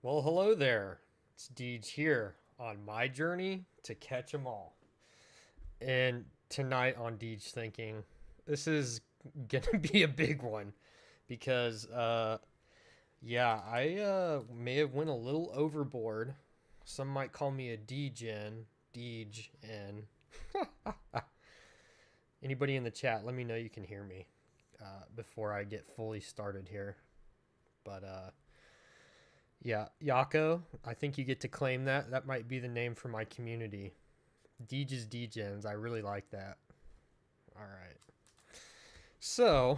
Well, hello there. It's Deej here on my journey to catch 'em all. And tonight on Deej Thinking, this is gonna be a big one because, yeah, I may have went a little overboard. Some might call me a Degen, Deej, and anybody in the chat, let me know you can hear me before I get fully started here. But yeah, Yako, I think you get to claim that. That might be the name for my community. Deeges Degens. I really like that. All right. So,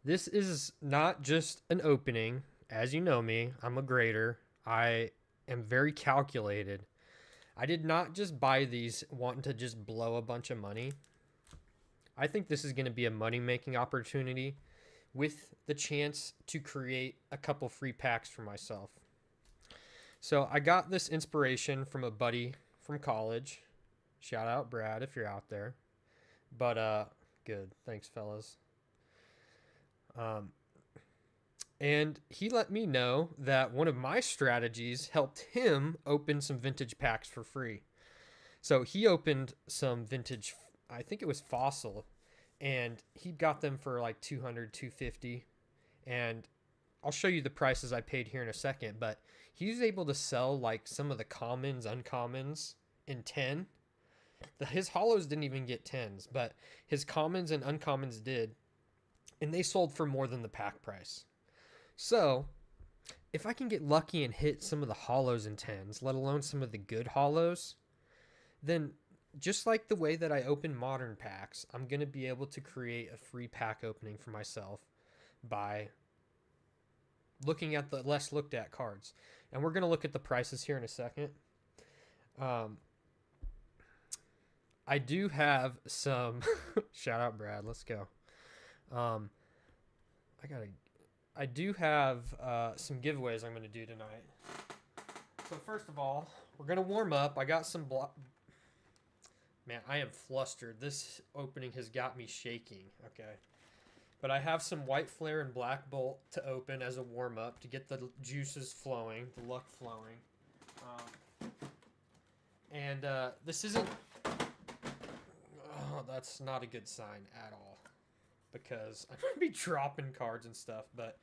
this is not just an opening. As you know me, I'm a grader. I am very calculated. I did not just buy these wanting to just blow a bunch of money. I think this is going to be a money making opportunity with the chance to create a couple free packs for myself. So I got this inspiration from a buddy from college. Shout out Brad if you're out there. But good. Thanks fellas. Um and he let me know that one of my strategies helped him open some vintage packs for free. So he opened some vintage, I think it was fossil, and he got them for like 200, 250. And I'll show you the prices I paid here in a second, but he was able to sell like some of the commons, uncommons in 10. His hollows didn't even get 10s, but his commons and uncommons did, and they sold for more than the pack price. So, if I can get lucky and hit some of the hollows and 10s, let alone some of the good hollows, then just like the way that I open modern packs, I'm going to be able to create a free pack opening for myself by looking at the less looked at cards. And we're going to look at the prices here in a second. Um, I do have some shout out Brad, let's go. Um, I do have some giveaways I'm going to do tonight. So first of all, we're going to warm up. I got some Man, I am flustered. This opening has got me shaking. Okay. But I have some White Flare and Black Bolt to open as a warm-up to get the juices flowing, the luck flowing. And this isn't... Oh, that's not a good sign at all. Because I'm going to be dropping cards and stuff. But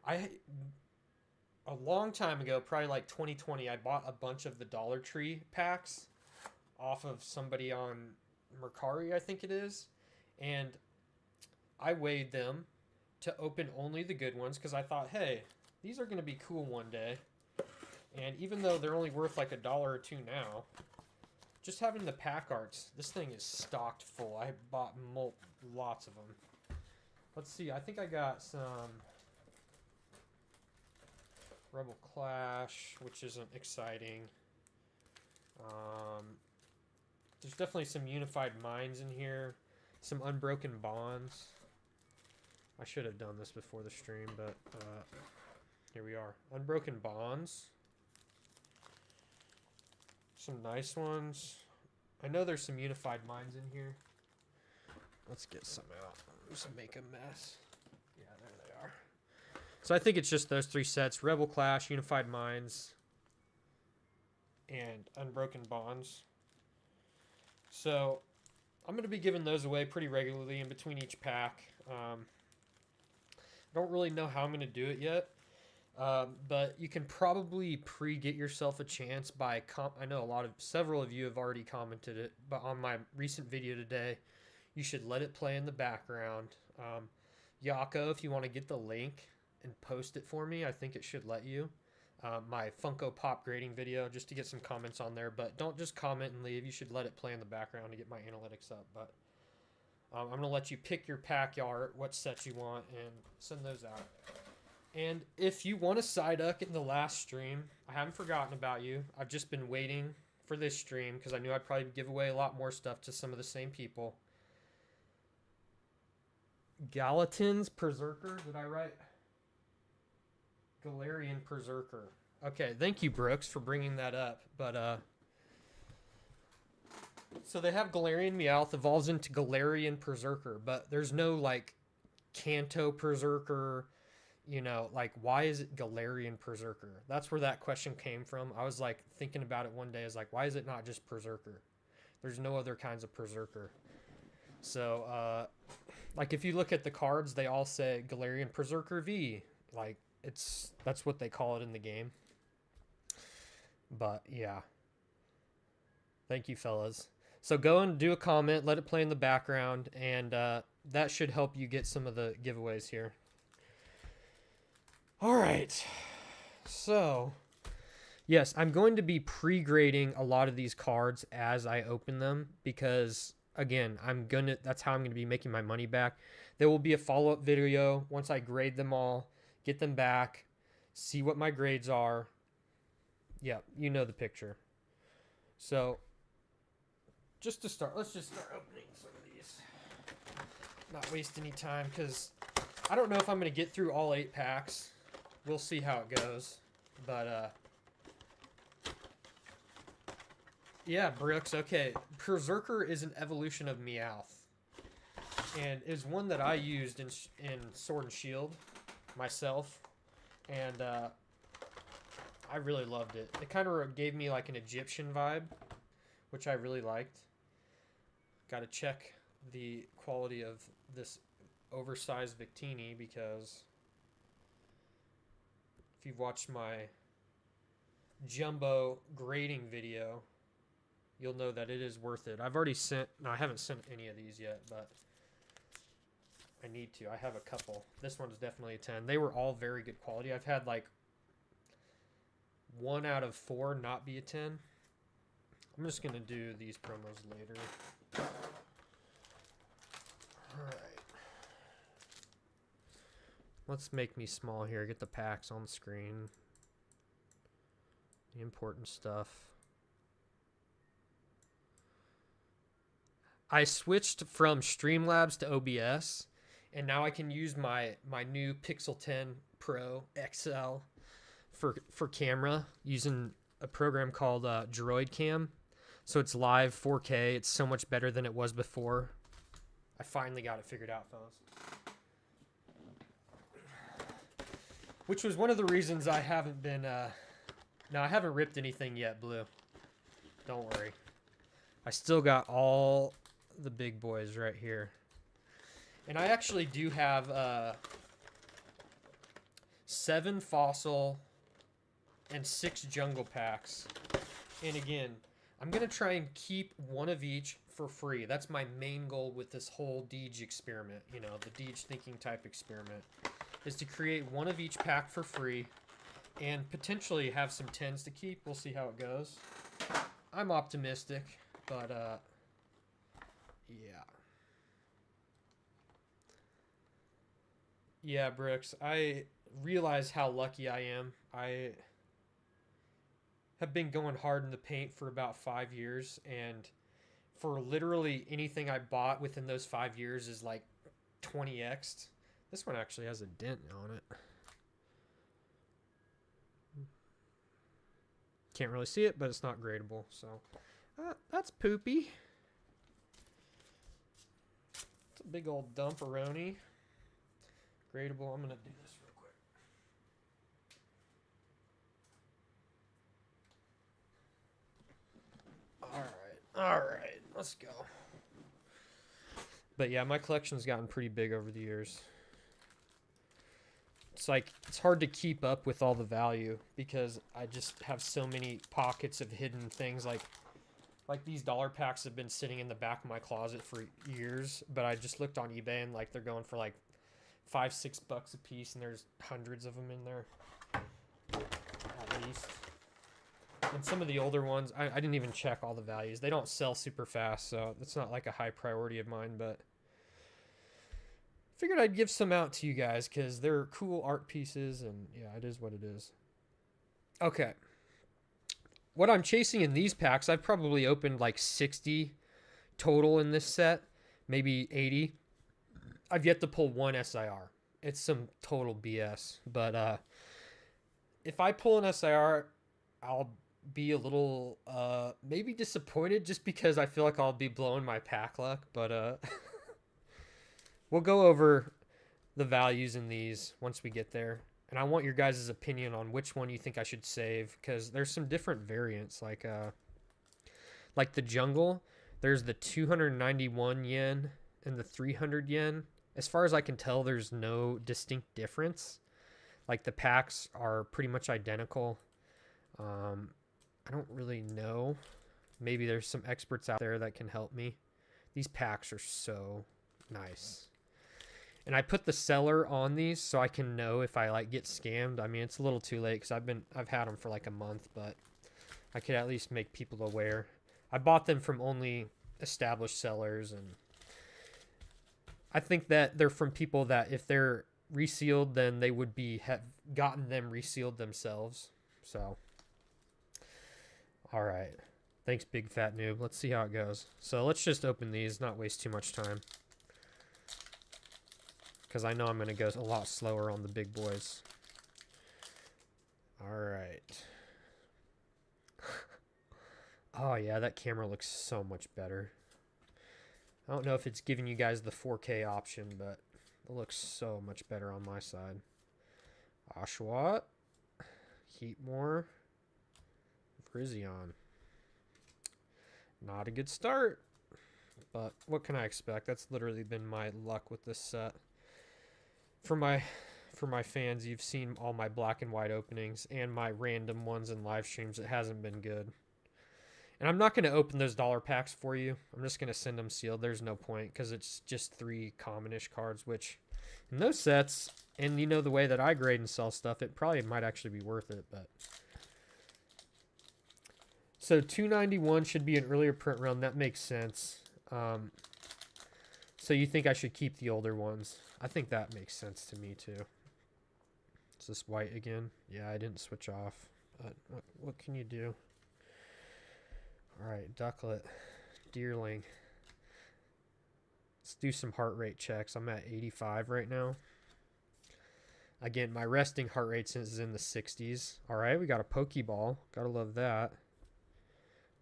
a long time ago, probably like 2020, I bought a bunch of the Dollar Tree packs off of somebody on Mercari, I think it is. And I weighed them to open only the good ones because I thought, hey, these are going to be cool one day. And even though they're only worth like $1 or $2 now, just having the pack arts, this thing is stocked full. I bought lots of them. Let's see, I think I got some Rebel Clash, which isn't exciting. There's definitely some Unified Minds in here. Some Unbroken Bonds. I should have done this before the stream, but here we are. Unbroken Bonds. Some nice ones. I know there's some Unified Minds in here. Let's get some out. Just make a mess. Yeah, there they are. So I think it's just those three sets. Rebel Clash, Unified Minds, and Unbroken Bonds. So I'm going to be giving those away pretty regularly in between each pack. I don't really know how I'm going to do it yet. But you can probably pre-get yourself a chance by I know several of you have already commented it, but on my recent video today, you should let it play in the background. Yako, if you want to get the link and post it for me, I think it should let you. My Funko Pop grading video, just to get some comments on there, but don't just comment and leave. You should let it play in the background to get my analytics up. But I'm going to let you pick your pack art, what sets you want, and send those out. And if you want a Psyduck in the last stream, I haven't forgotten about you. I've just been waiting for this stream because I knew I'd probably give away a lot more stuff to some of the same people. Gallatin's Berserker, did I write? Galarian Berserker. Okay, thank you, Brooks, for bringing that up. But, so they have Galarian Meowth evolves into Galarian Berserker, but there's no, like, Kanto Berserker, You know, like, why is it Galarian Berserker? That's where that question came from. I was like thinking about it one day. I was like, why is it not just Berserker? There's no other kinds of Berserker. So, like, if you look at the cards, they all say Galarian Berserker V. Like, that's what they call it in the game. But yeah, thank you, fellas. So go and do a comment, let it play in the background, and that should help you get some of the giveaways here. All right. So, yes, I'm going to be pre-grading a lot of these cards as I open them because, again, that's how I'm going to be making my money back. There will be a follow-up video once I grade them all, get them back, see what my grades are. Yeah, you know the picture. So, just to start, let's just start opening some of these. Not waste any time because I don't know if I'm going to get through all 8 packs. We'll see how it goes. But, yeah, Brooks, okay. Berserker is an evolution of Meowth. And is one that I used in Sword and Shield myself. And, I really loved it. It kind of gave me like an Egyptian vibe, which I really liked. Got to check the quality of this oversized Victini because if you've watched my jumbo grading video, you'll know that it is worth it. I haven't sent any of these yet, but I need to. I have a couple. This one's definitely a 10. They were all very good quality. I've had like 1 out of 4 not be a 10. I'm just going to do these promos later. Alright. Let's make me small here. Get the packs on the screen. The important stuff. I switched from Streamlabs to OBS, and now I can use my new Pixel 10 Pro XL for camera using a program called Droid Cam. So it's live 4K. It's so much better than it was before. I finally got it figured out, fellas. Which was one of the reasons I haven't been... No, I haven't ripped anything yet, Blue. Don't worry. I still got all the big boys right here. And I actually do have 7 fossil and 6 jungle packs. And again, I'm going to try and keep one of each for free. That's my main goal with this whole Deej experiment. You know, the Deej thinking type experiment. Is to create one of each pack for free. And potentially have some 10s to keep. We'll see how it goes. I'm optimistic. But, yeah. Yeah, Brooks. I realize how lucky I am. I have been going hard in the paint for about 5 years, and for literally anything I bought within those 5 years is like 20x'd. This one actually has a dent on it. Can't really see it, but it's not gradable, so that's poopy. It's a big old dumperoni. Gradable. I'm gonna do this real quick. All right, let's go. But yeah, my collection's gotten pretty big over the years. It's like, it's hard to keep up with all the value because I just have so many pockets of hidden things. Like these dollar packs have been sitting in the back of my closet for years, but I just looked on eBay and like they're going for like $5-6 a piece, and there's hundreds of them in there at least. And some of the older ones, I didn't even check all the values. They don't sell super fast, so it's not like a high priority of mine, but figured I'd give some out to you guys because they're cool art pieces, and yeah, it is what it is. Okay. What I'm chasing in these packs, I've probably opened like 60 total in this set, maybe 80. I've yet to pull one SIR. It's some total BS, but if I pull an SIR, I'll be a little maybe disappointed just because I feel like I'll be blowing my pack luck, but we'll go over the values in these once we get there. And I want your guys' opinion on which one you think I should save, because there's some different variants. Like the jungle, there's the 291 yen and the 300 yen. As far as I can tell, there's no distinct difference. Like the packs are pretty much identical. I don't really know. Maybe there's some experts out there that can help me. These packs are so nice. And I put the seller on these so I can know if I like get scammed. I mean, it's a little too late because I've had them for like a month, but I could at least make people aware. I bought them from only established sellers, and I think that they're from people that if they're resealed, then they would have gotten them resealed themselves. So, all right. Thanks, big fat noob. Let's see how it goes. So let's just open these, not waste too much time, because I know I'm going to go a lot slower on the big boys. All right. Oh, yeah, that camera looks so much better. I don't know if it's giving you guys the 4K option, but it looks so much better on my side. Oshawott. Heatmore. Virizion. Not a good start, but what can I expect? That's literally been my luck with this set. For my fans, you've seen all my black and white openings and my random ones in live streams. It hasn't been good. And I'm not going to open those dollar packs for you. I'm just going to send them sealed. There's no point because it's just 3 commonish cards, which in those sets, and you know the way that I grade and sell stuff, it probably might actually be worth it. But so 291 should be an earlier print run. That makes sense. So you think I should keep the older ones? I think that makes sense to me too. Is this white again? Yeah, I didn't switch off. But what can you do? All right, Ducklet, Deerling. Let's do some heart rate checks. I'm at 85 right now. Again, my resting heart rate is in the 60s. All right, we got a Pokeball. Gotta love that.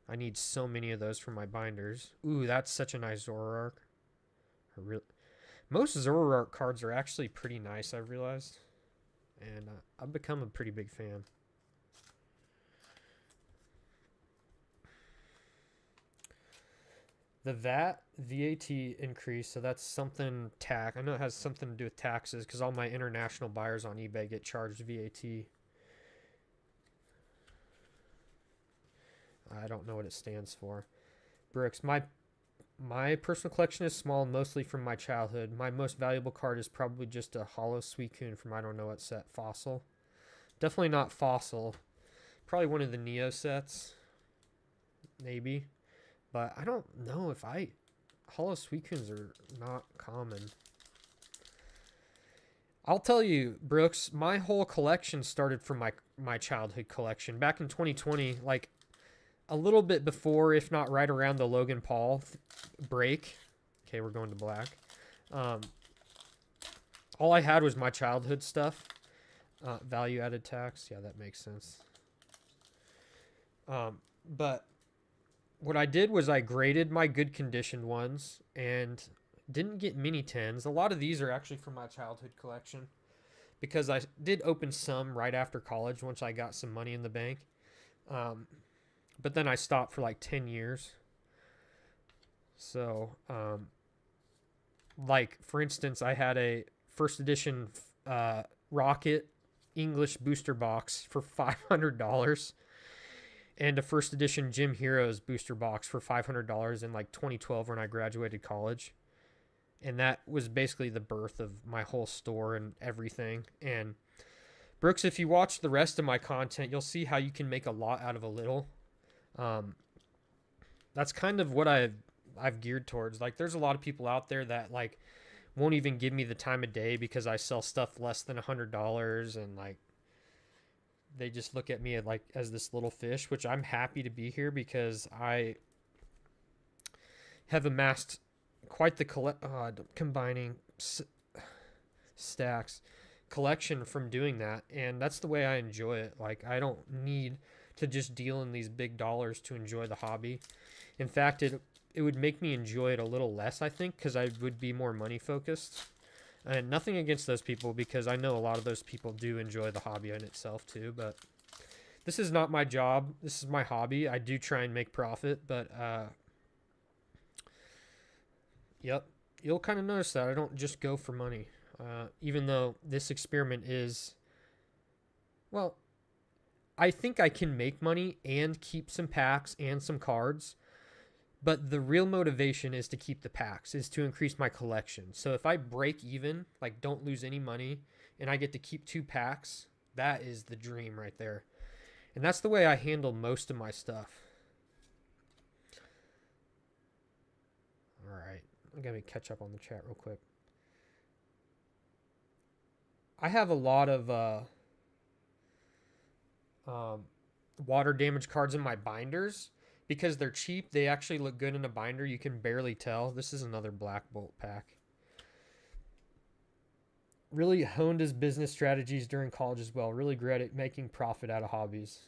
I need so many of those for my binders. Ooh, that's such a nice Zoroark. Most Zoroark cards are actually pretty nice, I've realized. And I've become a pretty big fan. The VAT increase, so that's something I know it has something to do with taxes because all my international buyers on eBay get charged VAT. I don't know what it stands for. Brooks, my personal collection is small, mostly from my childhood. My most valuable card is probably just a hollow Suicune from I don't know what set. Fossil. Definitely not Fossil. Probably one of the Neo sets. Maybe. But I don't know if hollow Suicunes are not common. I'll tell you, Brooks, my whole collection started from my childhood collection. Back in 2020, like a little bit before, if not right around the Logan Paul break. Okay, we're going to black. All I had was my childhood stuff. Value added tax. Yeah, that makes sense. But what I did was I graded my good conditioned ones and didn't get mini 10s. A lot of these are actually from my childhood collection because I did open some right after college once I got some money in the bank. But then I stopped for like 10 years. So, like, for instance, I had a first edition Rocket English booster box for $500. And a first edition Gym Heroes booster box for $500 in like 2012 when I graduated college. And that was basically the birth of my whole store and everything. And Brooks, if you watch the rest of my content, you'll see how you can make a lot out of a little. That's kind of what I've geared towards. Like, there's a lot of people out there that like won't even give me the time of day because I sell stuff less than $100, and like they just look at me like as this little fish, which I'm happy to be here because I have amassed quite the combining stacks collection from doing that, and that's the way I enjoy it. Like, I don't need to just deal in these big dollars to enjoy the hobby. In fact, it would make me enjoy it a little less, I think, because I would be more money focused. And nothing against those people, because I know a lot of those people do enjoy the hobby in itself too, but this is not my job. This is my hobby. I do try and make profit, but yep, you'll kind of notice that I don't just go for money. Even though this experiment is, well, I think I can make money and keep some packs and some cards, but the real motivation is to keep the packs, is to increase my collection. So if I break even, like don't lose any money, and I get to keep 2 packs, that is the dream right there. And that's the way I handle most of my stuff. All right, I'm going to catch up on the chat real quick. I have a lot of water damage cards in my binders. Because they're cheap, they actually look good in a binder. You can barely tell. This is another Black Bolt pack. Really honed his business strategies during college as well. Really great at making profit out of hobbies.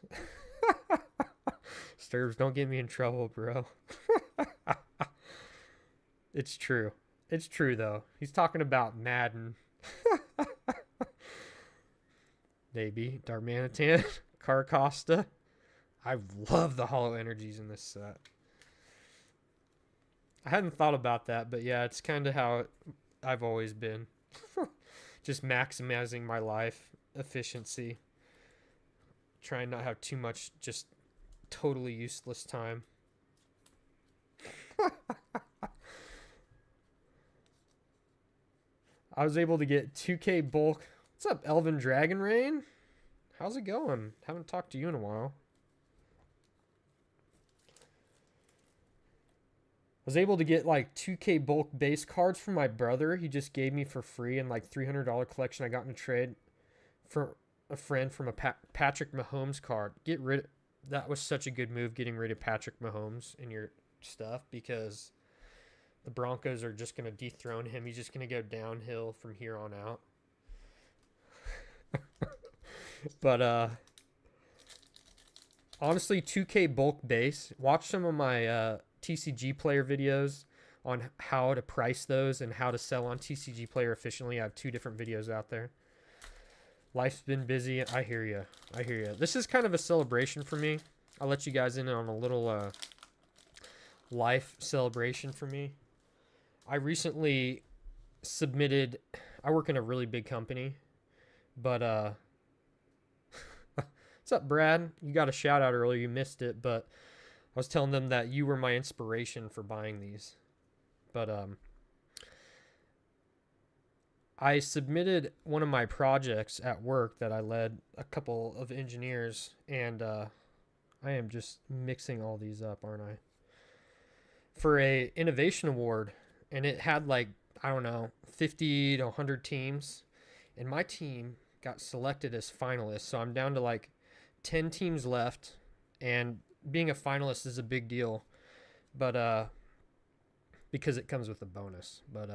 Sturbs, don't get me in trouble, bro. It's true. It's true, though. He's talking about Madden. Maybe. Darmanitan. Carcosta. I love the hollow energies in this set. I hadn't thought about that, but yeah, it's kind of how I've always been. Just maximizing my life efficiency. Trying not to have too much just totally useless time. I was able to get 2K bulk. What's up, Elven Dragon Rain? How's it going? Haven't talked to you in a while. I was able to get like 2K bulk base cards from my brother. He just gave me for free, and like $300 collection I got in a trade for a friend from a Patrick Mahomes card. That was such a good move, getting rid of Patrick Mahomes in your stuff, because the Broncos are just going to dethrone him. He's just going to go downhill from here on out. But honestly, 2K bulk base. Watch some of my TCG player videos on how to price those and how to sell on TCG player efficiently. I have 2 different videos out there. Life's been busy. I hear you. I hear you. This is kind of a celebration for me. I'll let you guys in on a little life celebration for me. I recently submitted. I work in a really big company, but what's up, Brad? You got a shout out earlier. You missed it, but I was telling them that you were my inspiration for buying these. But I submitted one of my projects at work that I led a couple of engineers, and I am just mixing all these up, aren't I? For a innovation award, and it had like, I don't know, 50 to 100 teams, and my team got selected as finalists. So I'm down to like 10 teams left, and being a finalist is a big deal, but because it comes with a bonus. But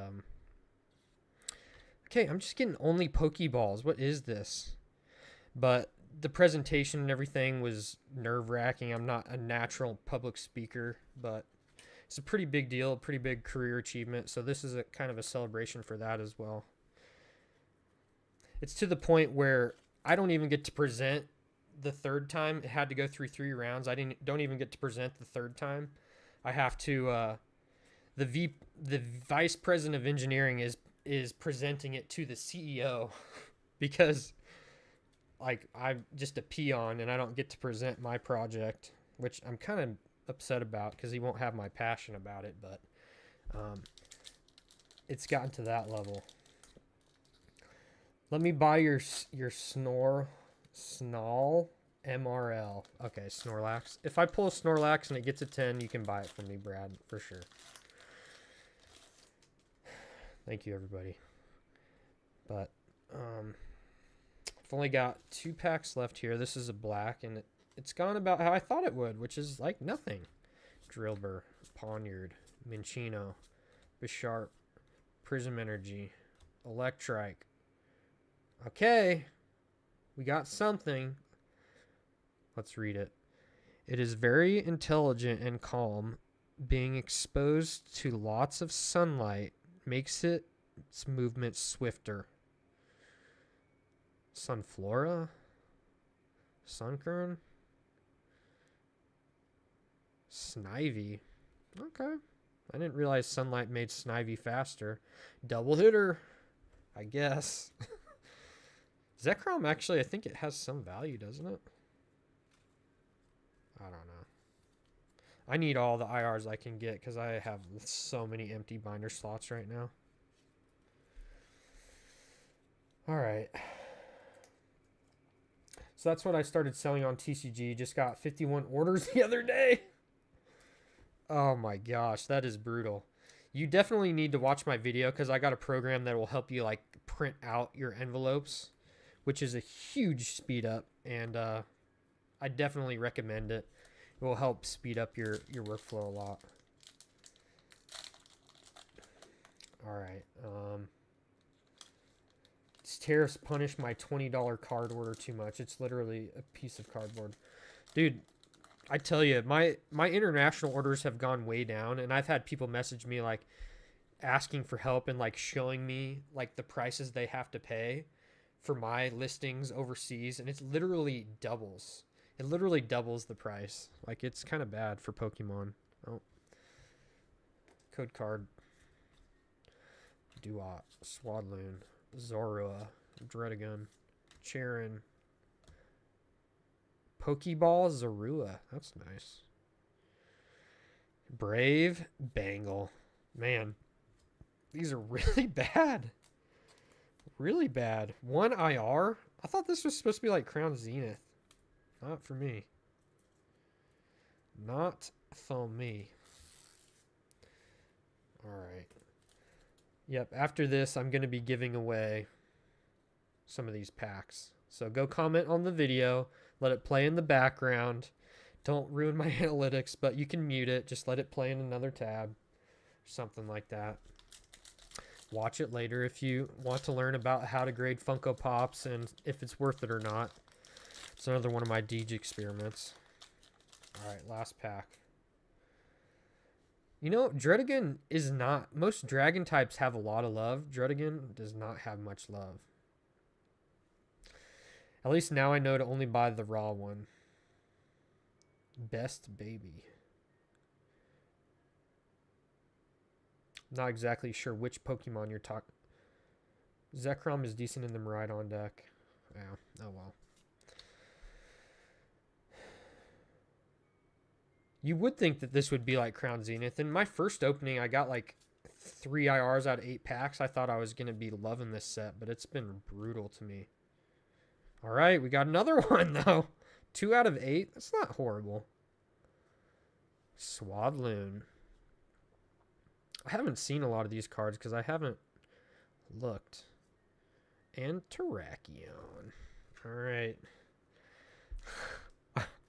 okay, I'm just getting only Pokeballs. What is this? But the presentation and everything was nerve-wracking. I'm not a natural public speaker, but it's a pretty big deal, a pretty big career achievement. So this is a kind of a celebration for that as well. It's to the point where I don't even get to present the third time. It had to go through 3 rounds. Don't even get to present the third time. I have to the vice president of engineering is presenting it to the CEO because like I'm just a peon and I don't get to present my project, which I'm kind of upset about because he won't have my passion about it, but it's gotten to that level. Let me buy your Snarl MRL. Okay, Snorlax. If I pull a Snorlax and it gets a 10, you can buy it from me, Brad, for sure. Thank you, everybody. But I've only got 2 packs left here. This is a black, and it's gone about how I thought it would, which is like nothing. Drillbur, Poniard, Minchino, Bisharp, Prism Energy, Electrike. Okay, we got something. Let's read it. It is very intelligent and calm. Being exposed to lots of sunlight makes it its movement swifter. Sunflora? Sunkern? Snivy. Okay. I didn't realize sunlight made Snivy faster. Double hitter, I guess. Zekrom, actually, I think it has some value, doesn't it? I don't know. I need all the IRs I can get because I have so many empty binder slots right now. All right. So that's what I started selling on TCG. Just got 51 orders the other day. Oh my gosh, that is brutal. You definitely need to watch my video because I got a program that will help you like print out your envelopes, which is a huge speed up, and I definitely recommend it. It will help speed up your workflow a lot. All right. These tariffs punish my $20 card order too much. It's literally a piece of cardboard. Dude, I tell you, my international orders have gone way down, and I've had people message me like asking for help and like showing me like the prices they have to pay for my listings overseas, and it's literally doubles. It literally doubles the price. Like, it's kind of bad for Pokemon. Oh. Code card. Duat, Swadloon, Zorua, Dredagon, Charon, Pokeball, Zorua. That's nice. Brave, Bangle. Man, these are really bad. Really bad. 1 IR? I thought this was supposed to be like Crown Zenith. Not for me. Not for me. Alright. Yep, after this, I'm going to be giving away some of these packs. So go comment on the video. Let it play in the background. Don't ruin my analytics, but you can mute it. Just let it play in another tab. Something like that. Watch it later if you want to learn about how to grade Funko Pops and if it's worth it or not. It's another one of my Deej experiments. Alright, last pack. You know, Dredagon is not... Most dragon types have a lot of love. Dredagon does not have much love. At least now I know to only buy the raw one. Best baby. Not exactly sure which Pokemon you're talking... Zekrom is decent in the Miraidon deck. Yeah, oh well. You would think that this would be like Crown Zenith. In my first opening, I got like 3 IRs out of 8 packs. I thought I was going to be loving this set, but it's been brutal to me. All right, we got another one, though. 2 out of 8. That's not horrible. Swadloon. I haven't seen a lot of these cards because I haven't looked. And Terrakion. All right.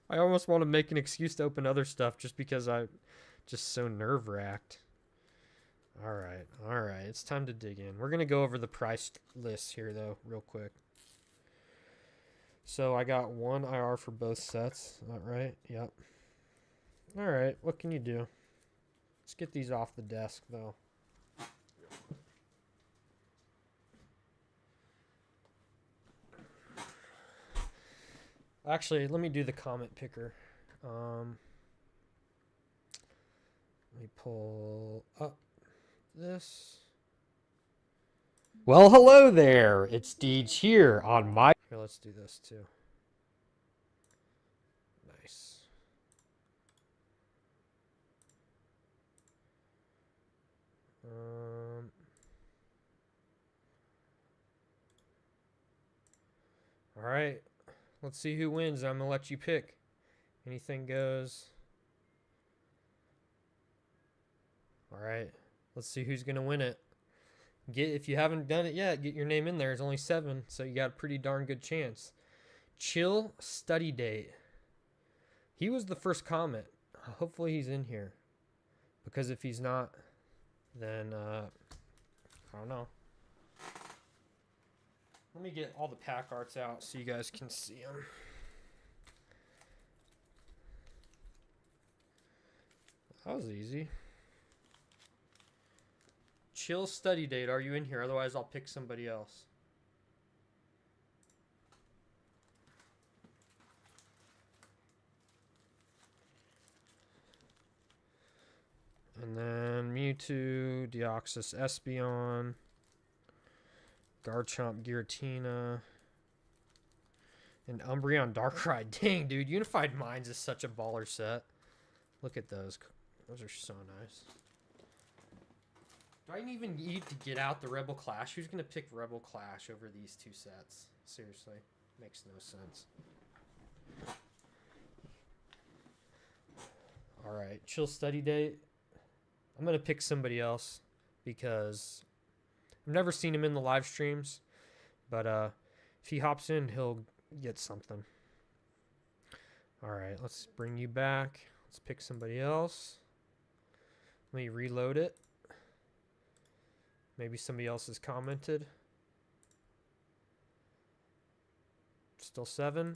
I almost want to make an excuse to open other stuff just because I'm just so nerve-wracked. All right. It's time to dig in. We're going to go over the price list here, though, real quick. So I got 1 IR for both sets. Is that right? Yep. All right. What can you do? Let's get these off the desk, though. Actually, let me do the comment picker. Let me pull up this. Well, hello there. It's Deej here on my... Here, let's do this too. Nice. All right. Let's see who wins. I'm going to let you pick. Anything goes. All right. Let's see who's going to win it. If you haven't done it yet, get your name in there. There's only 7, so you got a pretty darn good chance. Chill study date. He was the first comment. Hopefully he's in here. Because if he's not, then I don't know. Let me get all the pack arts out so you guys can see them. That was easy. Chill Study Date, are you in here? Otherwise, I'll pick somebody else. And then Mewtwo, Deoxys, Espeon, Garchomp, Giratina, and Umbreon, Darkrai. Dang, dude, Unified Minds is such a baller set. Look at those. Those are so nice. Do I even need to get out the Rebel Clash? Who's going to pick Rebel Clash over these two sets? Seriously. Makes no sense. Alright, Chill Study Date. I'm going to pick somebody else because I've never seen him in the live streams. But if he hops in, he'll get something. Alright, let's bring you back. Let's pick somebody else. Let me reload it. Maybe somebody else has commented. Still 7.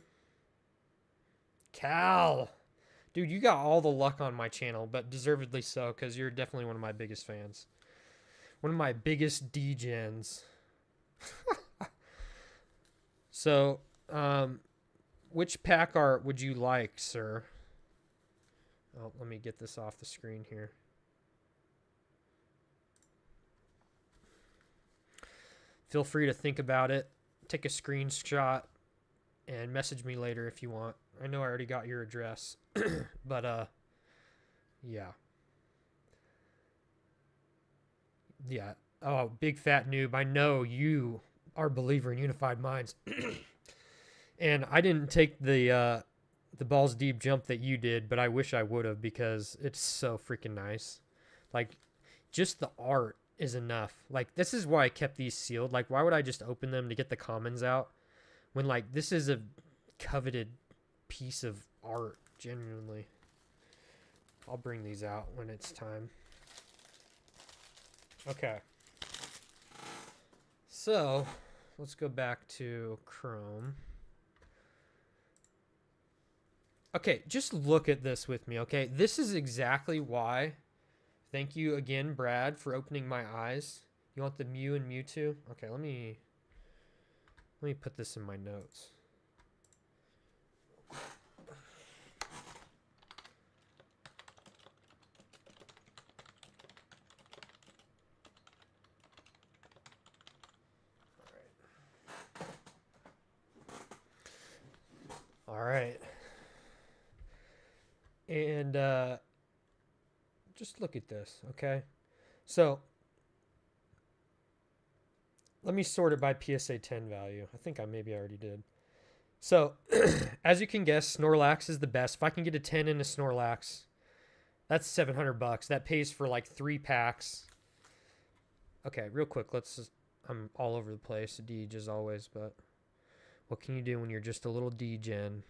Cal! Dude, you got all the luck on my channel, but deservedly so, because you're definitely one of my biggest fans. One of my biggest D-gens. So, which pack art would you like, sir? Oh, let me get this off the screen here. Feel free to think about it. Take a screenshot and message me later if you want. I know I already got your address. But, yeah. Yeah. Oh, big fat noob. I know you are a believer in Unified Minds. And I didn't take the balls deep jump that you did, but I wish I would have because it's so freaking nice. Like, just the art is enough. Like, this is why I kept these sealed. Like, why would I just open them to get the commons out when, like, this is a coveted piece of art, genuinely. I'll bring these out when it's time. Okay. So, let's go back to Chrome. Okay, just look at this with me, okay? This is exactly why. Thank you again, Brad, for opening my eyes. You want the Mew and Mewtwo? Okay, let me put this in my notes. All right. And just look at this, okay? So let me sort it by PSA 10 value. I think maybe I already did. So as you can guess, Snorlax is the best. If I can get a 10 in a Snorlax, that's $700. That pays for like 3 packs. Okay, real quick, I'm all over the place, Deej as always, but what can you do when you're just a little D-gen?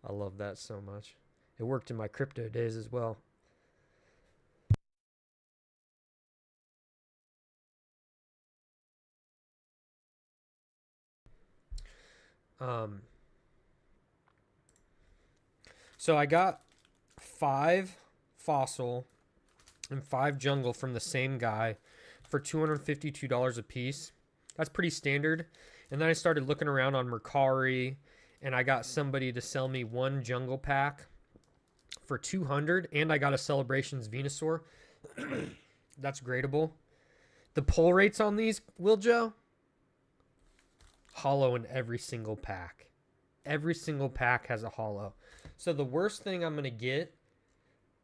I love that so much. It worked in my crypto days as well. So I got 5 fossil and 5 jungle from the same guy for $252 a piece. That's pretty standard. And then I started looking around on Mercari, and I got somebody to sell me 1 jungle pack for $200, and I got a Celebrations Venusaur. That's gradable. The pull rates on these, Will Joe? Hollow in every single pack. Every single pack has a hollow. So the worst thing I'm going to get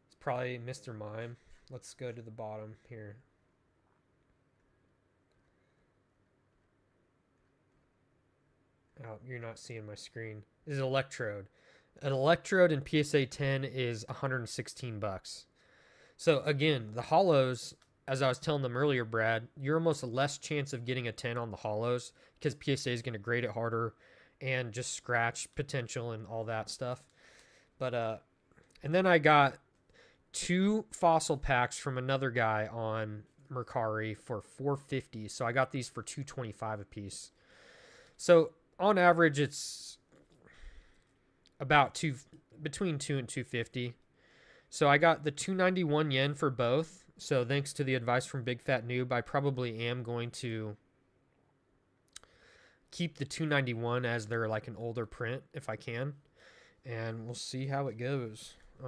is probably Mr. Mime. Let's go to the bottom here. Oh, you're not seeing my screen. This is Electrode. An Electrode in PSA 10 is $116. So again, the hollows, as I was telling them earlier, Brad, you're almost less chance of getting a 10 on the hollows because PSA is going to grade it harder and just scratch potential and all that stuff. But and then I got 2 fossil packs from another guy on Mercari for $450. So I got these for $225 a piece. So on average, it's about between $2 and $250. So I got the 291 yen for both, So thanks to the advice from Big Fat Noob, I probably am going to keep the 291 as they're like an older print if I can, and we'll see how it goes. So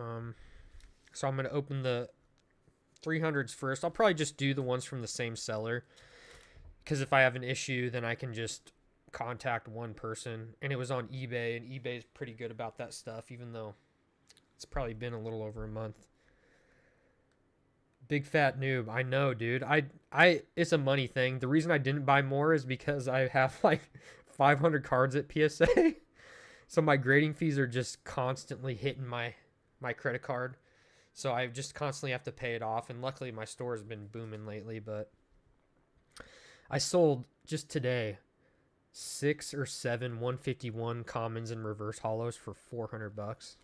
I'm going to open the 300s first. I'll probably just do the ones from the same seller, because if I have an issue, then I can just contact one person. And it was on eBay, and eBay's pretty good about that stuff, even though it's probably been a little over a month. Big Fat Noob, I know, dude. I it's a money thing. The reason I didn't buy more is because I have like 500 cards at PSA. So my grading fees are just constantly hitting my credit card. So I just constantly have to pay it off. And luckily my store has been booming lately. But I sold just today 6 or 7 151 commons and reverse hollows for $400.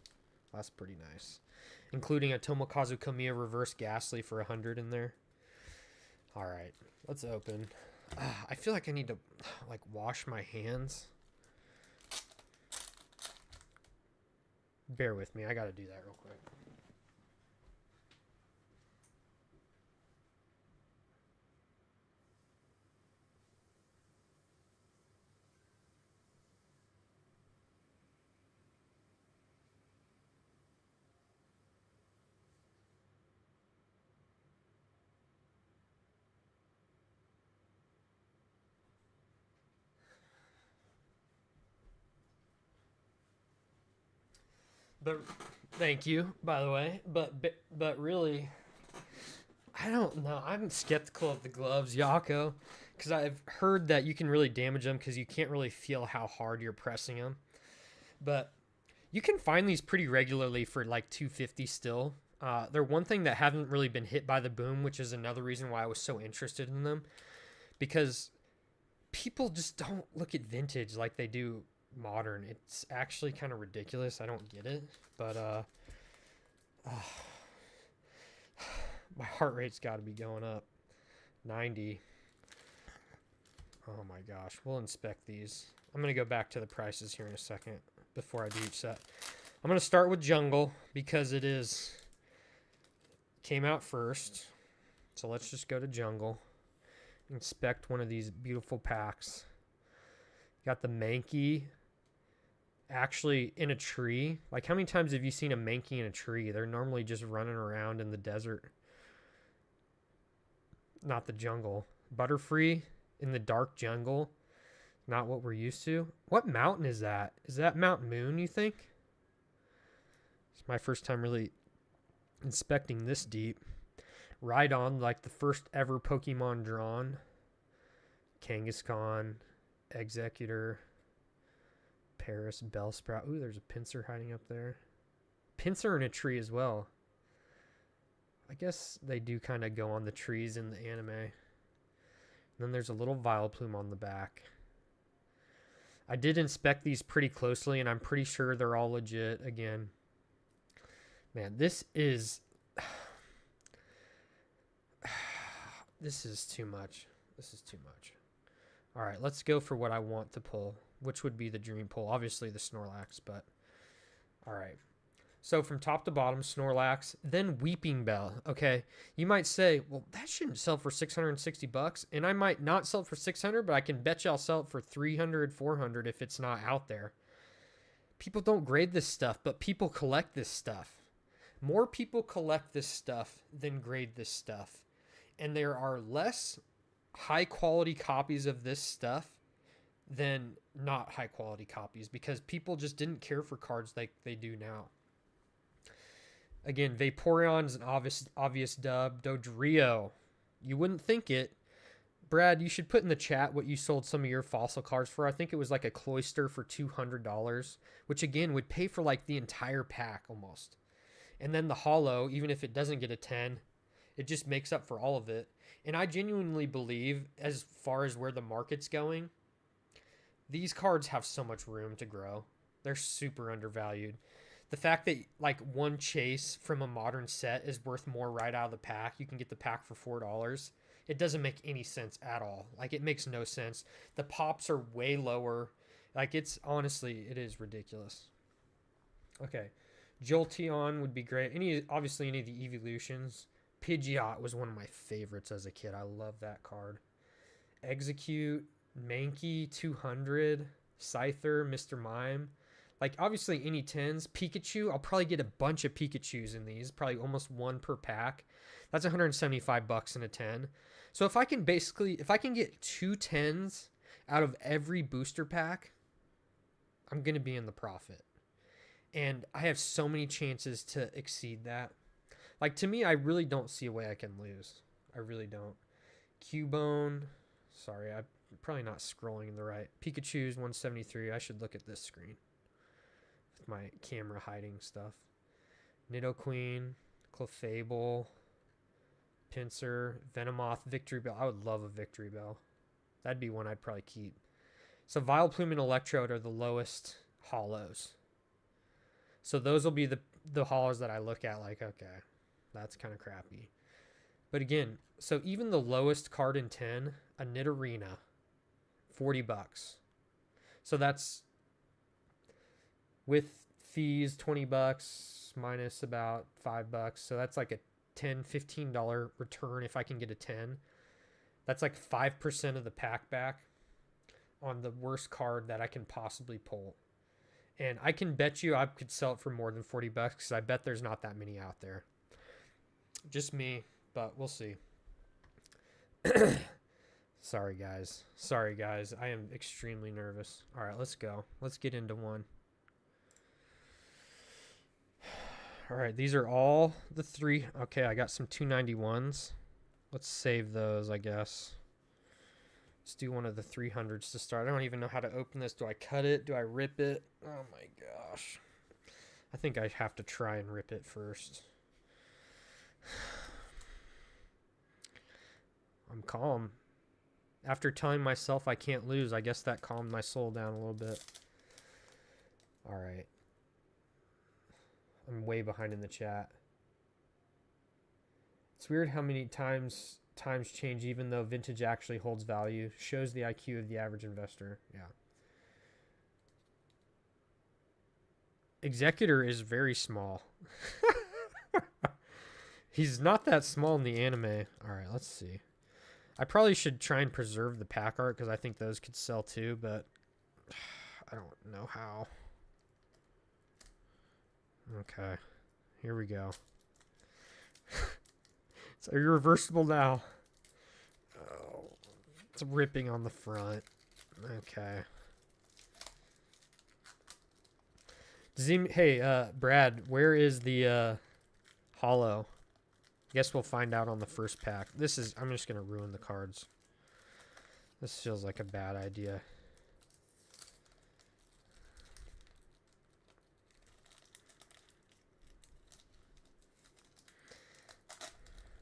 That's pretty nice. Including a Tomokazu Kamiya reverse Ghastly for 100 in there. All right, let's open. I feel like I need to like wash my hands. Bear with me. I got to do that real quick. But thank you, by the way. But really, I don't know. I'm skeptical of the gloves, Yako, because I've heard that you can really damage them because you can't really feel how hard you're pressing them. But you can find these pretty regularly for like $250 still. They're one thing that haven't really been hit by the boom, which is another reason why I was so interested in them, because people just don't look at vintage like they do modern. It's actually kind of ridiculous. I don't get it, but my heart rate's got to be going up. 90. Oh my gosh. We'll inspect these. I'm going to go back to the prices here in a second before I do each set. I'm going to start with Jungle because it came out first. So let's just go to Jungle. Inspect one of these beautiful packs. Got the Mankey actually in a tree. Like, how many times have you seen a Mankey in a tree? They're normally just running around in the desert. Not the jungle. Butterfree in the dark jungle. Not what we're used to. What mountain is that? Is that Mount Moon, you think? It's my first time really inspecting this deep. Rhydon, like the first ever Pokemon drawn. Kangaskhan, Executor, Paris, Bellsprout. Ooh, there's a Pinsir hiding up there. Pinsir in a tree as well. I guess they do kind of go on the trees in the anime. And then there's a little Vileplume on the back. I did inspect these pretty closely, and I'm pretty sure they're all legit again. Man, this is... this is too much. This is too much. All right, let's go for what I want to pull, which would be the dream pull. Obviously the Snorlax, but... All right. So from top to bottom, Snorlax, then Weeping Bell. Okay, you might say, well, that shouldn't sell for $660, and I might not sell it for $600, but I can bet you I'll sell it for $300, $400 if it's not out there. People don't grade this stuff, but people collect this stuff. More people collect this stuff than grade this stuff, and there are less high-quality copies of this stuff than not high-quality copies because people just didn't care for cards like they do now. Again, Vaporeon's an obvious dub. Dodrio, you wouldn't think it. Brad, you should put in the chat what you sold some of your fossil cards for. I think it was like a Cloyster for $200, which again would pay for like the entire pack almost. And then the Holo, even if it doesn't get a 10, it just makes up for all of it. And I genuinely believe, as far as where the market's going, these cards have so much room to grow. They're super undervalued. The fact that like one chase from a modern set is worth more right out of the pack, you can get the pack for $4. It doesn't make any sense at all. Like, it makes no sense. The pops are way lower. Like, it's honestly, it is ridiculous. Okay. Jolteon would be great. Obviously any of the evolutions. Pidgeot was one of my favorites as a kid. I love that card. Execute, Mankey, 200, Scyther, Mr. Mime. Like, obviously, any 10s. Pikachu, I'll probably get a bunch of Pikachus in these. Probably almost one per pack. That's $175 in a 10. So if I can get 2 10s out of every booster pack, I'm going to be in the profit. And I have so many chances to exceed that. Like, to me, I really don't see a way I can lose. I really don't. Cubone. Sorry, I'm probably not scrolling in the right. Pikachu's 173. I should look at this screen with my camera hiding stuff. Nidoqueen, Clefable, Pinsir, Venomoth, Victory Bell. I would love a Victory Bell. That'd be one I'd probably keep. So Vileplume and Electrode are the lowest hollows. So those will be the hollows that I look at like, okay, that's kind of crappy. But again, so even the lowest card in 10, a Nidorina, $40. So that's with fees, $20 minus about $5. So that's like a $10, $15 return if I can get a 10. That's like 5% of the pack back on the worst card that I can possibly pull. And I can bet you I could sell it for more than $40 because I bet there's not that many out there. Just me, but we'll see. Sorry, guys. I am extremely nervous. All right, let's go. Let's get into one. All right, these are all the 3. Okay, I got some 291s. Let's save those, I guess. Let's do one of the 300s to start. I don't even know how to open this. Do I cut it? Do I rip it? Oh my gosh. I think I have to try and rip it first. I'm calm. After telling myself I can't lose, I guess that calmed my soul down a little bit. All right. I'm way behind in the chat. It's weird how many times change even though vintage actually holds value. Shows the IQ of the average investor. Yeah. Executor is very small. He's not that small in the anime. All right, let's see. I probably should try and preserve the pack art because I think those could sell too, but I don't know how. Okay, here we go. It's irreversible now. Oh, it's ripping on the front. Okay. Hey, Brad, where is the hollow? Guess we'll find out on the first pack. I'm just going to ruin the cards. This feels like a bad idea.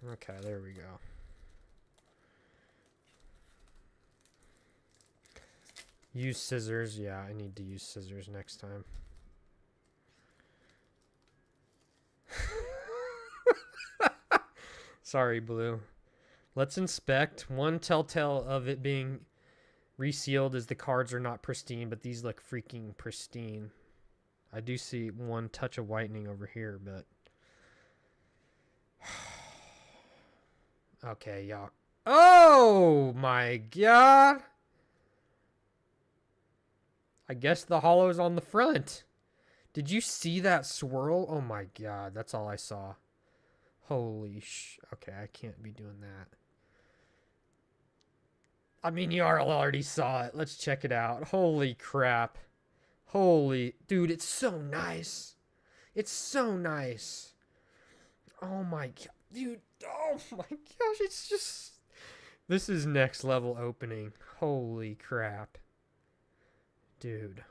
Okay, there we go. Use scissors. Yeah, I need to use scissors next time. Sorry, Blue. Let's inspect. One telltale of it being resealed is the cards are not pristine, but these look freaking pristine. I do see one touch of whitening over here, but... Okay, y'all. Oh, my God. I guess the hollow's on the front. Did you see that swirl? Oh, my God. That's all I saw. Holy okay, I can't be doing that. I mean, you already saw it. Let's check it out. Holy crap. Holy... Dude, it's so nice. It's so nice. Oh, my God. Dude, oh, my gosh. It's just... This is next level opening. Holy crap. Dude,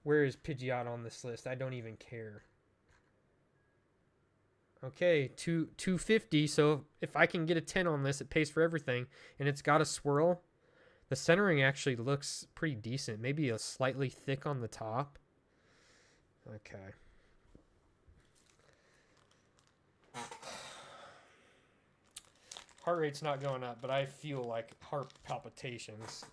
Where is Pidgeot on this list? I don't even care. Okay, 250. So if I can get a 10 on this, it pays for everything. And it's got a swirl. The centering actually looks pretty decent. Maybe a slightly thick on the top. Okay. Heart rate's not going up, but I feel like heart palpitations.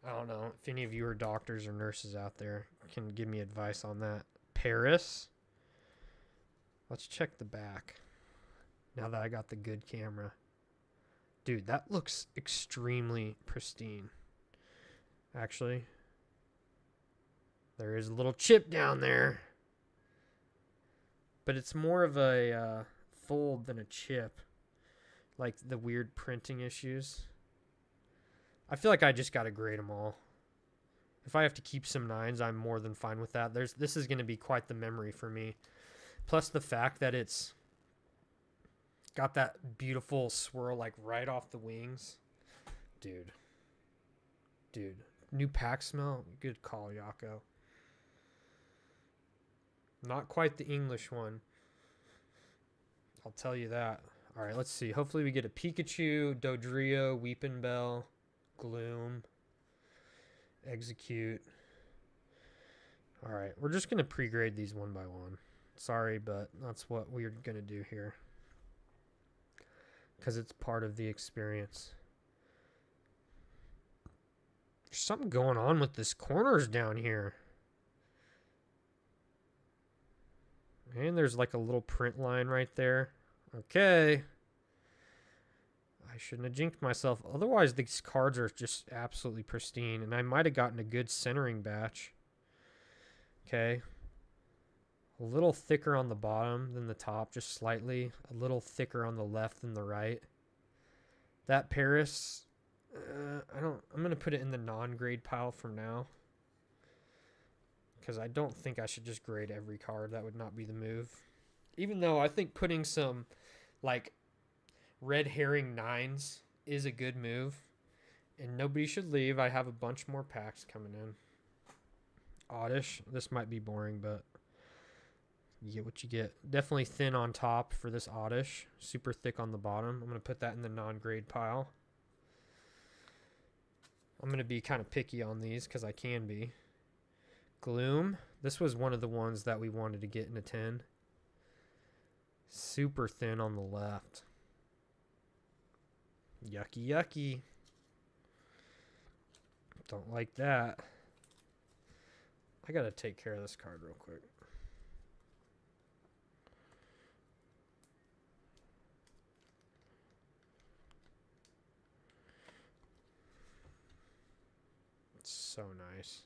I don't know if any of you are doctors or nurses out there can give me advice on that. Paris. Let's check the back. Now that I got the good camera. Dude, that looks extremely pristine. Actually, there is a little chip down there. But it's more of a fold than a chip. Like the weird printing issues. I feel like I just got to grade them all. If I have to keep some 9s, I'm more than fine with that. This is going to be quite the memory for me. Plus the fact that it's got that beautiful swirl like right off the wings. Dude. New pack smell? Good call, Yako. Not quite the English one. I'll tell you that. Alright, let's see. Hopefully we get a Pikachu, Dodrio, Weepinbell, Gloom, Execute. Alright, we're just going to pre-grade these one by one. Sorry, but that's what we're going to do here. Because it's part of the experience. There's something going on with this corners down here. And there's like a little print line right there. Okay. I shouldn't have jinxed myself. Otherwise, these cards are just absolutely pristine. And I might have gotten a good centering batch. Okay. A little thicker on the bottom than the top, just slightly. A little thicker on the left than the right. That Paris, I'm going to put it in the non-grade pile for now. Because I don't think I should just grade every card. That would not be the move. Even though I think putting some, like, red herring 9s is a good move. And nobody should leave. I have a bunch more packs coming in. Oddish. This might be boring, but you get what you get. Definitely thin on top for this Oddish. Super thick on the bottom. I'm going to put that in the non-grade pile. I'm going to be kind of picky on these because I can be. Gloom. This was one of the ones that we wanted to get in a 10. Super thin on the left. Yucky, yucky. Don't like that. I gotta take care of this card real quick. It's so nice.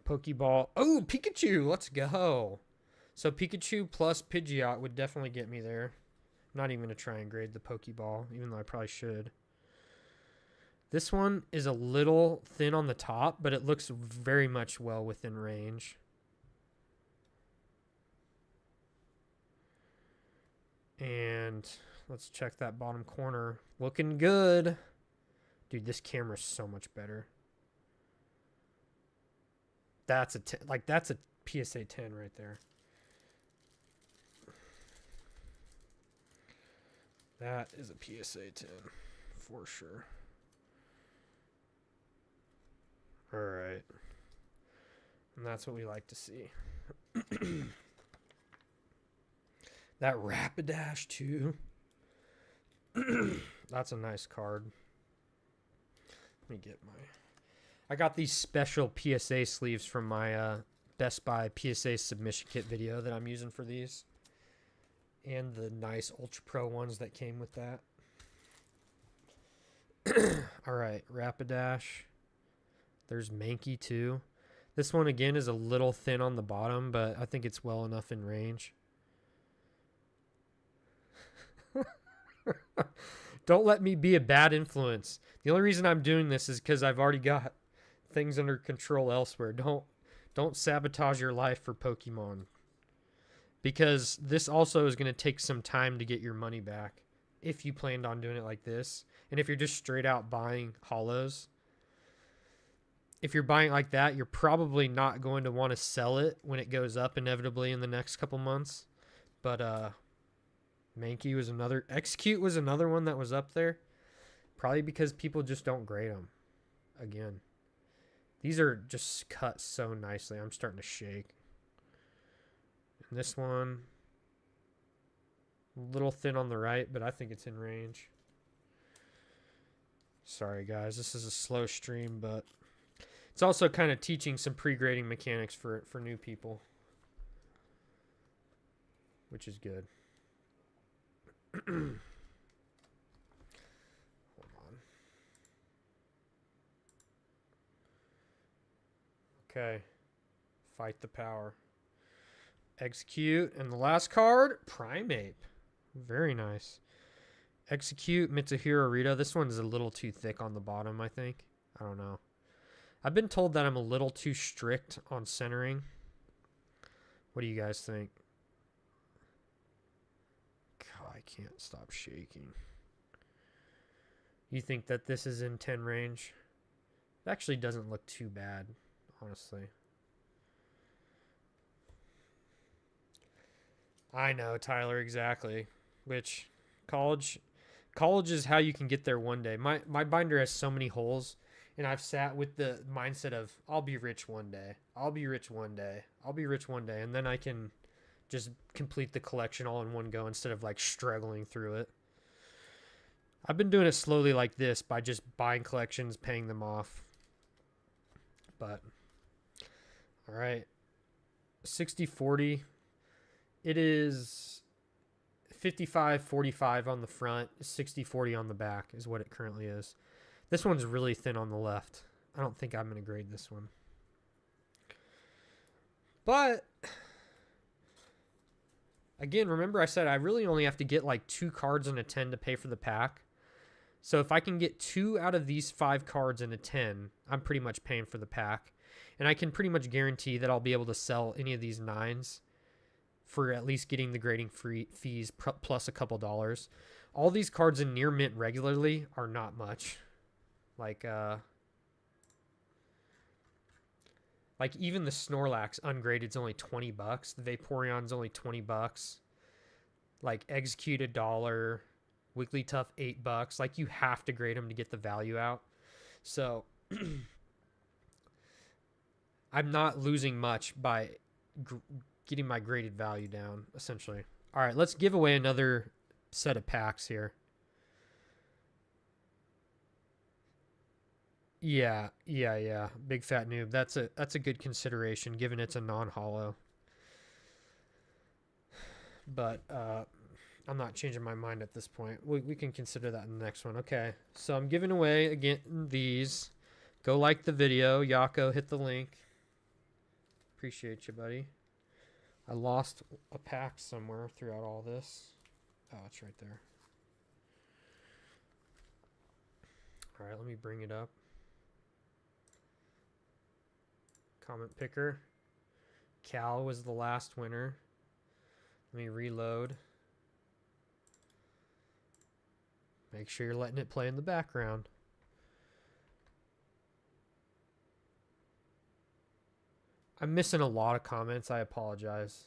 Pokeball. Oh, Pikachu. Let's go. So Pikachu plus Pidgeot would definitely get me there. I'm not even going to try and grade the Pokeball, even though I probably should. This one is a little thin on the top, but it looks very much well within range. And let's check that bottom corner. Looking good. Dude, this camera's so much better. That's a that's a PSA 10 right there. That is a PSA 10 for sure. All right. And that's what we like to see. That Rapidash too. That's a nice card. Let me get my... I got these special PSA sleeves from my Best Buy PSA submission kit video that I'm using for these. And the nice Ultra Pro ones that came with that. Alright, Rapidash. There's Mankey too. This one again is a little thin on the bottom, but I think it's well enough in range. Don't let me be a bad influence. The only reason I'm doing this is because I've already got things under control elsewhere. Don't sabotage your life for Pokemon. Because this also is going to take some time to get your money back if you planned on doing it like this. And if you're just straight out buying holos, if you're buying like that, you're probably not going to want to sell it when it goes up inevitably in the next couple months. But Mankey was another. Execute was another one that was up there. Probably because people just don't grade them. Again. These are just cut so nicely. I'm starting to shake. And this one, a little thin on the right, but I think it's in range. Sorry, guys. This is a slow stream, but it's also kind of teaching some pre-grading mechanics for new people. which is good. Hold on. Okay. Fight the power. Execute. And the last card, Primeape. Very nice. Execute Mitsuhiro Rita. This one's a little too thick on the bottom, I think. I don't know. I've been told that I'm a little too strict on centering. What do you guys think? God, I can't stop shaking. You think that this is in 10 range? It actually doesn't look too bad, honestly. I know, Tyler, exactly. Which college is how you can get there one day. My binder has so many holes, and I've sat with the mindset of I'll be rich one day. I'll be rich one day. I'll be rich one day, and then I can just complete the collection all in one go instead of like struggling through it. I've been doing it slowly like this by just buying collections, paying them off. But all right. 60-40. It is 55-45 on the front, 60-40 on the back is what it currently is. This one's really thin on the left. I don't think I'm going to grade this one. But again, remember I said I really only have to get like 2 cards in a 10 to pay for the pack. So if I can get 2 out of these 5 cards in a 10, I'm pretty much paying for the pack. And I can pretty much guarantee that I'll be able to sell any of these 9s for at least getting the grading fees plus a couple dollars. All these cards in near mint regularly are not much. Like even the Snorlax ungraded is only $20. The Vaporeon's only $20. Like Execute $1. Wigglytuff $8. Like you have to grade them to get the value out. So I'm not losing much by getting my graded value down, essentially. All right, let's give away another set of packs here. Yeah. Big fat noob. That's a good consideration, given it's a non-holo. But I'm not changing my mind at this point. We can consider that in the next one. Okay, so I'm giving away, again, these. Go like the video. Yako, hit the link. Appreciate you, buddy. I lost a pack somewhere throughout all this. Oh, it's right there. All right, let me bring it up. Comment picker. Cal was the last winner. Let me reload. Make sure you're letting it play in the background. I'm missing a lot of comments. I apologize.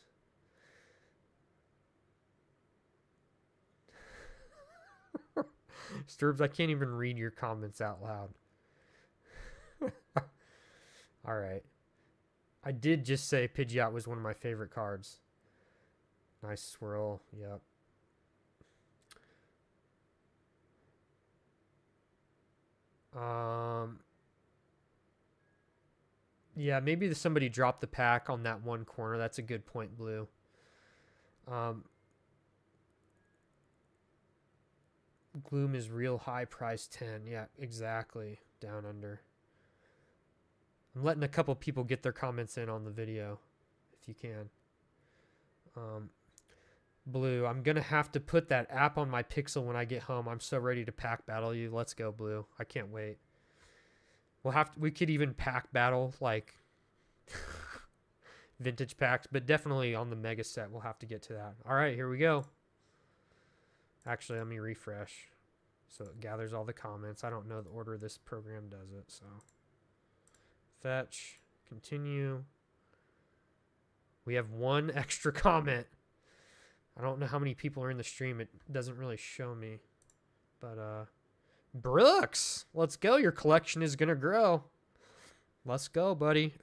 Sturbs, I can't even read your comments out loud. All right. I did just say Pidgeot was one of my favorite cards. Nice swirl. Yep. Yeah, maybe somebody dropped the pack on that one corner. That's a good point, Blue. Gloom is real high price 10. Yeah, exactly. Down under. I'm letting a couple people get their comments in on the video, if you can. Blue, I'm going to have to put that app on my Pixel when I get home. I'm so ready to pack battle you. Let's go, Blue. I can't wait. We could even pack battle like vintage packs, but definitely on the mega set we'll have to get to that. All right, here we go. Actually, let me refresh so it gathers all the comments. I don't know the order this program does it, so fetch, continue. We have one extra comment. I don't know how many people are in the stream. It doesn't really show me, but Brooks, let's go. Your collection is going to grow. Let's go, buddy.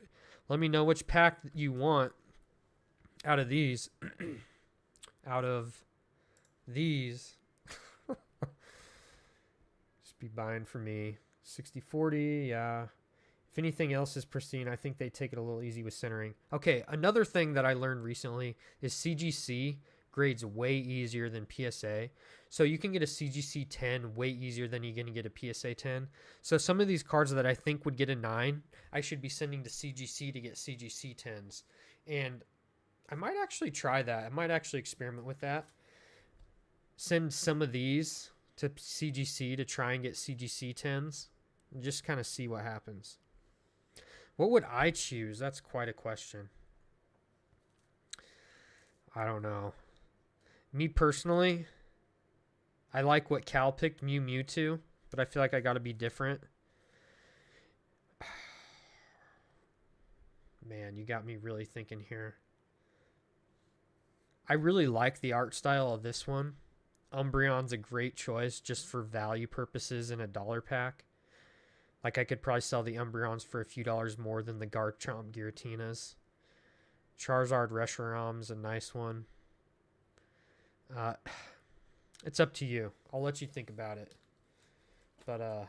Let me know which pack you want out of these. Out of these. Just be buying for me. 60-40, yeah. If anything else is pristine, I think they take it a little easy with centering. Okay, another thing that I learned recently is CGC grades way easier than PSA. So you can get a CGC 10 way easier than you're going to get a PSA 10. So some of these cards that I think would get a 9, I should be sending to CGC to get CGC 10s. And I might actually try that. I might actually experiment with that. Send some of these to CGC to try and get CGC 10s. And just kind of see what happens. What would I choose? That's quite a question. I don't know. Me personally, I like what Cal picked, Mewtwo, but I feel like I got to be different. Man, you got me really thinking here. I really like the art style of this one. Umbreon's a great choice just for value purposes in a dollar pack. Like, I could probably sell the Umbreons for a few dollars more than the Garchomp Giratinas. Charizard Reshiram's a nice one. It's up to you. I'll let you think about it. But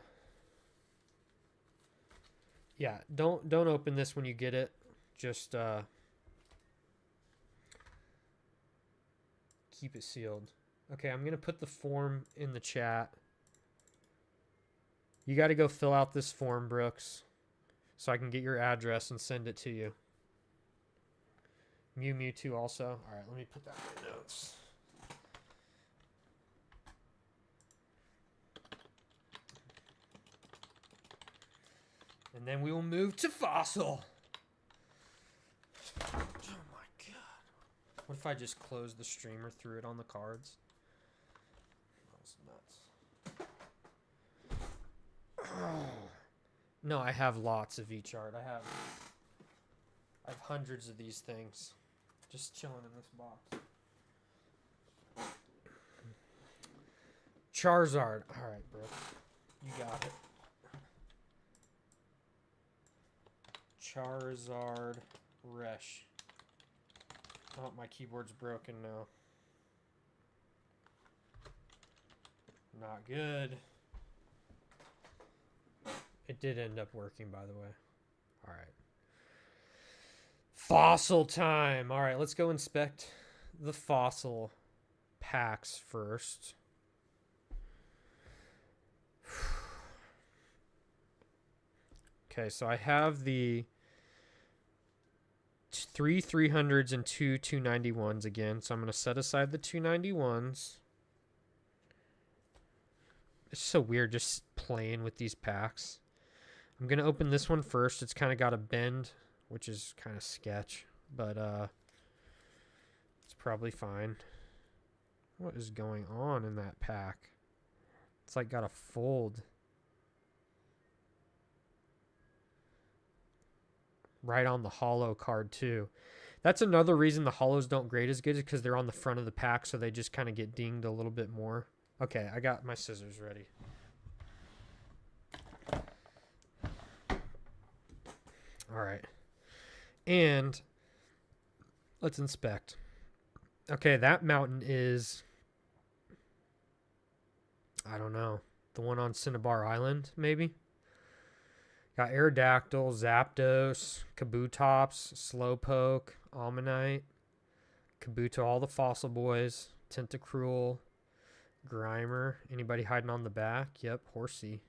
yeah, don't open this when you get it. Just keep it sealed. Okay, I'm gonna put the form in the chat. You got to go fill out this form, Brooks, so I can get your address and send it to you. Mewtwo also. All right, let me put that in my notes. And then we will move to Fossil. Oh my god. What if I just closed the stream or threw it on the cards? That was nuts. No, I have lots of each art. I have hundreds of these things just chilling in this box. Charizard. All right, bro. You got it. Charizard Resh. Oh, my keyboard's broken now. Not good. It did end up working, by the way. All right. Fossil time. All right, let's go inspect the fossil packs first. Okay, so I have the 3 300s and 2 291s again. So I'm going to set aside the 291s. It's so weird just playing with these packs. I'm going to open this one first. It's kind of got a bend, which is kind of sketch, but it's probably fine. What is going on in that pack? It's like got a fold. Right on the hollow card too. That's another reason the hollows don't grade as good, is because they're on the front of the pack, so they just kind of get dinged a little bit more. Okay, I got my scissors ready. All right. And let's inspect. Okay, that mountain is, I don't know, the one on Cinnabar Island, maybe? Got Aerodactyl, Zapdos, Kabutops, Slowpoke, Ammonite, Kabuto, all the fossil boys, Tentacruel, Grimer. Anybody hiding on the back? Yep, Horsey.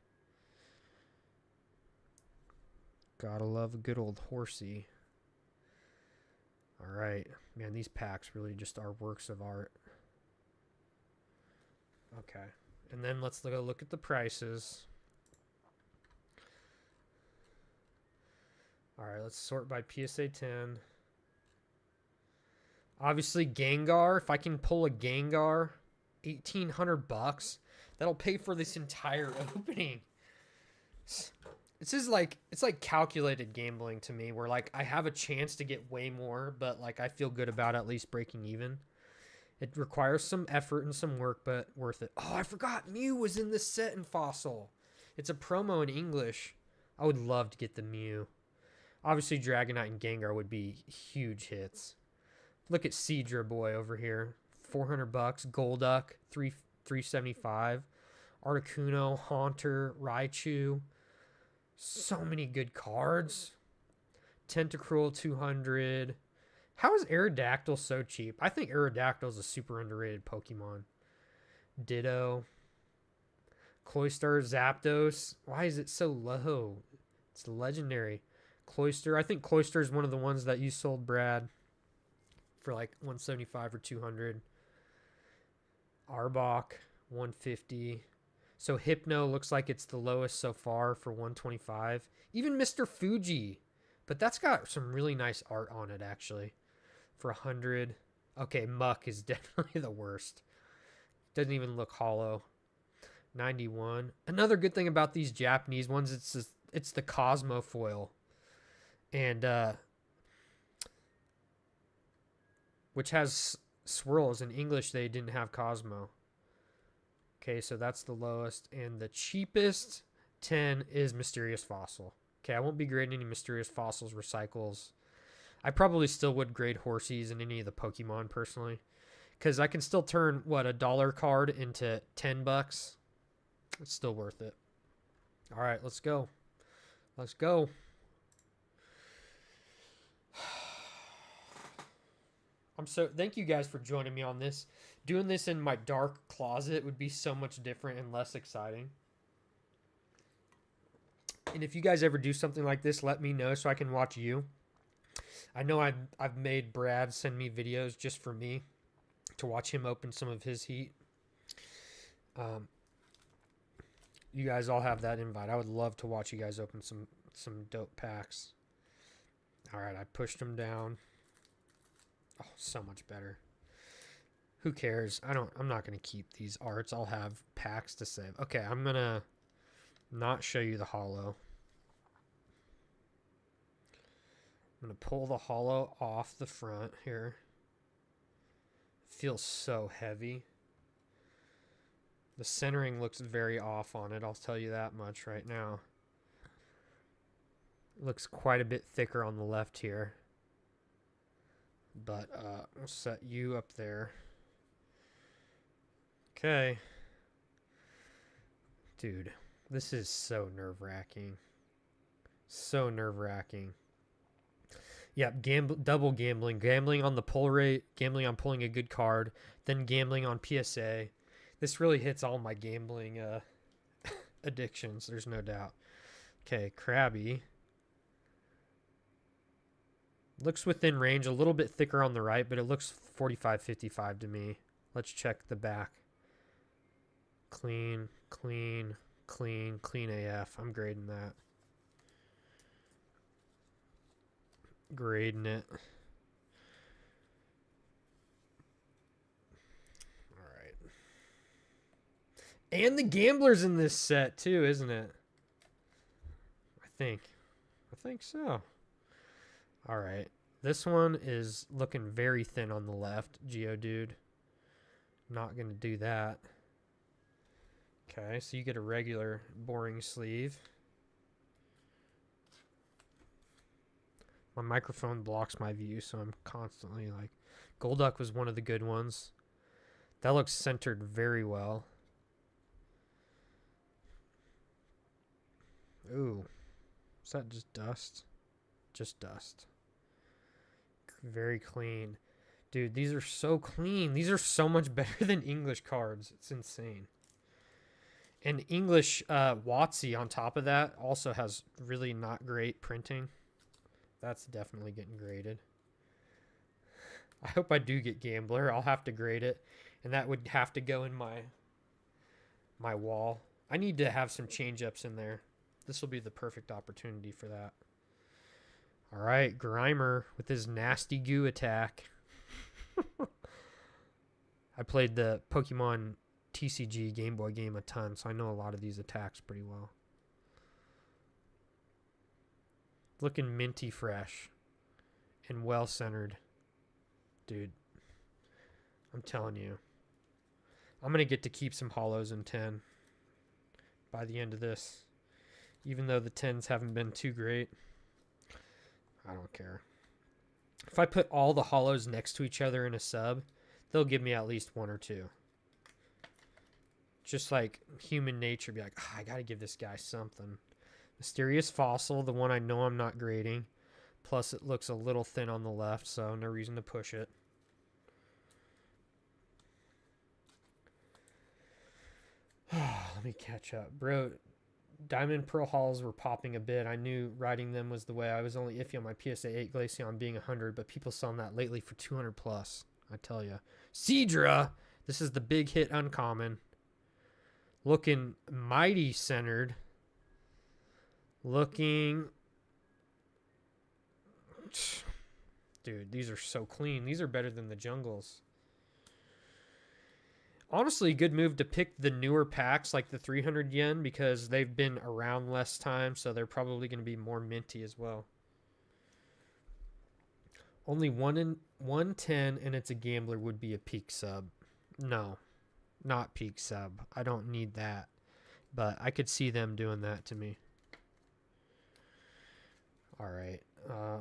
Gotta love a good old Horsey. All right. Man, these packs really just are works of art. Okay. And then let's go look at the prices. All right, let's sort by PSA 10. Obviously, Gengar. If I can pull a Gengar, $1,800. That'll pay for this entire opening. This is like, it's like calculated gambling to me, where like I have a chance to get way more, but like I feel good about at least breaking even. It requires some effort and some work, but worth it. Oh, I forgot Mew was in this set in Fossil. It's a promo in English. I would love to get the Mew. Obviously, Dragonite and Gengar would be huge hits. Look at Seadra Boy over here. $400. Golduck, $375. Articuno, Haunter, Raichu. So many good cards. Tentacruel, $200. How is Aerodactyl so cheap? I think Aerodactyl is a super underrated Pokemon. Ditto. Cloyster, Zapdos. Why is it so low? It's legendary. Cloyster. I think Cloyster is one of the ones that you sold, Brad, for like 175 or 200. Arbok, 150. So Hypno looks like it's the lowest so far for 125. Even Mr. Fuji. But that's got some really nice art on it, actually. For 100. Okay, Muck is definitely the worst. Doesn't even look hollow. 91. Another good thing about these Japanese ones, it's the Cosmo foil. And which has swirls. In English they didn't have Cosmo. Okay, so that's the lowest. And the cheapest 10 is Mysterious Fossil. Okay, I won't be grading any Mysterious Fossils recycles. I probably still would grade Horsies and any of the Pokemon personally. Because I can still turn, what, a $1 card into $10. It's still worth it. All right, let's go. Let's go. Thank you guys for joining me on this. Doing this in my dark closet would be so much different and less exciting. And if you guys ever do something like this, let me know so I can watch you. I know I've made Brad send me videos just for me to watch him open some of his heat. You guys all have that invite. I would love to watch you guys open some dope packs. All right, I pushed him down. Oh, so much better. Who cares? I'm not going to keep these arts. I'll have packs to save. Okay, I'm going to not show you the hollow. I'm going to pull the hollow off the front here. Feels so heavy. The centering looks very off on it. I'll tell you that much right now. It looks quite a bit thicker on the left here. But I'll set you up there. Okay. Dude, this is so nerve-wracking. So nerve-wracking. Yep, double gambling. Gambling on the pull rate, gambling on pulling a good card, then gambling on PSA. This really hits all my gambling addictions, there's no doubt. Okay, Krabby. Looks within range, a little bit thicker on the right, but it looks 45-55 to me. Let's check the back. Clean, clean, clean, clean AF. I'm grading that. Grading it. Alright. And the Gambler's in this set too, isn't it? I think so. Alright. This one is looking very thin on the left, Geodude. Not going to do that. Okay, so you get a regular boring sleeve. My microphone blocks my view, so I'm constantly like... Golduck was one of the good ones. That looks centered very well. Ooh. Is that just dust? Just dust. Very clean. Dude, these are so clean. These are so much better than English cards. It's insane. And English WotC on top of that also has really not great printing. That's definitely getting graded. I hope I do get Gambler. I'll have to grade it. And that would have to go in my wall. I need to have some change-ups in there. This will be the perfect opportunity for that. All right, Grimer with his nasty goo attack. I played the Pokemon TCG Game Boy game a ton, so I know a lot of these attacks pretty well. Looking minty fresh and well-centered. Dude, I'm telling you. I'm going to get to keep some hollows in 10 by the end of this. Even though the 10s haven't been too great. I don't care. If I put all the hollows next to each other in a sub, they'll give me at least one or two. Just like human nature, be like, oh, I got to give this guy something. Mysterious Fossil, the one I know I'm not grading. Plus, it looks a little thin on the left, so no reason to push it. Let me catch up. Bro, Diamond Pearl Halls were popping a bit. I knew riding them was the way. I was only iffy on my PSA 8 Glaceon being 100, but people selling that lately for 200 plus. I tell you. Seadra! This is the big hit uncommon. Looking mighty centered. Looking... Dude, these are so clean. These are better than the jungles. Honestly, good move to pick the newer packs like the 300 yen because they've been around less time, so they're probably going to be more minty as well. Only 1 in 110 and it's a gambler would be a peak sub. No, not peak sub. I don't need that, but I could see them doing that to me. All right.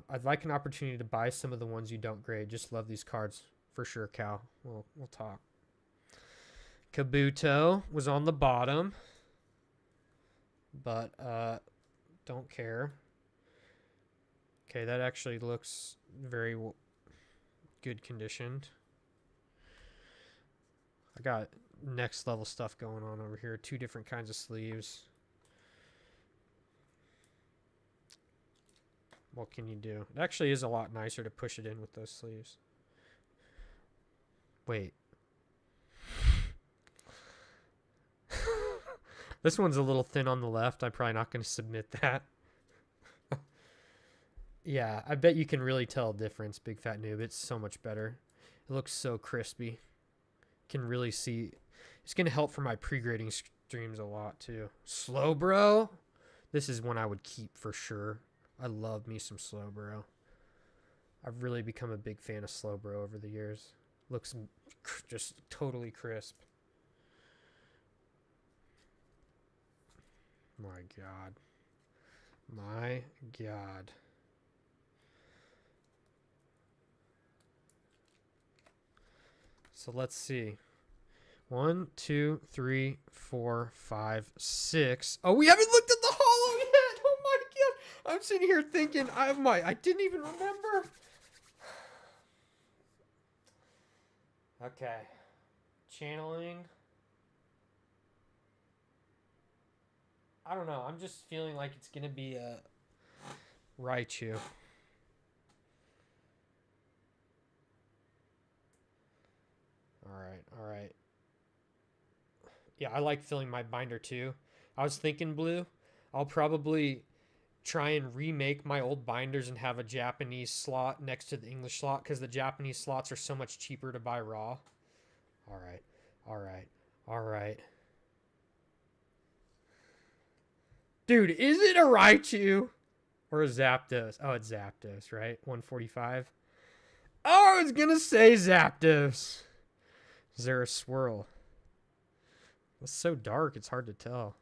I'd like an opportunity to buy some of the ones you don't grade. Just love these cards for sure, Cal. We'll talk. Kabuto was on the bottom, but don't care. Okay, that actually looks very good conditioned. I got next level stuff going on over here. 2 different kinds of sleeves. What can you do? It actually is a lot nicer to push it in with those sleeves. Wait. This one's a little thin on the left. I'm probably not going to submit that. Yeah, I bet you can really tell a difference, Big Fat Noob. It's so much better. It looks so crispy. Can really see. It's going to help for my pre-grading streams a lot, too. Slow Bro? This is one I would keep for sure. I love me some Slow Bro. I've really become a big fan of Slow Bro over the years. Looks just totally crisp. My God. My God. So let's see. 1, 2, 3, 4, 5, 6. Oh, we haven't looked at the holo yet. Oh my God. I'm sitting here thinking I didn't even remember. Okay. Channeling. I don't know. I'm just feeling like it's going to be a Raichu. All right. Yeah, I like filling my binder too. I was thinking blue. I'll probably try and remake my old binders and have a Japanese slot next to the English slot because the Japanese slots are so much cheaper to buy raw. All right. Dude, is it a Raichu or a Zapdos? Oh, it's Zapdos, right? 145. Oh, I was going to say Zapdos. Is there a swirl? It's so dark, it's hard to tell.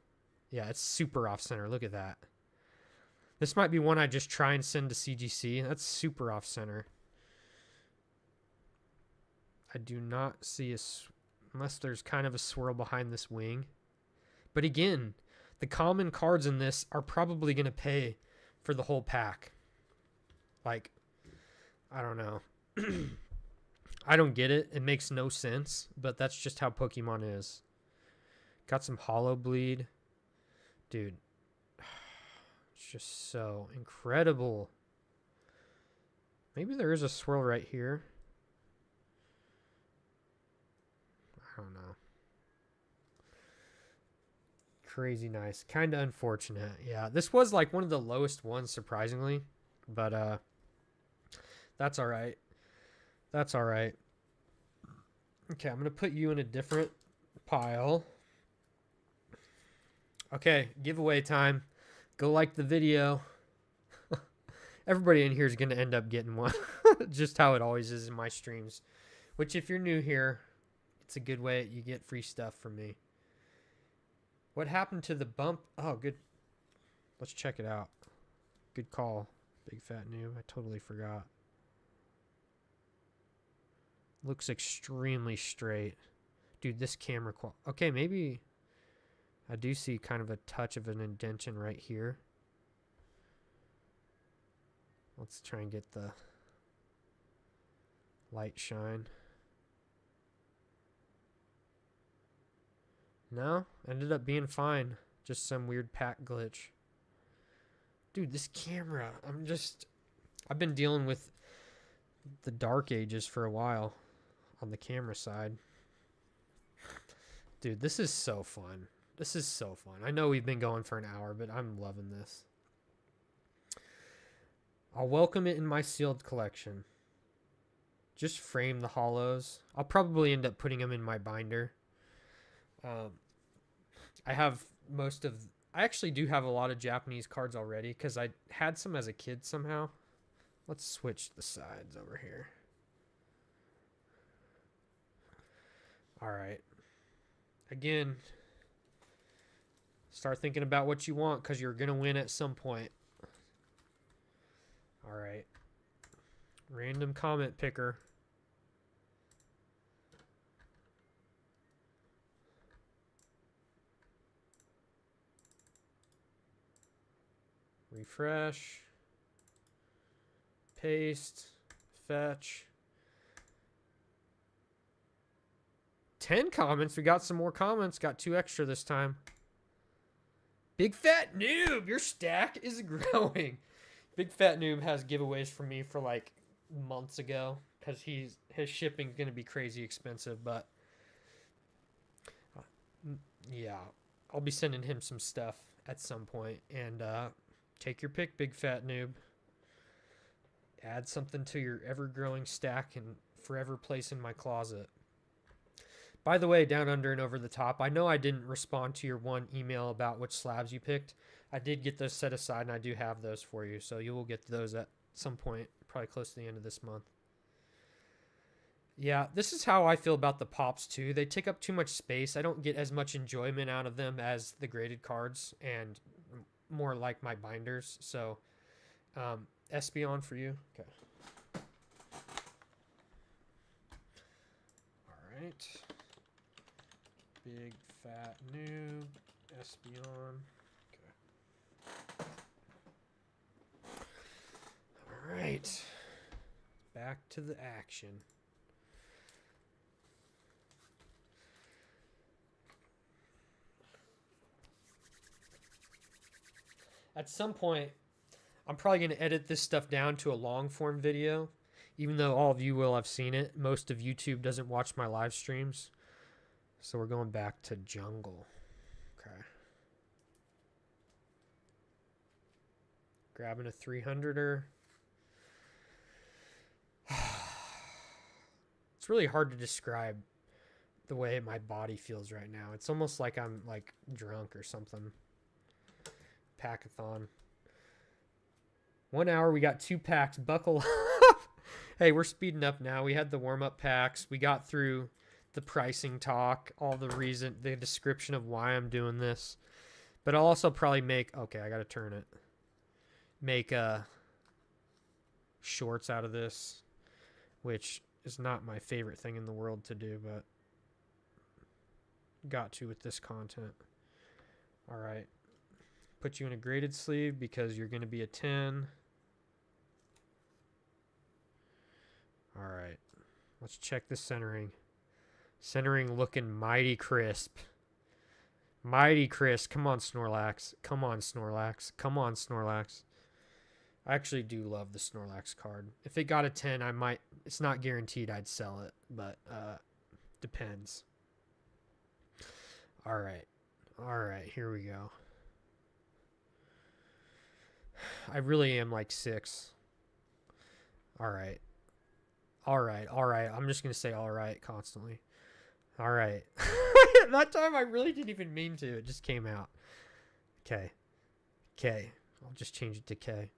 Yeah, it's super off-center. Look at that. This might be one I just try and send to CGC. That's super off-center. I do not see unless there's kind of a swirl behind this wing. But again, the common cards in this are probably going to pay for the whole pack. Like, I don't know. I don't get it. It makes no sense, but that's just how Pokemon is. Got some Hollow Bleed. Dude, it's just so incredible. Maybe there is a swirl right here. I don't know. Crazy nice. Kind of unfortunate. Yeah, this was like one of the lowest ones, surprisingly. But that's all right. That's all right. Okay, I'm going to put you in a different pile. Okay, giveaway time. Go like the video. Everybody in here is going to end up getting one. Just how it always is in my streams. Which, if you're new here, it's a good way you get free stuff from me. What happened to the bump? Oh, good. Let's check it out. Good call, Big Fat Noob. I totally forgot. Looks extremely straight. Dude, this camera quality. Okay, maybe I do see kind of a touch of an indentation right here. Let's try and get the light shine. No, ended up being fine. Just some weird pack glitch. Dude, this camera, I've been dealing with the dark ages for a while on the camera side. Dude, this is so fun. This is so fun. I know we've been going for an hour, but I'm loving this. I'll welcome it in my sealed collection. Just frame the hollows. I'll probably end up putting them in my binder. I actually do have a lot of Japanese cards already because I had some as a kid somehow. Let's switch the sides over here. All right. Again, start thinking about what you want because you're going to win at some point. All right. Random comment picker. Refresh. Paste. Fetch. 10 comments. We got some more comments. Got 2 extra this time. Big Fat Noob, your stack is growing. Big Fat Noob has giveaways for me for like months ago because his shipping's going to be crazy expensive, but yeah, I'll be sending him some stuff at some point. And take your pick, Big Fat Noob. Add something to your ever-growing stack and forever place in my closet. By the way, down under and over the top, I know I didn't respond to your one email about which slabs you picked. I did get those set aside, and I do have those for you, so you will get those at some point, probably close to the end of this month. Yeah, this is how I feel about the Pops, too. They take up too much space. I don't get as much enjoyment out of them as the graded cards, and more like my binders. So, Espeon for you. Okay. All right. Big Fat Noob, Espeon. Okay. All right. Back to the action. At some point, I'm probably going to edit this stuff down to a long form video, even though all of you will have seen it. Most of YouTube doesn't watch my live streams. So we're going back to jungle. Okay. Grabbing a 300er. It's really hard to describe the way my body feels right now. It's almost like I'm like drunk or something. Packathon. 1 hour, we got 2 packs. Buckle up. Hey, we're speeding up now. We had the warm-up packs. We got through the pricing talk, the description of why I'm doing this. But I'll also probably okay, I got to turn it. Make shorts out of this, which is not my favorite thing in the world to do, but got to with this content. All right. Put you in a graded sleeve because you're going to be a 10. All right. Let's check the centering. Centering looking mighty crisp. Mighty crisp. Come on, Snorlax. Come on, Snorlax. Come on, Snorlax. I actually do love the Snorlax card. If it got a 10, I might... It's not guaranteed I'd sell it, but depends. All right. All right, here we go. I really am like 6. All right. All right. All right. I'm just going to say all right constantly. All right. That time I really didn't even mean to. It just came out. Okay. K. I'll just change it to K.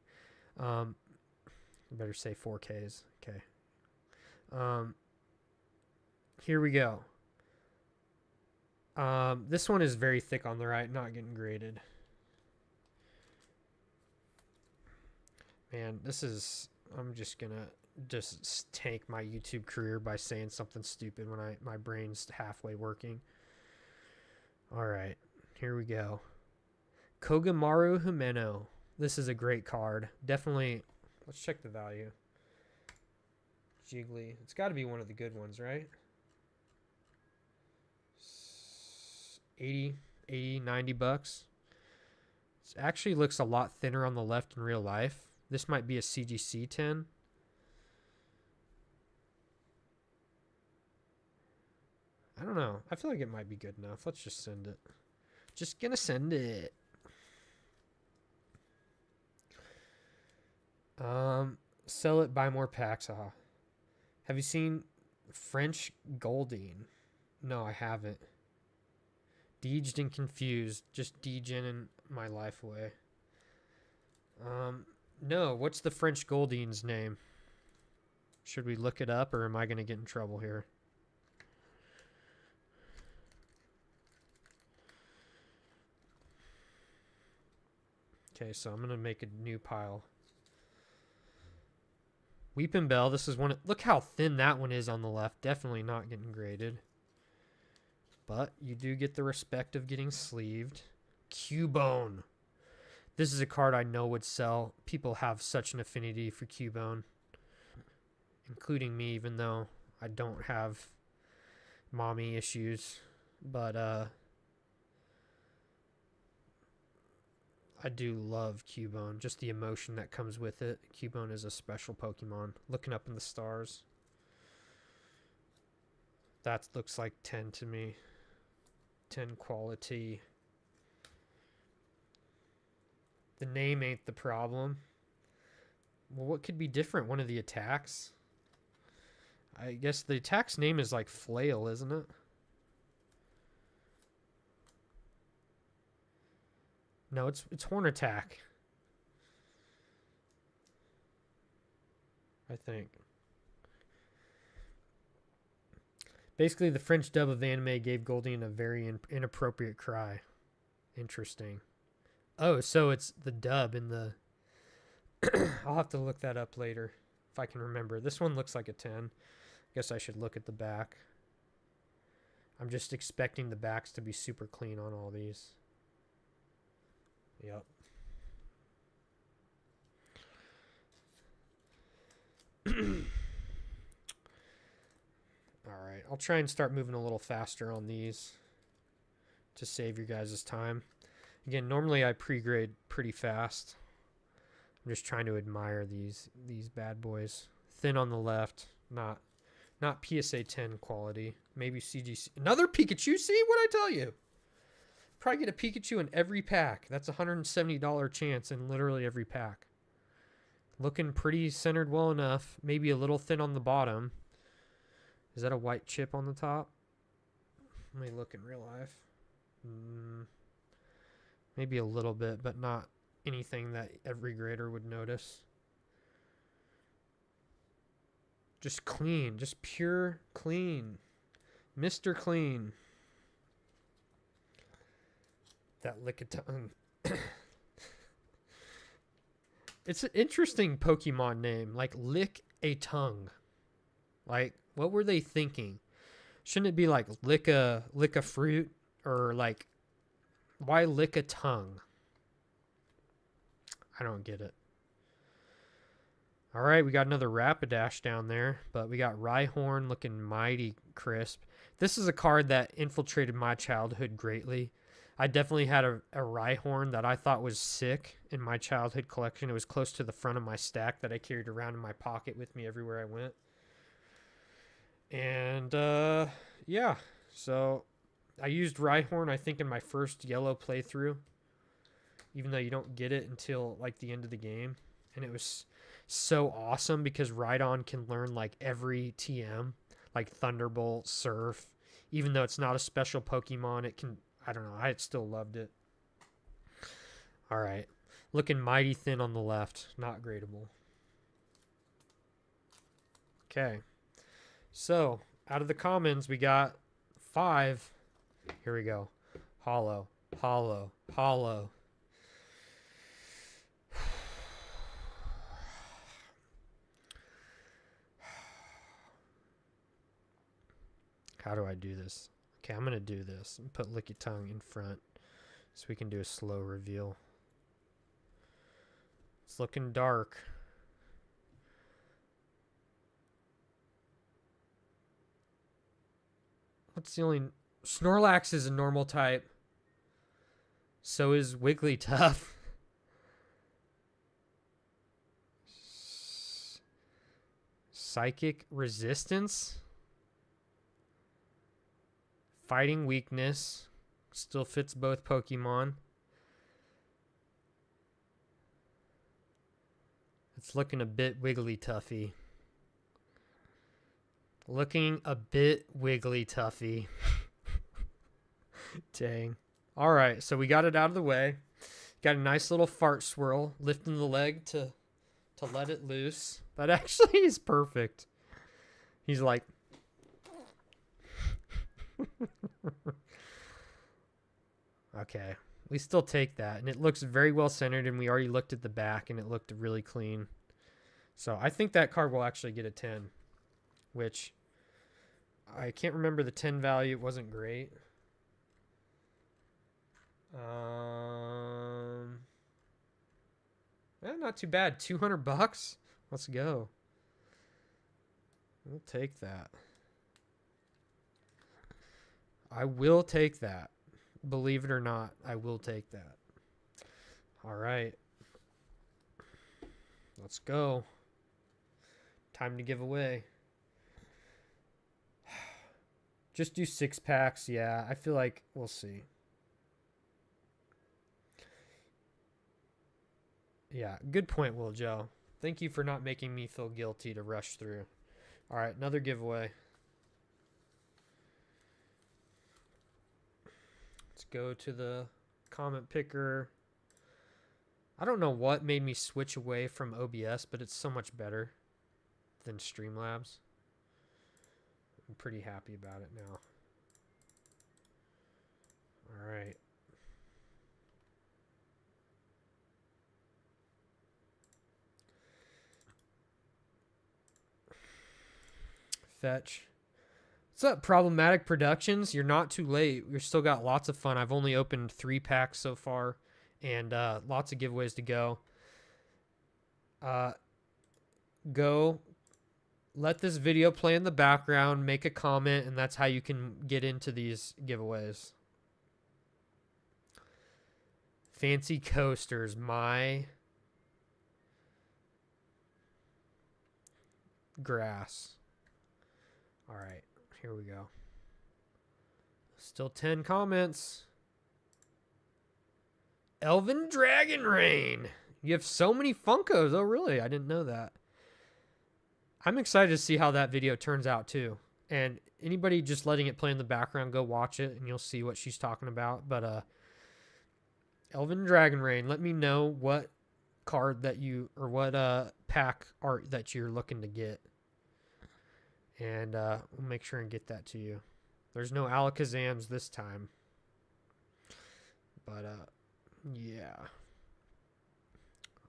Better say 4 Ks. Okay. Here we go. This one is very thick on the right, not getting graded. Man, I'm just gonna tank my YouTube career by saying something stupid when my brain's halfway working. All right, here we go. Kogamaru Himeno. This is a great card. Definitely Let's check the value. Jiggly. It's got to be one of the good ones, right? 80, 90 bucks. It actually looks a lot thinner on the left in real life. This might be a CGC 10. I don't know. I feel like it might be good enough. Let's just send it. Just gonna send it. Sell it, buy more packs. Have you seen French Goldine? No, I haven't. Deeged and confused. Just degening my life away. No, what's the French Goldine's name? Should we look it up, or am I going to get in trouble here? Okay, so I'm going to make a new pile. Weeping Bell, this is one. Look how thin that one is on the left. Definitely not getting graded. But you do get the respect of getting sleeved. Cubone. This is a card I know would sell. People have such an affinity for Cubone, including me, even though I don't have mommy issues. But I do love Cubone. Just the emotion that comes with it. Cubone is a special Pokemon. Looking up in the stars. That looks like 10 to me. 10 quality. The name ain't the problem. Well, what could be different? One of the attacks? I guess the attack's name is like Flail, isn't it? No, it's Horn Attack. I think. Basically, the French dub of the anime gave Goldine a very inappropriate cry. Interesting. Oh, so it's the dub in the... I'll have to look that up later if I can remember. This one looks like a 10. I guess I should look at the back. I'm just expecting the backs to be super clean on all these. Yep. Alright, I'll try and start moving a little faster on these to save your guys' time. Again, normally I pre-grade pretty fast. I'm just trying to admire these bad boys. Thin on the left, not PSA 10 quality. Maybe CGC. Another Pikachu? See what I tell you? Probably get a Pikachu in every pack. That's a $170 chance in literally every pack. Looking pretty centered well enough. Maybe a little thin on the bottom. Is that a white chip on the top? Let me look in real life. Maybe a little bit, but not anything that every grader would notice. Just clean. Just pure clean. Mr. Clean. That Lickitung. It's an interesting Pokemon name. Like, Lick a Tongue. Like, what were they thinking? Shouldn't it be like lick a fruit? Or like, why lick a tongue? I don't get it. Alright, we got another Rapidash down there. But we got Rhyhorn looking mighty crisp. This is a card that infiltrated my childhood greatly. I definitely had a Rhyhorn that I thought was sick in my childhood collection. It was close to the front of my stack that I carried around in my pocket with me everywhere I went. And, yeah. So, I used Rhyhorn, I think, in my first yellow playthrough. Even though you don't get it until, like, the end of the game. And it was so awesome because Rhydon can learn, like, every TM. Like, Thunderbolt, Surf. Even though it's not a special Pokemon, it can... I don't know. I still loved it. All right. Looking mighty thin on the left. Not gradable. Okay. So, out of the commons, we got 5. Here we go. Hollow. Hollow. Hollow. How do I do this? Okay, I'm going to do this and put Lickitung in front so we can do a slow reveal. It's looking dark. What's the only... Snorlax is a normal type. So is Wigglytuff. Psychic resistance. Fighting weakness. Still fits both Pokemon. It's looking a bit Wigglytuffy. Looking a bit Wigglytuffy. Dang. All right, so we got it out of the way. Got a nice little fart swirl, lifting the leg to let it loose. That actually is perfect. He's like... Okay. We still take that. And it looks very well centered, and we already looked at the back, and it looked really clean. So I think that card will actually get a 10. Which, I can't remember the 10 value. It wasn't great. Not too bad. $200. Let's go. We'll take that. I will take that. Believe it or not, I will take that. All right. Let's go. Time to give away. Just do 6 packs. Yeah, I feel like we'll see. Yeah, good point, Will Joe. Thank you for not making me feel guilty to rush through. All right, another giveaway. Let's go to the comment picker. I don't know what made me switch away from OBS, but it's so much better than Streamlabs. I'm pretty happy about it now. All right. Fetch. What's up, Problematic Productions? You're not too late. You're still got lots of fun. I've only opened 3 packs so far, and lots of giveaways to go. Go. Let this video play in the background. Make a comment, and that's how you can get into these giveaways. Fancy coasters. My grass. All right. Here we go. Still 10 comments. Elven Dragon Rain. You have so many Funkos. Oh, really? I didn't know that. I'm excited to see how that video turns out, too. And anybody just letting it play in the background, go watch it, and you'll see what she's talking about. But Elven Dragon Rain, let me know what card that you, or what pack art that you're looking to get. And we'll make sure and get that to you. There's no Alakazams this time. But, yeah.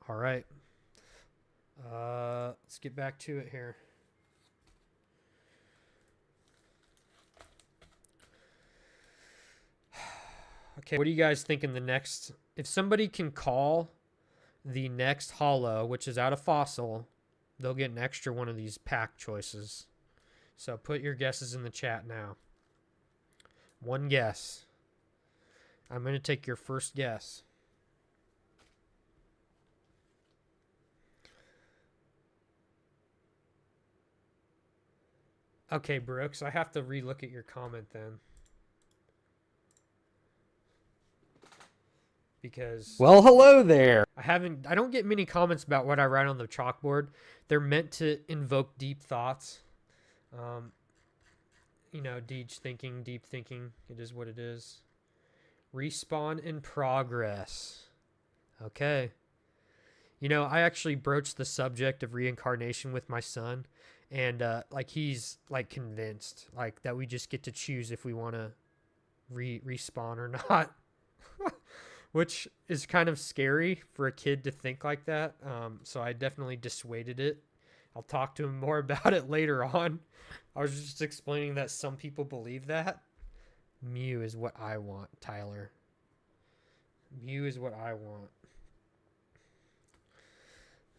All right. Let's get back to it here. Okay, what do you guys think in the next... If somebody can call the next holo, which is out of Fossil, they'll get an extra one of these pack choices. So put your guesses in the chat now. One guess. I'm going to take your first guess. Okay, Brooks, I have to relook at your comment then. Because... Well, hello there. I don't get many comments about what I write on the chalkboard. They're meant to invoke deep thoughts. You know, deep thinking. It is what it is. Respawn in progress. Okay. You know, I actually broached the subject of reincarnation with my son, and like he's like convinced like that we just get to choose if we want to respawn or not. Which is kind of scary for a kid to think like that. So I definitely dissuaded it. I'll talk to him more about it later on. I was just explaining that some people believe that. Mew is what I want, Tyler. Mew is what I want.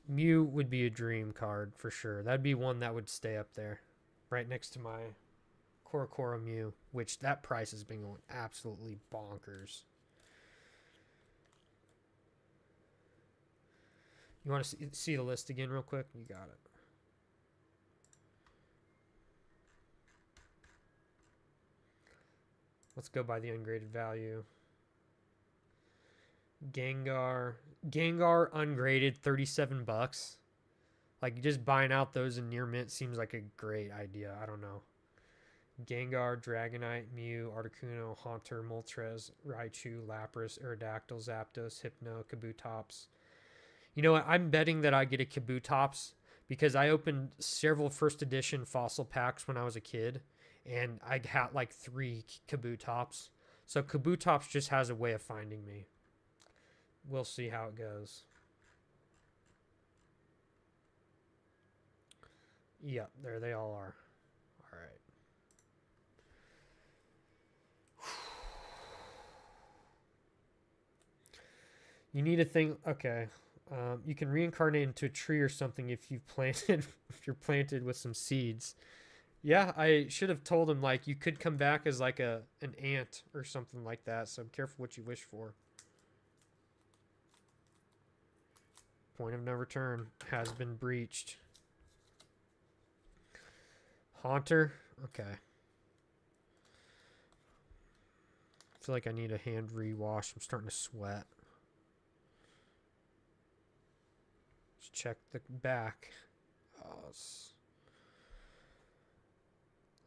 Mew would be a dream card for sure. That'd be one that would stay up there. Right next to my Korokoro Mew, which that price has been going absolutely bonkers. You want to see the list again real quick? You got it. Let's go by the ungraded value. Gengar ungraded, $37. Like, just buying out those in near mint seems like a great idea. I don't know. Gengar, Dragonite, Mew, Articuno, Haunter, Moltres, Raichu, Lapras, Aerodactyl, Zapdos, Hypno, Kabutops. You know what? I'm betting that I get a Kabutops because I opened several first edition fossil packs when I was a kid, and I had like 3 Kabutops. So Kabutops just has a way of finding me. We'll see how it goes. Yep, there they all are. All right. You need a thing. Okay. You can reincarnate into a tree or something if you're planted with some seeds. Yeah, I should have told him, like, you could come back as like an ant or something like that. So be careful what you wish for. Point of no return has been breached. Haunter. Okay. I feel like I need a hand rewash. I'm starting to sweat. Let's check the back. It's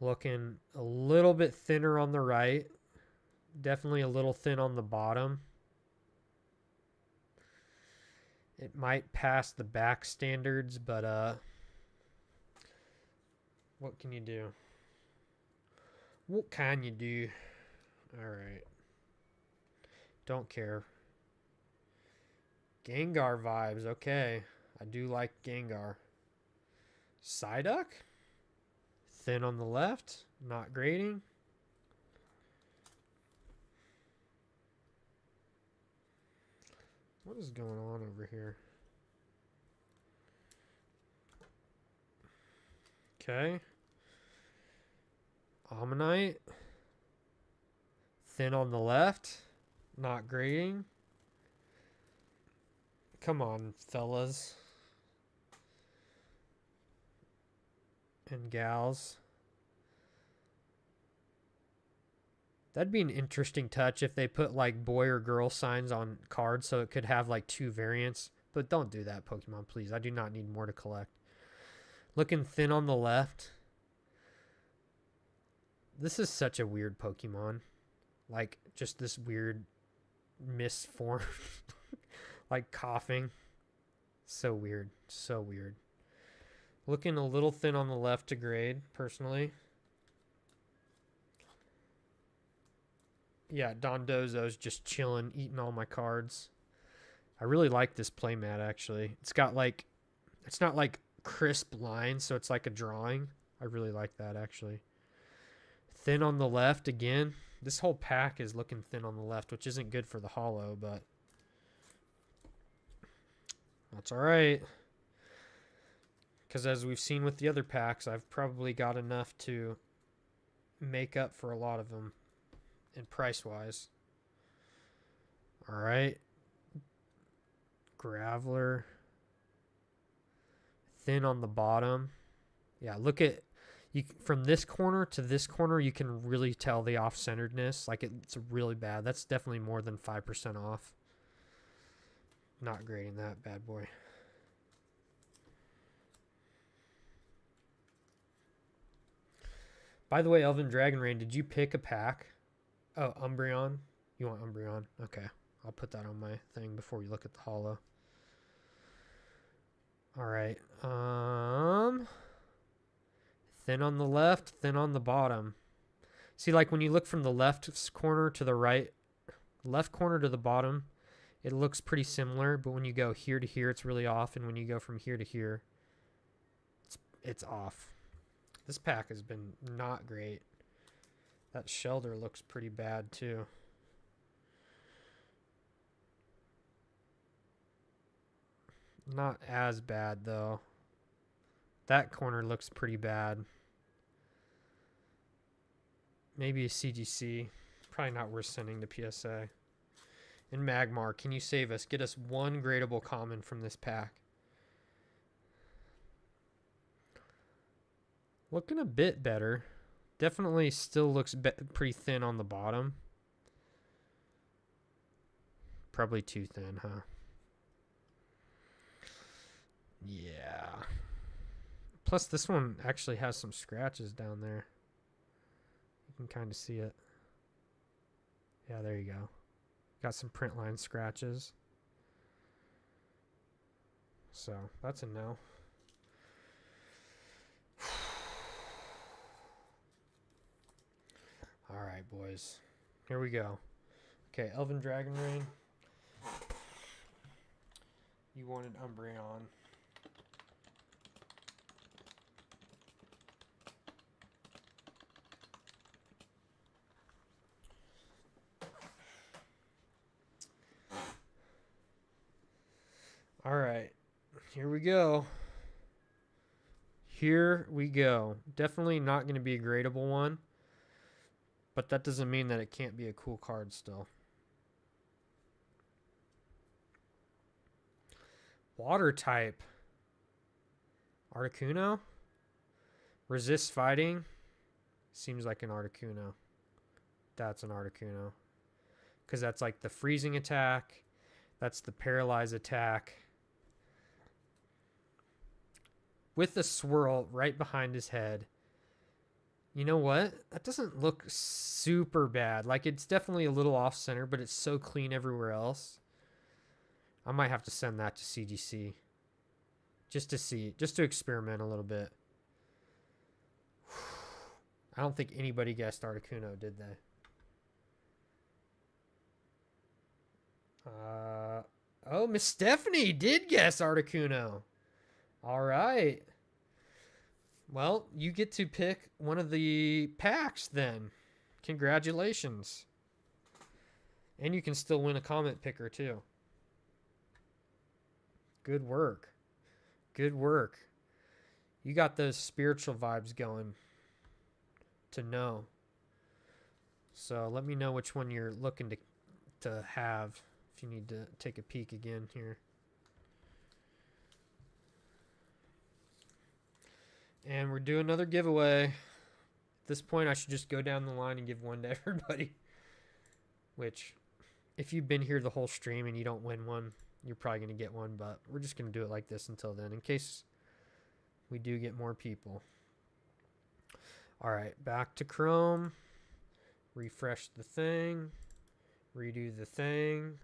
looking a little bit thinner on the right. Definitely a little thin on the bottom. It might pass the back standards, but what can you do? What can you do? All right. Don't care. Gengar vibes. Okay. I do like Gengar. Psyduck? Thin on the left. Not grading. What is going on over here? Okay. Ammonite. Thin on the left. Not grading. Come on, fellas. And gals. That'd be an interesting touch if they put like boy or girl signs on cards so it could have like 2 variants. But don't do that, Pokemon, please. I do not need more to collect. Looking thin on the left. This is such a weird Pokemon. Like, just this weird misform. Like coughing. So weird. So weird. Looking a little thin on the left to grade, personally. Yeah, Dondozo's just chilling, eating all my cards. I really like this playmat, actually. It's got like, it's not like crisp lines, so it's like a drawing. I really like that, actually. Thin on the left again. This whole pack is looking thin on the left, which isn't good for the holo, but that's all right. Because as we've seen with the other packs, I've probably got enough to make up for a lot of them in price-wise. All right. Graveler. Thin on the bottom. Yeah, look at... from this corner to this corner, you can really tell the off-centeredness. Like, it's really bad. That's definitely more than 5% off. Not grading that bad boy. By the way, Elven Dragon Rain, did you pick a pack? Oh, Umbreon. You want Umbreon? Okay. I'll put that on my thing before we look at the holo. All right. Thin on the left, thin on the bottom. See, like when you look from the left corner to the right, left corner to the bottom, it looks pretty similar, but when you go here to here, it's really off, and when you go from here to here, it's off. This pack has been not great. That Shelter looks pretty bad too. Not as bad though. That corner looks pretty bad. Maybe a CGC. Probably not worth sending to PSA. And Magmar, can you save us? Get us one gradable common from this pack. Looking a bit better. Definitely still looks pretty thin on the bottom. Probably too thin, huh? Yeah. Plus, this one actually has some scratches down there. You can kind of see it. Yeah, there you go. Got some print line scratches. So, that's a no. Alright, boys. Here we go. Okay, Elven Dragon Rain. You wanted Umbreon. Alright. Here we go. Here we go. Definitely not going to be a gradable one. But that doesn't mean that it can't be a cool card still. Water type. Articuno? Resist fighting? Seems like an Articuno. That's an Articuno. Because that's like the freezing attack. That's the paralyze attack. With the swirl right behind his head. You know what? That doesn't look super bad. Like, it's definitely a little off center, but it's so clean everywhere else. I might have to send that to CGC. Just to see. Just to experiment a little bit. I don't think anybody guessed Articuno, did they? Oh, Miss Stephanie did guess Articuno. All right. Well, you get to pick one of the packs then. Congratulations. And you can still win a comment picker too. Good work. Good work. You got those spiritual vibes going to know. So let me know which one you're looking to have if you need to take a peek again here. And we're doing another giveaway. At this point, I should just go down the line and give one to everybody. Which, if you've been here the whole stream and you don't win one, you're probably going to get one. But we're just going to do it like this until then, in case we do get more people. All right, back to Chrome. Refresh the thing. Redo the thing.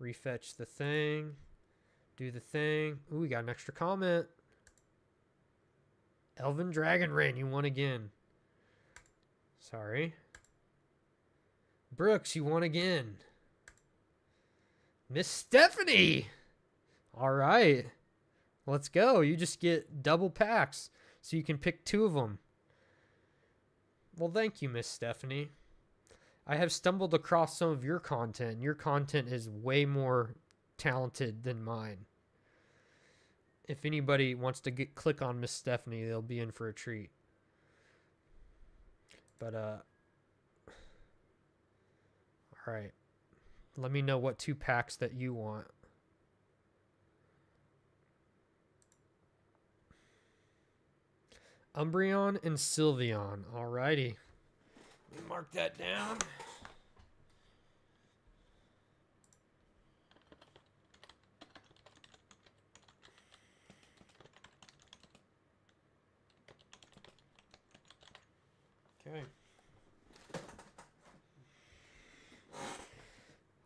Refetch the thing. Do the thing. Ooh, we got an extra comment. Elven Dragon Rain, you won again. Sorry. Brooks, you won again. Miss Stephanie. All right. Let's go. You just get double packs, so you can pick two of them. Well, thank you, Miss Stephanie. I have stumbled across some of your content. Your content is way more talented than mine. If anybody wants to click on Miss Stephanie, they'll be in for a treat. But, all right. Let me know what two packs that you want. Umbreon and Sylveon. Alrighty. Let me mark that down. Okay.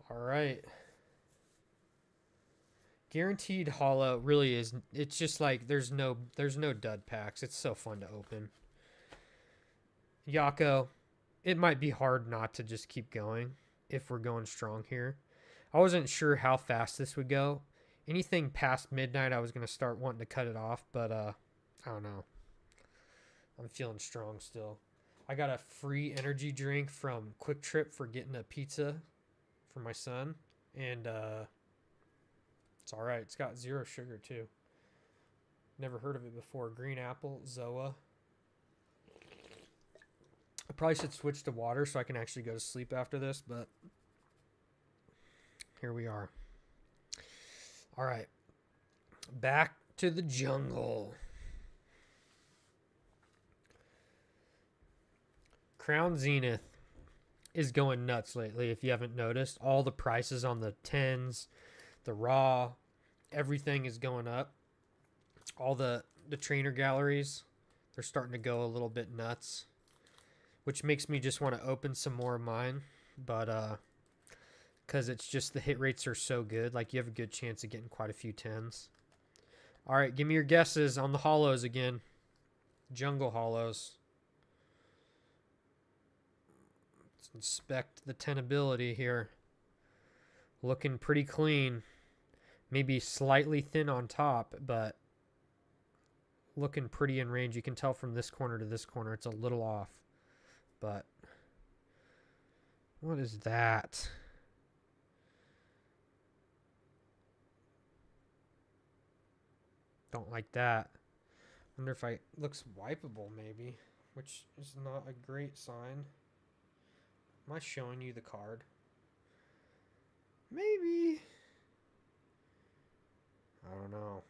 All right. Guaranteed holo really is. It's just like there's no dud packs. It's so fun to open. Yako, it might be hard not to just keep going if we're going strong here. I wasn't sure how fast this would go. Anything past midnight, I was gonna start wanting to cut it off, but I don't know. I'm feeling strong still. I got a free energy drink from Quick Trip for getting a pizza for my son, and it's all right. It's got 0 sugar too. Never heard of it before. Green apple, Zoa. I probably should switch to water so I can actually go to sleep after this, but here we are. All right. Back to the jungle. Crown Zenith is going nuts lately, if you haven't noticed. All the prices on the 10s, the raw, everything is going up. All the trainer galleries, they're starting to go a little bit nuts, which makes me just want to open some more of mine. But because it's just the hit rates are so good, like you have a good chance of getting quite a few 10s. All right, give me your guesses on the hollows again. Jungle hollows. Let's inspect the tenability here. Looking pretty clean. Maybe slightly thin on top, but looking pretty in range. You can tell from this corner to this corner it's a little off. But what is that? Don't like that. Wonder if looks wipeable maybe, which is not a great sign. Am I showing you the card? Maybe. I don't know.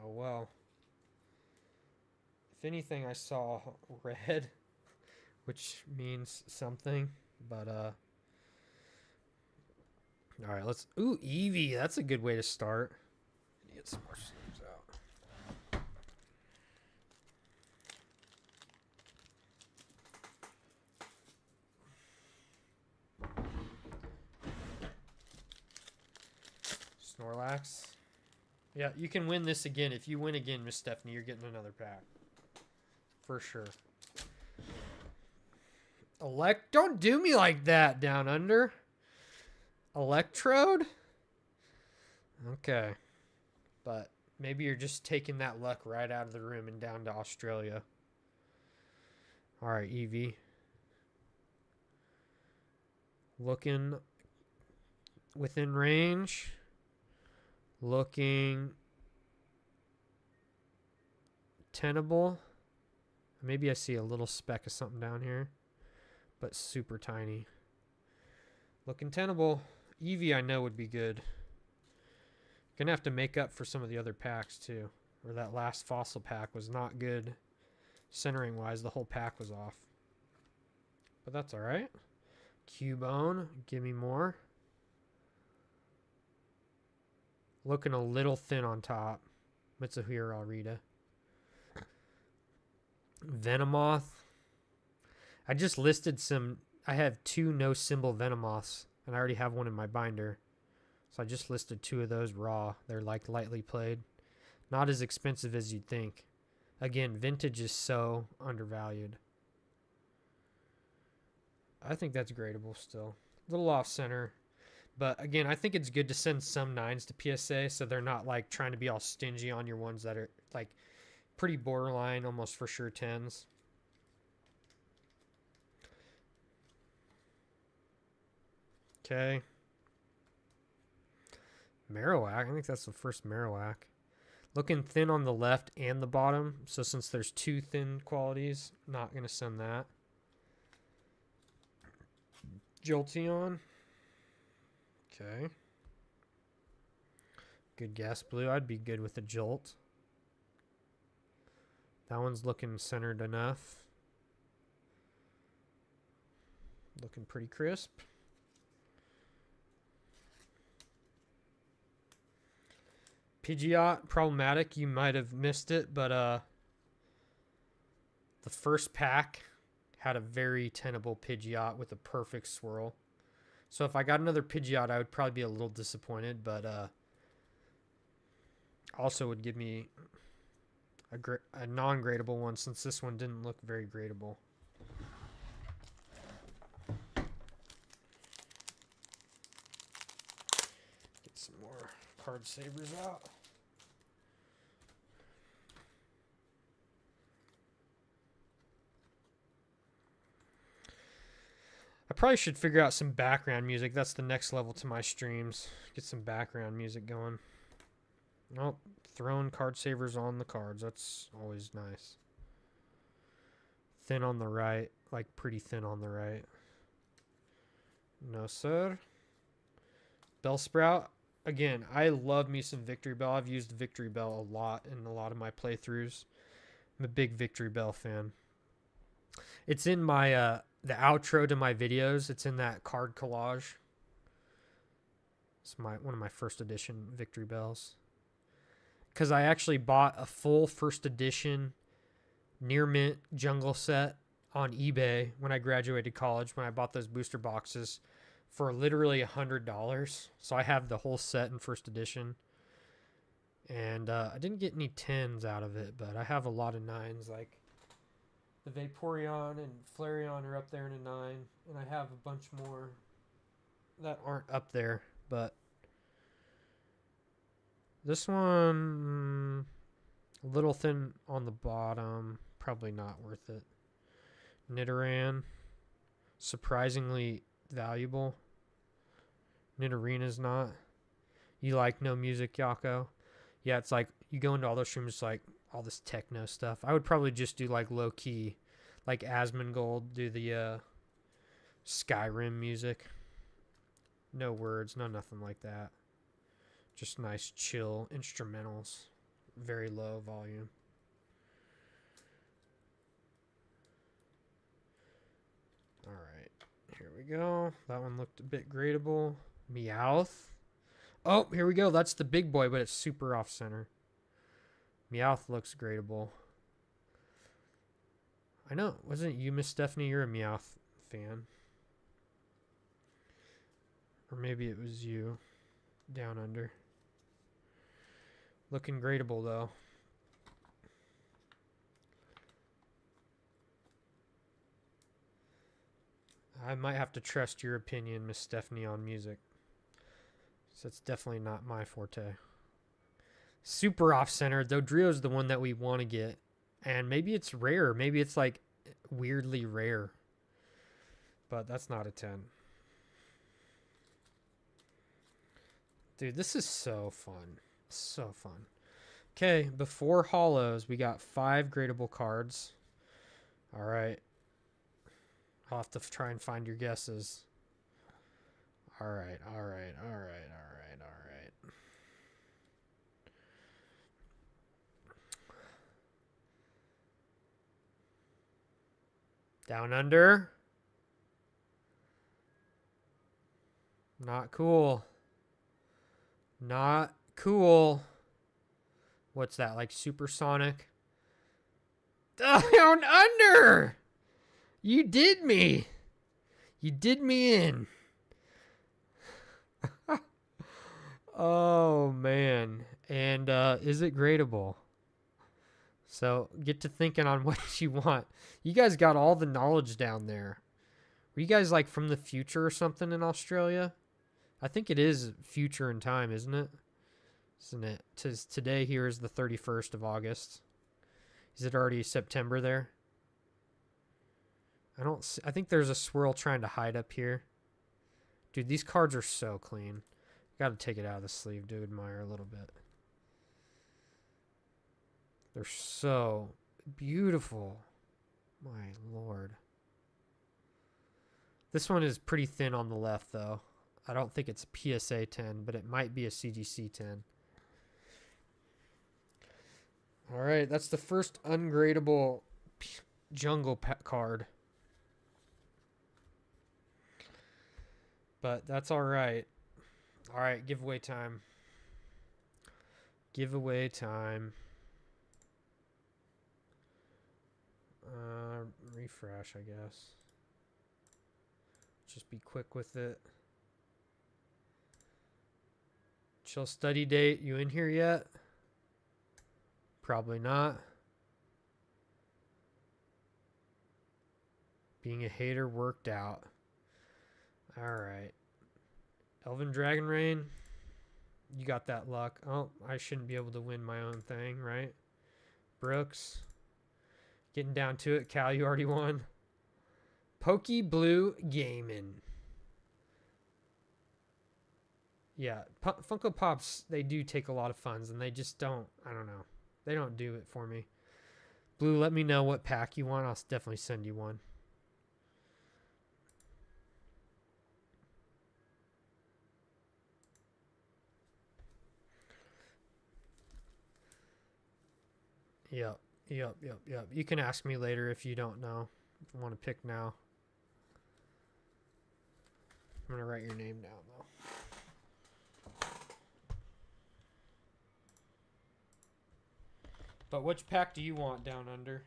Oh well. If anything, I saw red, which means something, but all right, let's ooh, Eevee, that's a good way to start. Get some more sleeves out. Snorlax. Yeah, you can win this again. If you win again, Miss Stephanie, you're getting another pack. For sure. Don't do me like that, Down Under. Electrode? Okay. But maybe you're just taking that luck right out of the room and down to Australia. Alright, Eevee. Looking within range. Looking tenable. Maybe I see a little speck of something down here, but super tiny. Looking tenable. Eevee I know would be good. Gonna have to make up for some of the other packs too. Or that last fossil pack was not good centering wise. The whole pack was off. But that's alright. Cubone, give me more. Looking a little thin on top. Mitsuhiro Rita. Venomoth. I just listed some. I have 2 no symbol Venomoths, and I already have one in my binder. So I just listed 2 of those raw. They're like lightly played. Not as expensive as you'd think. Again, vintage is so undervalued. I think that's gradable still. A little off center. But again, I think it's good to send some 9s to PSA so they're not like trying to be all stingy on your ones that are like pretty borderline, almost for sure 10s. Okay. Marowak. I think that's the first Marowak. Looking thin on the left and the bottom. So since there's 2 thin qualities, not going to send that. Jolteon. Okay. Good gas blue. I'd be good with a Jolt. That one's looking centered enough. Looking pretty crisp. Pidgeot, problematic. You might have missed it, but the first pack had a very tenable Pidgeot with a perfect swirl. So if I got another Pidgeot, I would probably be a little disappointed, but also would give me a non-gradable one since this one didn't look very gradable. Get some more card savers out. I probably should figure out some background music. That's the next level to my streams. Get some background music going. Nope. Throwing card savers on the cards. That's always nice. Thin on the right. like pretty thin on the right. No, sir. Bellsprout. Again, I love me some Victory Bell. I've used Victory Bell a lot in a lot of my playthroughs. I'm a big Victory Bell fan. It's in my the outro to my videos. It's in that card collage. It's one of my first edition Victory Bells. Because I actually bought a full first edition near mint jungle set on eBay when I graduated college, when I bought those booster boxes for literally $100. So I have the whole set in first edition. And I didn't get any 10s out of it, but I have a lot of 9s. Like the Vaporeon and Flareon are up there in a 9. And I have a bunch more that aren't up there. But this one, a little thin on the bottom. Probably not worth it. Nidoran, surprisingly valuable. Nidorina's not. You like no music, Yako? Yeah, it's like you go into all those streams, like all this techno stuff. I would probably just do like low key, like Asmongold, do the Skyrim music. No words, no nothing like that. Just nice, chill instrumentals. Very low volume. Alright, here we go. That one looked a bit gradable. Meowth. Oh, here we go. That's the big boy, but it's super off-center. Meowth looks gradable. I know. Wasn't you, Miss Stephanie? You're a Meowth fan. Or maybe it was you. Down under. Looking gradable, though. I might have to trust your opinion, Miss Stephanie, on music. So it's definitely not my forte. Super off-center. Dodrio's the one that we want to get. And maybe it's rare. Maybe it's like weirdly rare. But that's not a 10. Dude, this is so fun. So fun. Okay, before hollows, we got 5 gradable cards. All right. I'll have to try and find your guesses. All right. Down under. Not cool. Not cool. What's that, like supersonic? Down under! You did me. You did me in. Oh, man. And is it gradable? So get to thinking on what you want. You guys got all the knowledge down there. Were you guys like from the future or something in Australia? I think it is future in time, isn't it? Isn't it? Today here is the 31st of August. Is it already September there? I think there's a swirl trying to hide up here. Dude, these cards are so clean. Got to take it out of the sleeve to admire a little bit. They're so beautiful. My lord. This one is pretty thin on the left, though. I don't think it's a PSA 10, but it might be a CGC 10. All right, that's the first ungradable jungle card. But that's all right. All right, giveaway time. Giveaway time. Refresh, I guess. Just be quick with it. Chill study date. You in here yet? Probably not. Being a hater worked out. Alright. Elven Dragon Rain. You got that luck. Oh, I shouldn't be able to win my own thing, right? Brooks. Getting down to it. Cal, you already won. Poke Blue Gaming. Yeah, Funko Pops, they do take a lot of funds, and they just don't, I don't know. They don't do it for me. Blue, let me know what pack you want. I'll definitely send you one. Yep. Yep. You can ask me later if you don't know. If you want to pick now. I'm going to write your name down, though. But which pack do you want down under?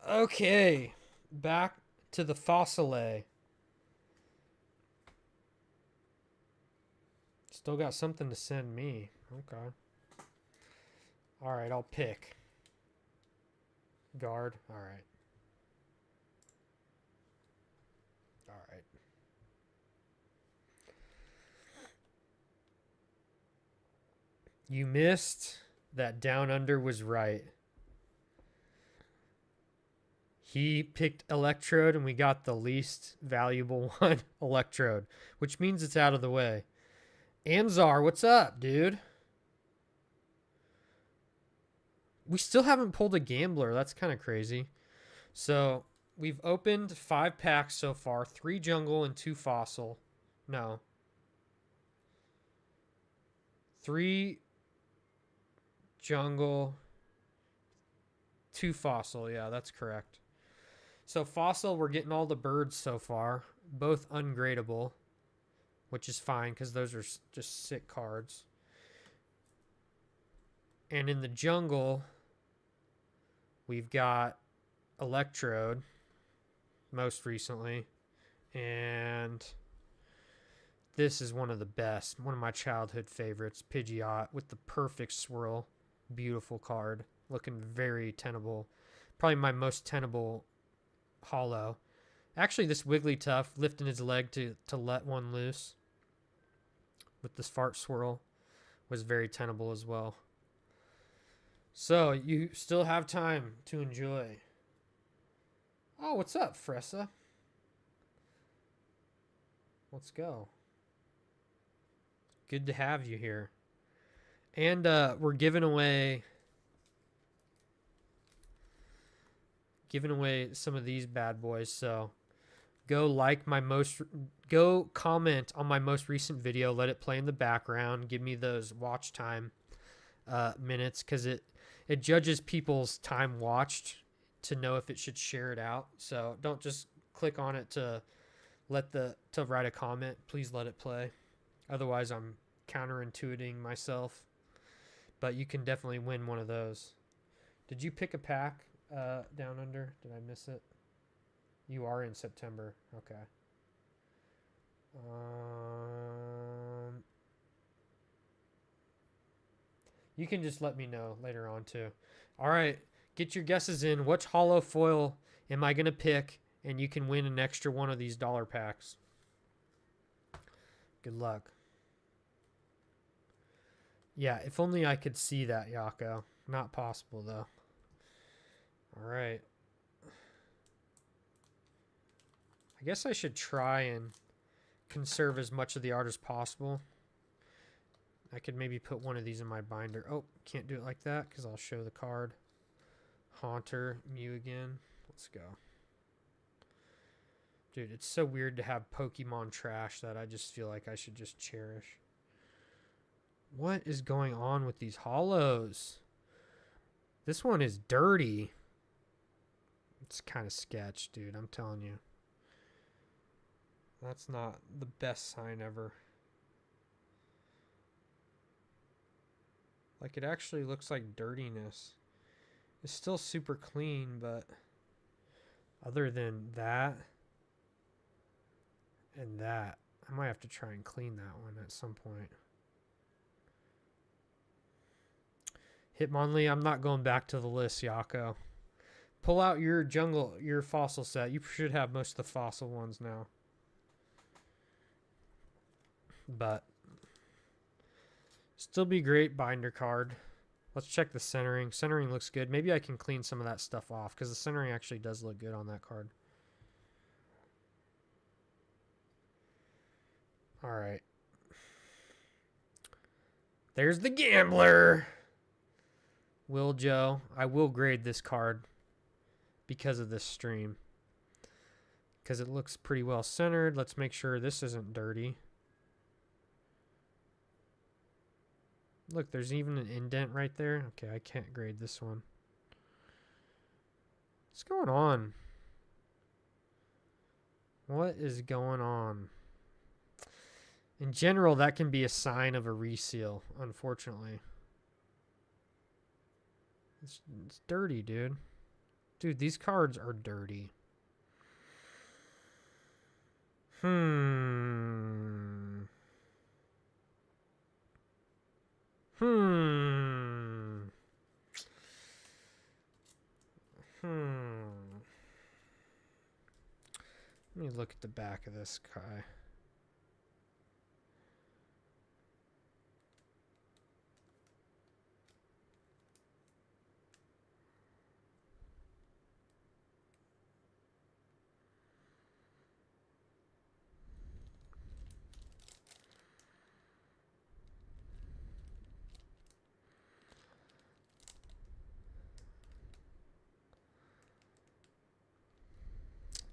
Okay. Back to the Fossile. Still got something to send me. Okay. Alright, I'll pick. Guard. Alright. Alright. You missed. That down under was right. He picked Electrode and we got the least valuable one, Electrode, which means it's out of the way. Anzar, what's up, dude? We still haven't pulled a Gambler. That's kind of crazy. So we've opened 5 packs so far. 3 jungle and 2 fossil. No. 3 jungle, 2 fossil. Yeah, that's correct. So fossil, we're getting all the birds so far. Both ungradable, which is fine because those are just sick cards. And in the jungle, we've got Electrode most recently. And this is one of the best. One of my childhood favorites. Pidgeot with the perfect swirl. Beautiful card. Looking very tenable. Probably my most tenable holo. Actually, this Wigglytuff lifting his leg to let one loose with this fart swirl was very tenable as well. So you still have time to enjoy. Oh, what's up, Fressa? Let's go. Good to have you here. And we're giving away some of these bad boys. So go comment on my most recent video. Let it play in the background. Give me those watch time minutes because it judges people's time watched to know if it should share it out. So don't just click on it to write a comment. Please let it play. Otherwise, I'm counterintuiting myself. But you can definitely win one of those. Did you pick a pack down under? Did I miss it? You are in September. Okay. You can just let me know later on too. All right. Get your guesses in. Which holo foil am I going to pick? And you can win an extra one of these dollar packs. Good luck. Yeah, if only I could see that, Yako. Not possible, though. All right. I guess I should try and conserve as much of the art as possible. I could maybe put one of these in my binder. Oh, can't do it like that because I'll show the card. Haunter, Mew again. Let's go. Dude, it's so weird to have Pokemon trash that I just feel like I should just cherish. What is going on with these holos? This one is dirty. It's kind of sketch, dude. I'm telling you. That's not the best sign ever. Like, it actually looks like dirtiness. It's still super clean, but other than that and that, I might have to try and clean that one at some point. Hitmonlee, I'm not going back to the list, Yako. Pull out your fossil set. You should have most of the fossil ones now. But still be great binder card. Let's check the centering. Centering looks good. Maybe I can clean some of that stuff off because the centering actually does look good on that card. All right. There's the Gambler. Will Joe. I will grade this card because of this stream. because it looks pretty well centered. Let's make sure this isn't dirty. Look, there's even an indent right there. Okay, I can't grade this one. What's going on? What is going on? In general, that can be a sign of a reseal, unfortunately. It's dirty, dude. Dude, these cards are dirty. Let me look at the back of this guy.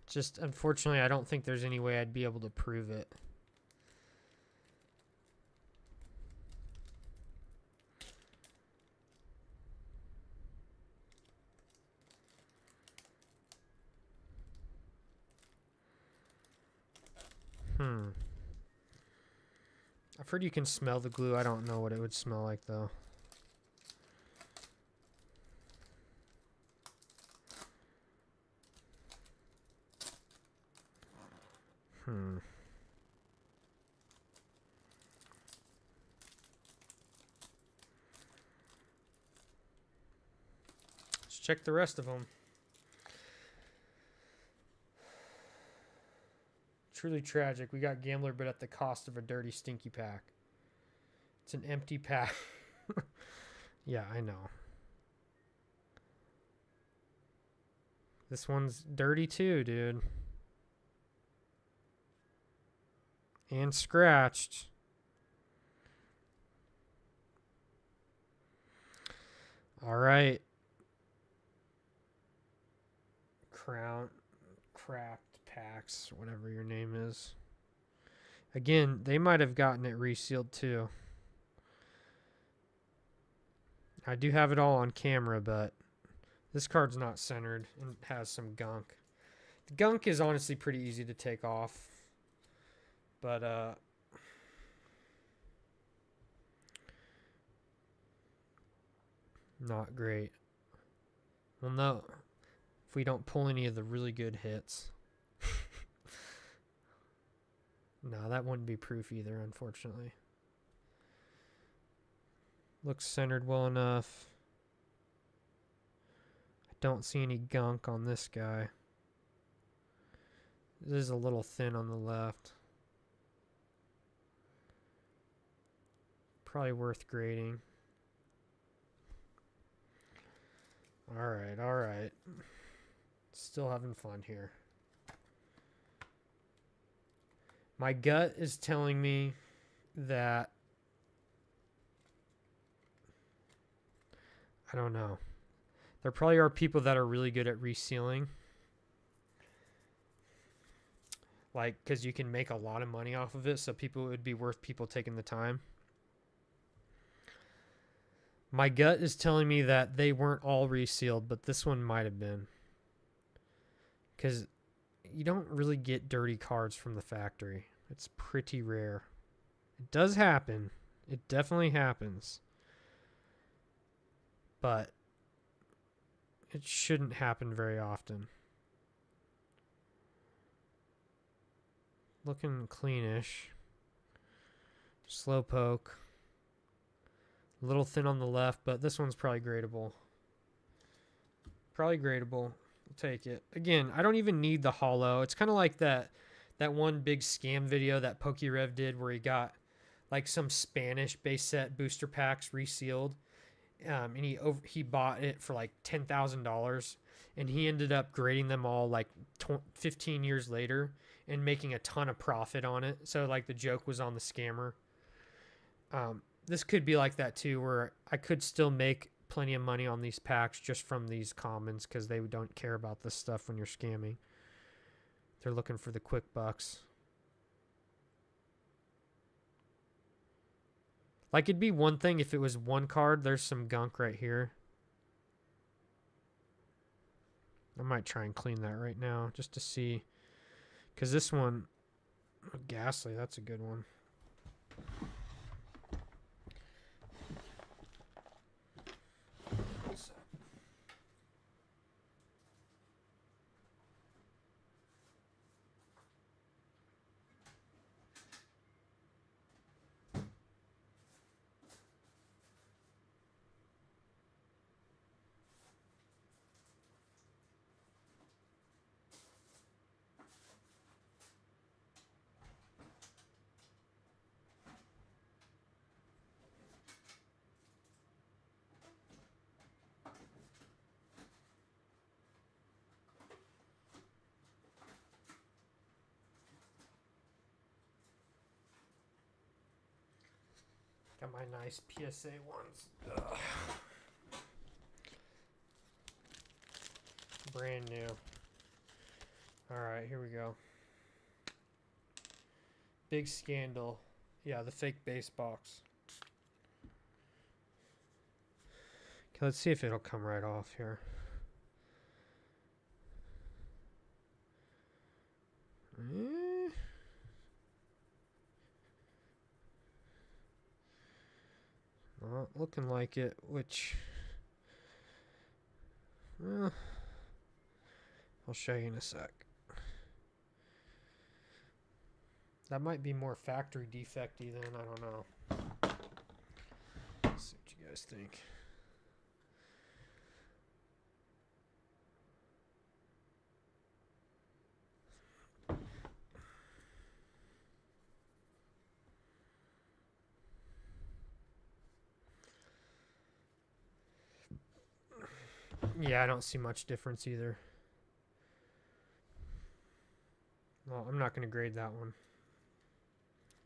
Just, unfortunately, I don't think there's any way I'd be able to prove it. I've heard you can smell the glue. I don't know what it would smell like, though. Let's check the rest of them. Truly tragic. We got Gambler, but at the cost of a dirty, stinky pack. It's an empty pack. Yeah, I know. This one's dirty too, dude. And scratched. All right. Cracked packs, whatever your name is. Again, they might have gotten it resealed too. I do have it all on camera, but this card's not centered and has some gunk. The gunk is honestly pretty easy to take off. But, not great. Well, no. If we don't pull any of the really good hits. No, that wouldn't be proof either, unfortunately. Looks centered well enough. I don't see any gunk on this guy. This is a little thin on the left. Probably worth grading. Alright, alright. Still having fun here. My gut is telling me that... I don't know. There probably are people that are really good at resealing. Like, because you can make a lot of money off of it, so it would be worth people taking the time. My gut is telling me that they weren't all resealed, but this one might have been. Because you don't really get dirty cards from the factory. It's pretty rare. It does happen. It definitely happens. But it shouldn't happen very often. Looking cleanish. Slow poke. A little thin on the left, but this one's probably gradable. Probably gradable. We'll take it. Again, I don't even need the hollow. It's kind of like that one big scam video that PokeRev did where he got like some Spanish base set booster packs resealed. And he bought it for like $10,000, and he ended up grading them all like 15 years later and making a ton of profit on it. So like the joke was on the scammer. This could be like that too, where I could still make plenty of money on these packs just from these commons because they don't care about this stuff when you're scamming. They're looking for the quick bucks. Like, it'd be one thing if it was one card. There's some gunk right here. I might try and clean that right now just to see. Because this one, oh, Ghastly, that's a good one. Got my nice PSA ones. Ugh. Brand new. Alright, here we go. Big Scandal. Yeah, the fake base box. Okay, let's see if it'll come right off here. Not looking like it, which... I'll show you in a sec. That might be more factory defecty than, I don't know. Let's see what you guys think. Yeah, I don't see much difference either. Well, I'm not going to grade that one.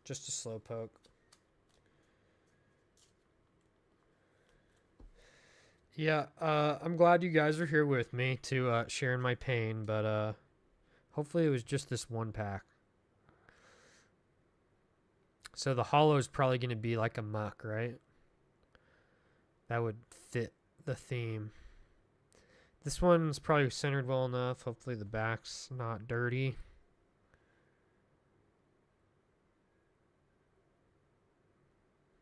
Just a slow poke. Yeah, I'm glad you guys are here with me to sharing my pain, but hopefully it was just this one pack. So the hollow is probably going to be like a muck, right? That would fit the theme. This one's probably centered well enough. Hopefully the back's not dirty.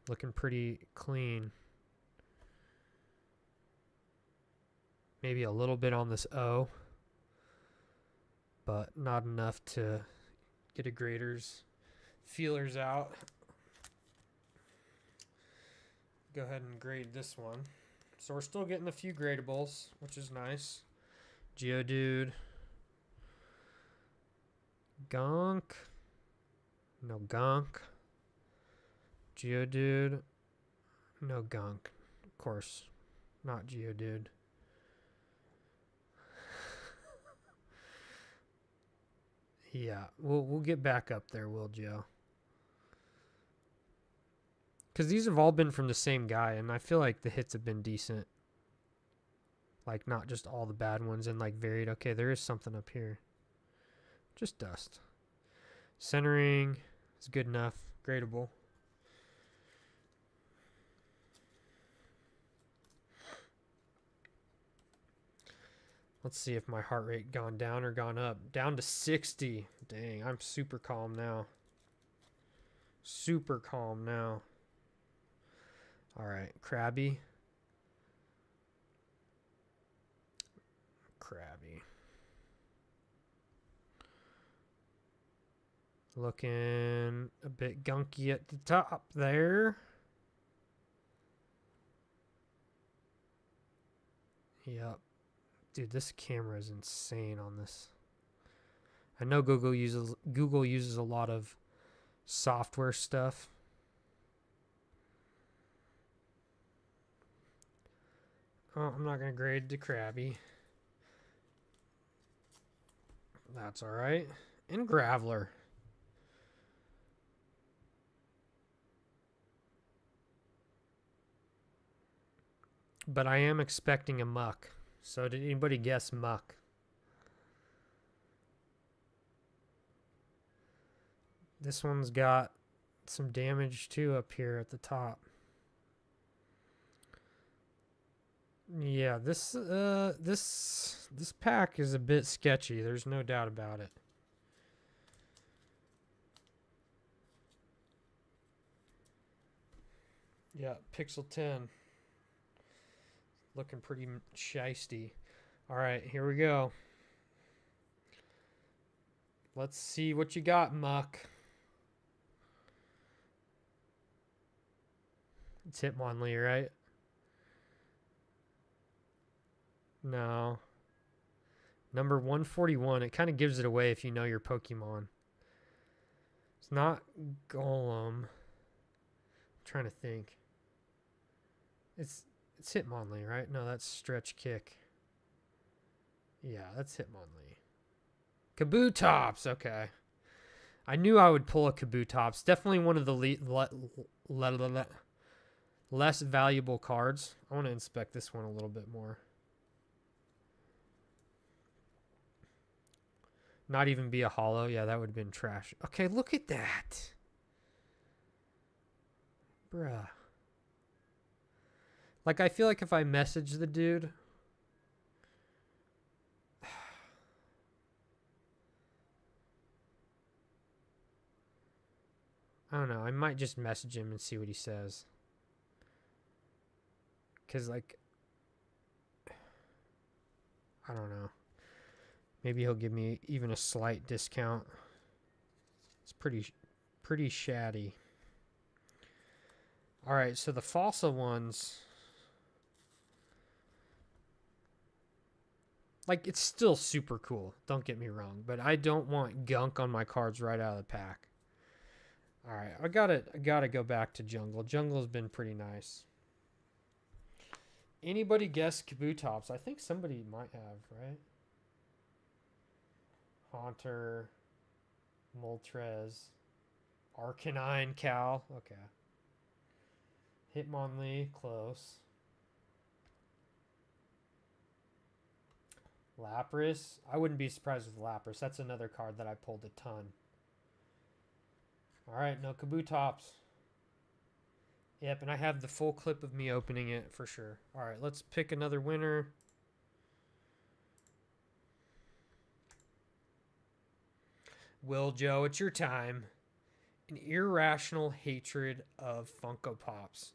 Looking pretty clean. Maybe a little bit on this O, but not enough to get a grader's feelers out. Go ahead and grade this one. So we're still getting a few gradables, which is nice. Geodude. Gunk. No gunk. Geodude. No gunk. Of course, not Geodude. Yeah, we'll get back up there, will Joe? Because these have all been from the same guy, and I feel like the hits have been decent. Like, not just all the bad ones and, like, varied. Okay, there is something up here. Just dust. Centering is good enough. Gradable. Let's see if my heart rate gone down or gone up. Down to 60. Dang, I'm super calm now. Super calm now. Alright, Krabby. Krabby. Looking a bit gunky at the top there. Yep. Dude, this camera is insane on this. I know Google uses a lot of software stuff. Oh, I'm not going to grade the Krabby. That's alright. And Graveler. But I am expecting a muck. So did anybody guess muck? This one's got some damage too up here at the top. Yeah, this pack is a bit sketchy. There's no doubt about it. Yeah, Pixel 10. Looking pretty shisty. All right, here we go. Let's see what you got, Muck. It's Hitmonlee, right? No. Number 141. It kind of gives it away if you know your Pokemon. It's not Golem. I'm trying to think. It's Hitmonlee, right? No, that's Stretch Kick. Yeah, that's Hitmonlee. Kabutops. Okay. I knew I would pull a Kabutops. Definitely one of the less valuable cards. I want to inspect this one a little bit more. Not even be a holo. Yeah, that would have been trash. Okay, look at that. Bruh. Like, I feel like if I message the dude... I don't know. I might just message him and see what he says. Because, like... I don't know. Maybe he'll give me even a slight discount. It's pretty shatty. All right, so the fossil ones, like, it's still super cool. Don't get me wrong, but I don't want gunk on my cards right out of the pack. All right, I gotta go back to Jungle. Jungle's been pretty nice. Anybody guess Kabutops? I think somebody might have, right? Haunter, Moltres, Arcanine, Cal. Okay. Hitmonlee, close. Lapras. I wouldn't be surprised with Lapras. That's another card that I pulled a ton. All right, no Kabutops. Yep, and I have the full clip of me opening it for sure. All right, let's pick another winner. Will Joe, it's your time. An irrational hatred of Funko Pops.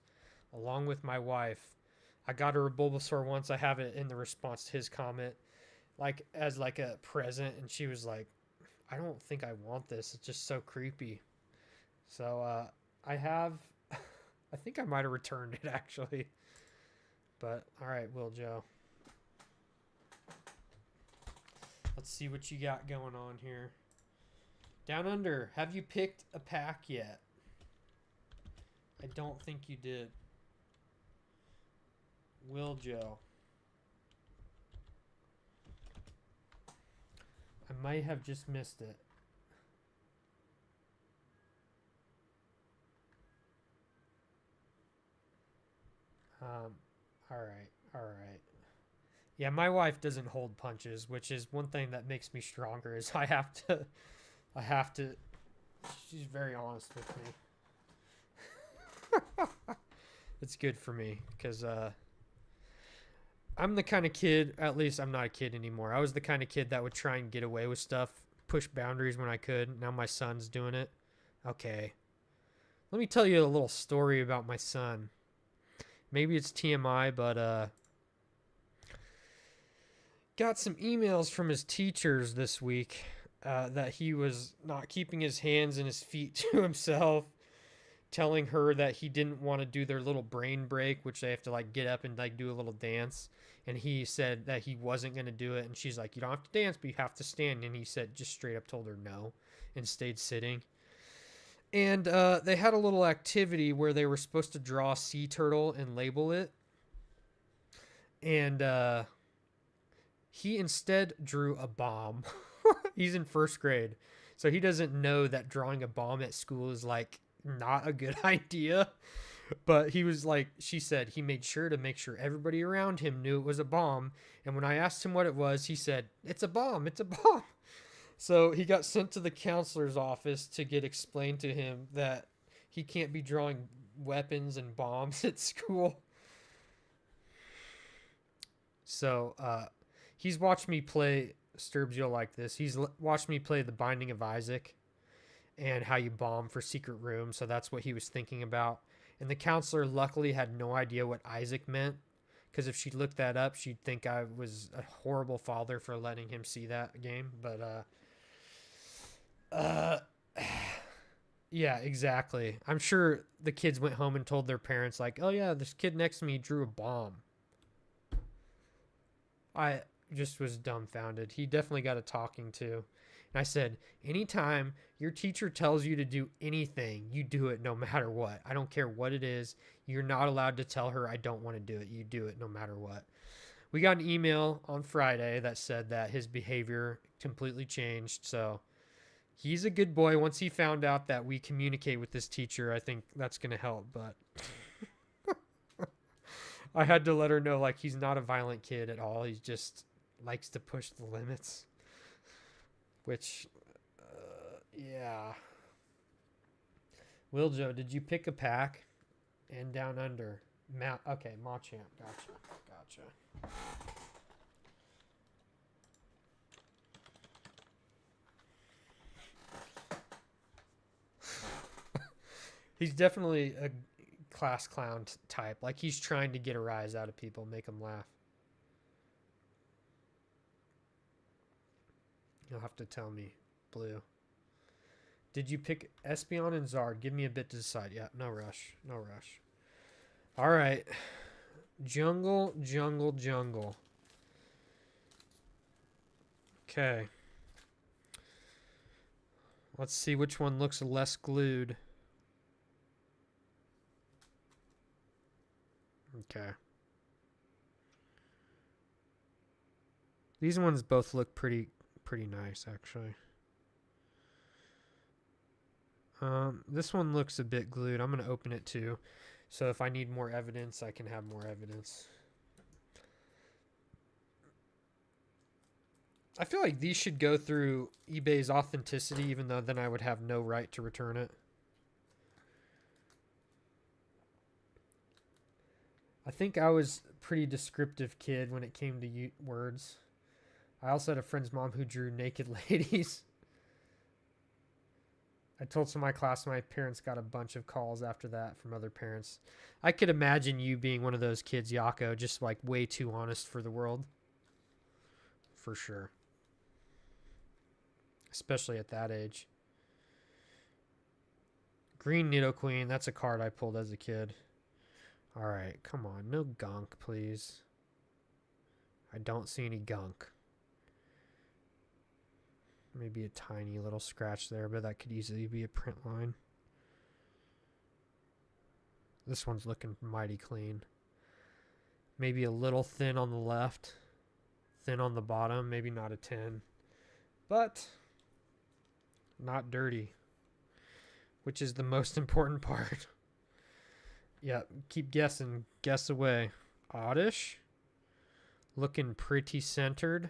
Along with my wife. I got her a Bulbasaur once. I have it in the response to his comment. Like, as like a present. And she was like, I don't think I want this. It's just so creepy. So, I have... I think I might have returned it, actually. But, alright, Will Joe. Let's see what you got going on here. Down Under, have you picked a pack yet? I don't think you did. Will Joe. I might have just missed it. Alright. Yeah, my wife doesn't hold punches, which is one thing that makes me stronger, is I have to, she's very honest with me. It's good for me, because, I'm the kind of kid, at least I'm not a kid anymore. I was the kind of kid that would try and get away with stuff, push boundaries when I could. Now my son's doing it. Okay. Let me tell you a little story about my son. Maybe it's TMI, but got some emails from his teachers this week that he was not keeping his hands and his feet to himself, telling her that he didn't want to do their little brain break, which they have to like get up and like do a little dance. And he said that he wasn't going to do it. And she's like, you don't have to dance, but you have to stand. And he said, just straight up told her no and stayed sitting. And they had a little activity where they were supposed to draw a sea turtle and label it. And he instead drew a bomb. He's in first grade. So he doesn't know that drawing a bomb at school is like not a good idea. But he was like, she said he made sure to make sure everybody around him knew it was a bomb. And when I asked him what it was, he said, it's a bomb. It's a bomb. So he got sent to the counselor's office to get explained to him that he can't be drawing weapons and bombs at school. So he's watched me play Sturbs, you'll like this. He's watched me play The Binding of Isaac and how you bomb for secret rooms. So that's what he was thinking about. And the counselor luckily had no idea what Isaac meant, because if she looked that up, she'd think I was a horrible father for letting him see that game. But yeah, exactly. I'm sure the kids went home and told their parents, like, oh yeah, this kid next to me drew a bomb. I just was dumbfounded. He definitely got a talking to. And I said, anytime your teacher tells you to do anything, you do it no matter what. I don't care what it is. You're not allowed to tell her I don't want to do it. You do it no matter what. We got an email on Friday that said that his behavior completely changed. So he's a good boy. Once he found out that we communicate with this teacher, I think that's going to help. But I had to let her know, like, he's not a violent kid at all. He just likes to push the limits. Which, yeah. Wiljo, did you pick a pack? And down under. Okay, Machamp. Gotcha. He's definitely a class clown type. Like, he's trying to get a rise out of people, make them laugh. You'll have to tell me, Blue. Did you pick Espeon and Zard? Give me a bit to decide. Yeah, no rush. All right. Jungle. Okay. Let's see which one looks less glued. Okay. These ones both look pretty nice, actually. This one looks a bit glued. I'm going to open it too. So if I need more evidence, I can have more evidence. I feel like these should go through eBay's authenticity, even though then I would have no right to return it. I think I was a pretty descriptive kid when it came to words. I also had a friend's mom who drew naked ladies. I told some of my class my parents got a bunch of calls after that from other parents. I could imagine you being one of those kids, Yako, just like way too honest for the world. For sure. Especially at that age. Green Nidoqueen, that's a card I pulled as a kid. Alright, come on. No gunk, please. I don't see any gunk. Maybe a tiny little scratch there, but that could easily be a print line. This one's looking mighty clean. Maybe a little thin on the left. Thin on the bottom. Maybe not a 10. But not dirty. Which is the most important part. Yeah, keep guessing. Guess away. Oddish. Looking pretty centered.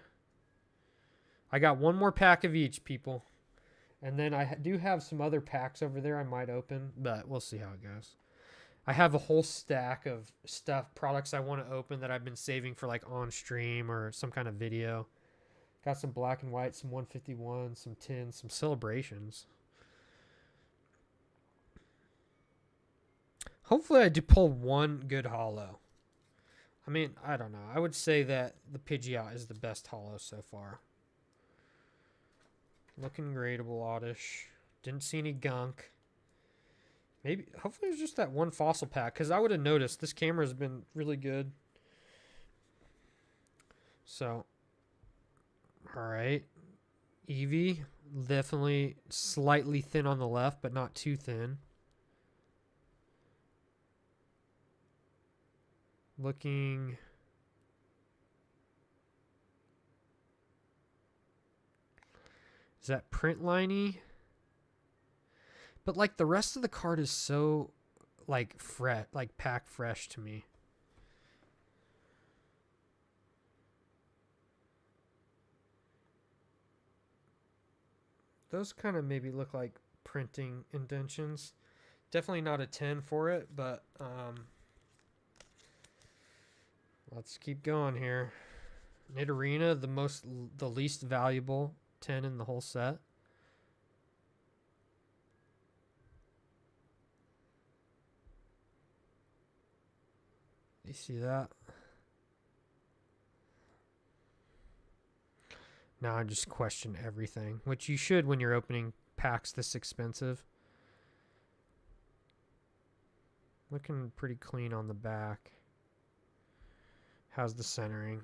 I got one more pack of each, people. And then I do have some other packs over there I might open, but we'll see how it goes. I have a whole stack of products I want to open that I've been saving for like on stream or some kind of video. Got some black and white, some 151, some tins, some celebrations. Hopefully I do pull one good holo. I mean, I don't know. I would say that the Pidgeot is the best holo so far. Looking gradable, Oddish. Didn't see any gunk. Maybe, hopefully it's just that one fossil pack, because I would have noticed this camera's been really good. So, alright. Eevee, definitely slightly thin on the left, but not too thin. Looking... Is that print liney? But like the rest of the card is so like pack fresh to me. Those kind of maybe look like printing indentions. Definitely not a 10 for it, but let's keep going here. Nidorina, the least valuable 10 in the whole set. You see that? Now I just question everything, which you should when you're opening packs this expensive. Looking pretty clean on the back. How's the centering?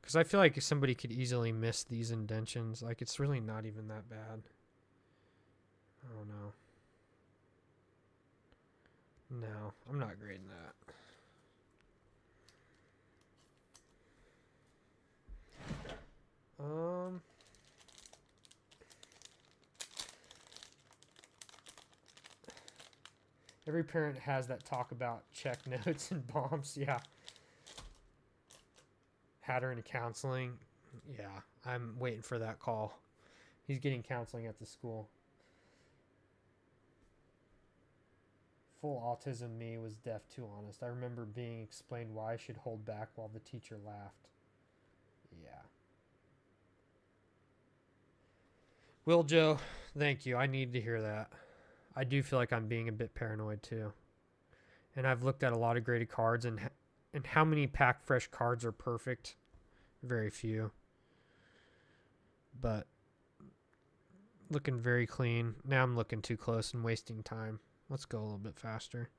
Because I feel like somebody could easily miss these indentions. Like, it's really not even that bad. I don't know. No, I'm not grading that. Every parent has that talk about check notes and bombs. Yeah. Had her into counseling. Yeah, I'm waiting for that call. He's getting counseling at the school. Full autism me was deaf too honest. I remember being explained why I should hold back while the teacher laughed. Yeah. Will Joe, thank you. I need to hear that. I do feel like I'm being a bit paranoid too. And I've looked at a lot of graded cards, and how many pack fresh cards are perfect? Very few. But looking very clean. Now I'm looking too close and wasting time. Let's go a little bit faster.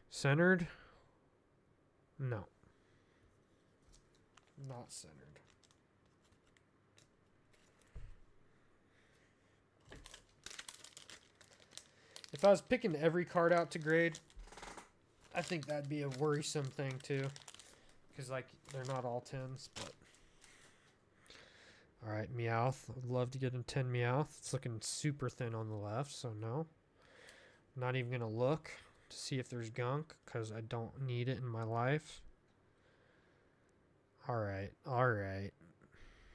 Centered? No. Not centered. If I was picking every card out to grade, I think that'd be a worrisome thing too. Because, like, they're not all 10s, but... Alright, Meowth. I'd love to get a 10 Meowth. It's looking super thin on the left, so no. Not even going to look to see if there's gunk, because I don't need it in my life. Alright, alright.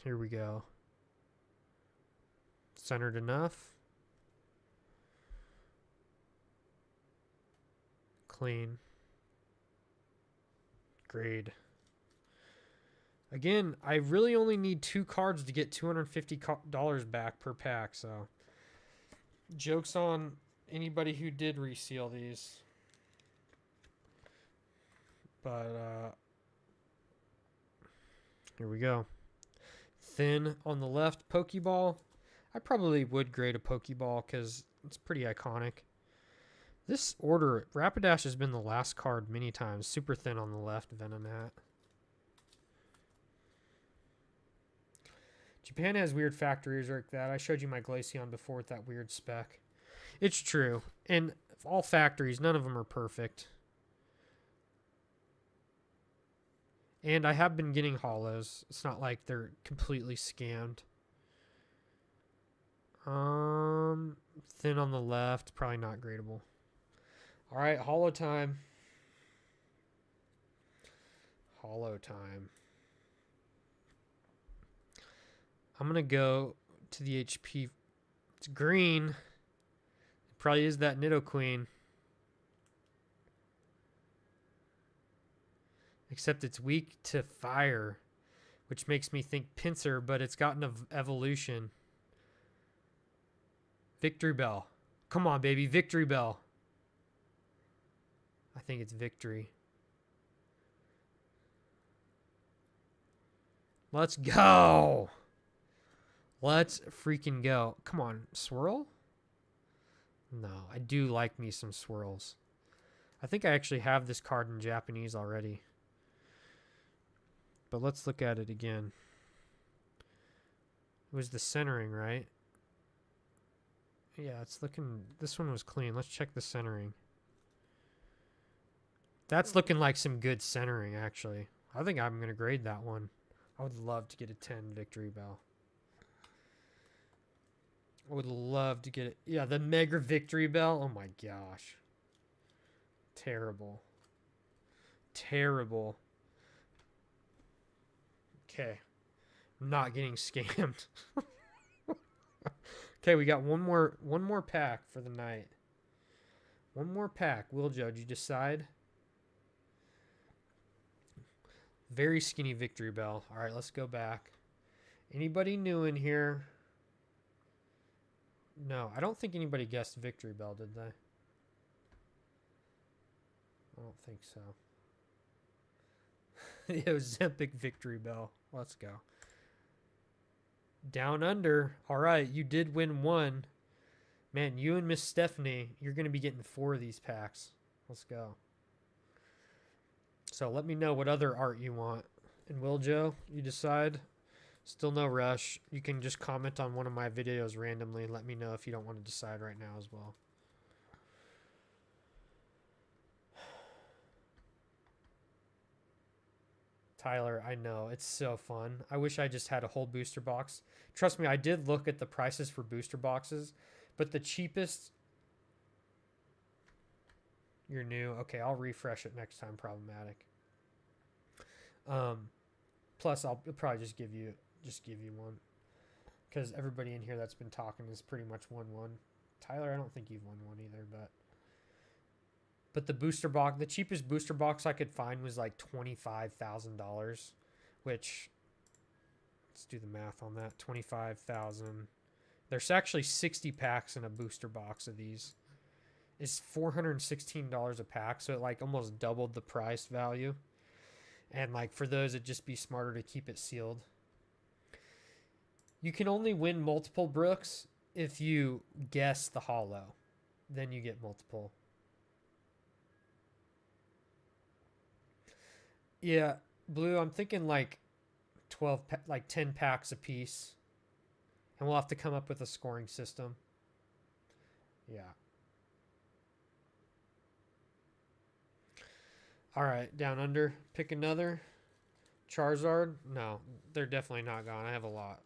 Here we go. Centered enough. Clean. Grade. Again, I really only need 2 cards to get $250 back per pack, so joke's on anybody who did reseal these. But here we go. Thin on the left, Pokeball. I probably would grade a Pokeball because it's pretty iconic. This order, Rapidash has been the last card many times. Super thin on the left, Venonat. Japan has weird factories like that. I showed you my Glaceon before with that weird spec. It's true. And all factories, none of them are perfect. And I have been getting holos. It's not like they're completely scammed. Thin on the left, probably not gradable. All right, holo time. Holo time. I'm going to go to the HP. It's green. It probably is that Nidoqueen. Except it's weak to fire, which makes me think Pinsir, but it's got an evolution. Victory Bell. Come on, baby. Victory Bell. I think it's Victory. Let's go. Let's freaking go. Come on. Swirl? No, I do like me some swirls. I think I actually have this card in Japanese already. But let's look at it again. It was the centering, right? Yeah, it's looking... This one was clean. Let's check the centering. That's looking like some good centering, actually. I think I'm going to grade that one. I would love to get a 10 Victory Bell. I would love to get it. Yeah, the Mega Victory Bell. Oh my gosh. Terrible. Terrible. Okay. I'm not getting scammed. Okay, we got one more pack for the night. One more pack. Will Joe, did you decide? Very skinny Victory Bell. All right, let's go back. Anybody new in here? No, I don't think anybody guessed Victory Bell, did they? I don't think so. It was Zempic Victory Bell. Let's go. Down Under. All right, you did win one. Man, you and Miss Stephanie, you're going to be getting 4 of these packs. Let's go. So let me know what other art you want. And Will Joe, you decide. Still no rush. You can just comment on one of my videos randomly and let me know if you don't want to decide right now as well. Tyler, I know. It's so fun. I wish I just had a whole booster box. Trust me, I did look at the prices for booster boxes, but the cheapest... You're new. Okay, I'll refresh it next time, problematic. Plus, I'll probably just give you one. Because everybody in here that's been talking has pretty much won one. Tyler, I don't think you've won one either, but the booster box, the cheapest booster box I could find was like $25,000, which, let's do the math on that. 25,000. There's actually 60 packs in a booster box of these. It's $416 a pack, so it like almost doubled the price value. And like for those, it'd just be smarter to keep it sealed. You can only win multiple Brooks if you guess the holo. Then you get multiple. Yeah, Blue, I'm thinking like 10 packs a piece. And we'll have to come up with a scoring system. Yeah. All right, Down Under. Pick another. Charizard? No, they're definitely not gone. I have a lot.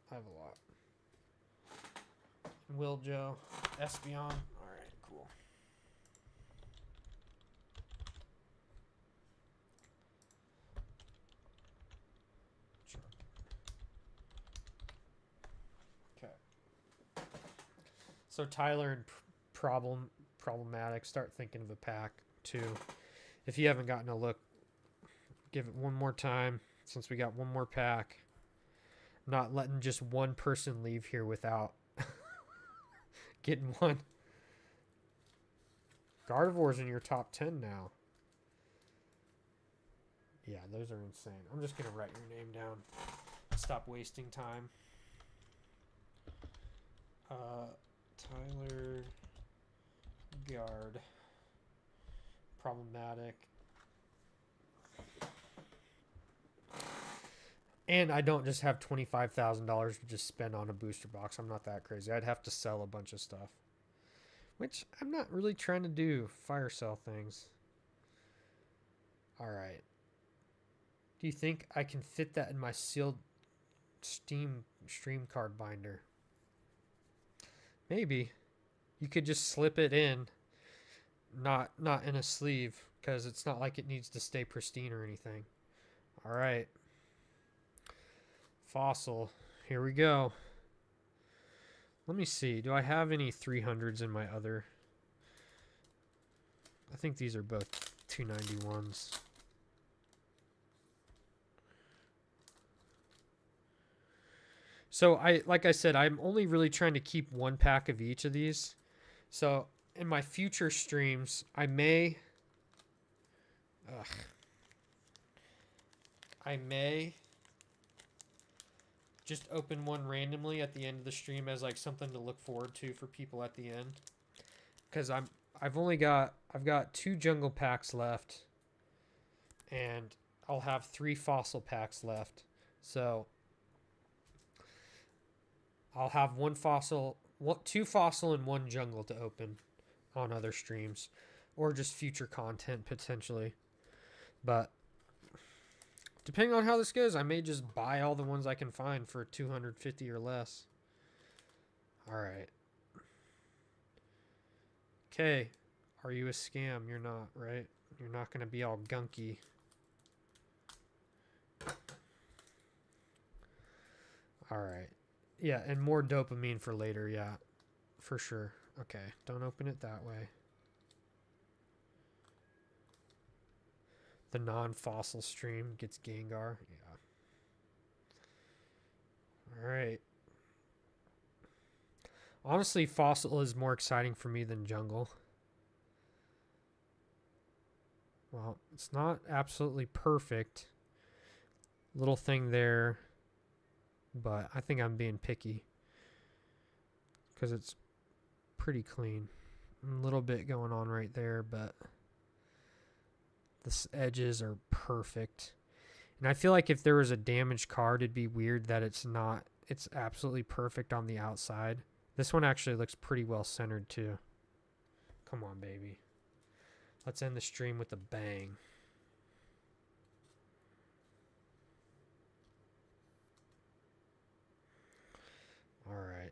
Will Joe. Espeon. All right, cool. Okay. So Tyler and problematic. Start thinking of a pack too. If you haven't gotten a look, give it one more time since we got one more pack. I'm not letting just one person leave here without getting one. Gardevoir's in your top 10 now. Yeah, those are insane. I'm just going to write your name down. Stop wasting time. Tyler Guard. Problematic. And I don't just have $25,000 to just spend on a booster box. I'm not that crazy. I'd have to sell a bunch of stuff, which I'm not really trying to do. Fire sale things. All right. Do you think I can fit that in my sealed stream card binder? Maybe. You could just slip it in. Not in a sleeve, because it's not like it needs to stay pristine or anything. All right. Fossil. Here we go. Let me see. Do I have any 300s in my other? I think these are both 291s. So like I said, I'm only really trying to keep one pack of each of these. So in my future streams, I may just open one randomly at the end of the stream as like something to look forward to for people at the end. Because I've got 2 jungle packs left, and I'll have 3 fossil packs left. So I'll have 2 fossil and 1 jungle to open on other streams, or just future content potentially. But depending on how this goes, I may just buy all the ones I can find for $250 or less. All right. Okay. Are you a scam? You're not, right? You're not going to be all gunky. All right. Yeah, and more dopamine for later, yeah. For sure. Okay, don't open it that way. The non-fossil stream gets Gengar. Yeah. Alright. Honestly, fossil is more exciting for me than jungle. Well, it's not absolutely perfect. Little thing there. But I think I'm being picky. Because it's pretty clean. A little bit going on right there, but the edges are perfect. And I feel like if there was a damaged card, it'd be weird that it's not. It's absolutely perfect on the outside. This one actually looks pretty well centered too. Come on, baby. Let's end the stream with a bang. All right.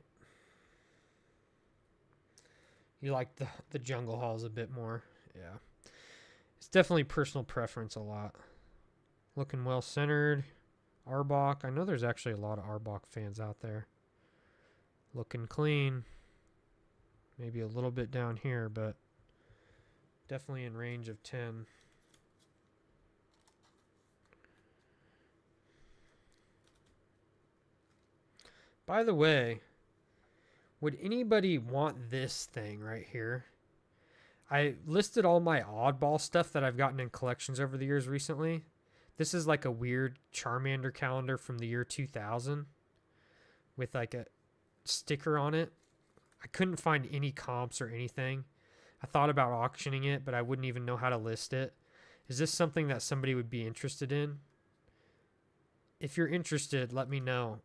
You like the jungle halls a bit more. Yeah. It's definitely personal preference a lot. Looking well centered. Arbok. I know there's actually a lot of Arbok fans out there. Looking clean. Maybe a little bit down here, but definitely in range of 10. By the way, would anybody want this thing right here? I listed all my oddball stuff that I've gotten in collections over the years recently. This is like a weird Charmander calendar from the year 2000 with like a sticker on it. I couldn't find any comps or anything. I thought about auctioning it, but I wouldn't even know how to list it. Is this something that somebody would be interested in? If you're interested, let me know.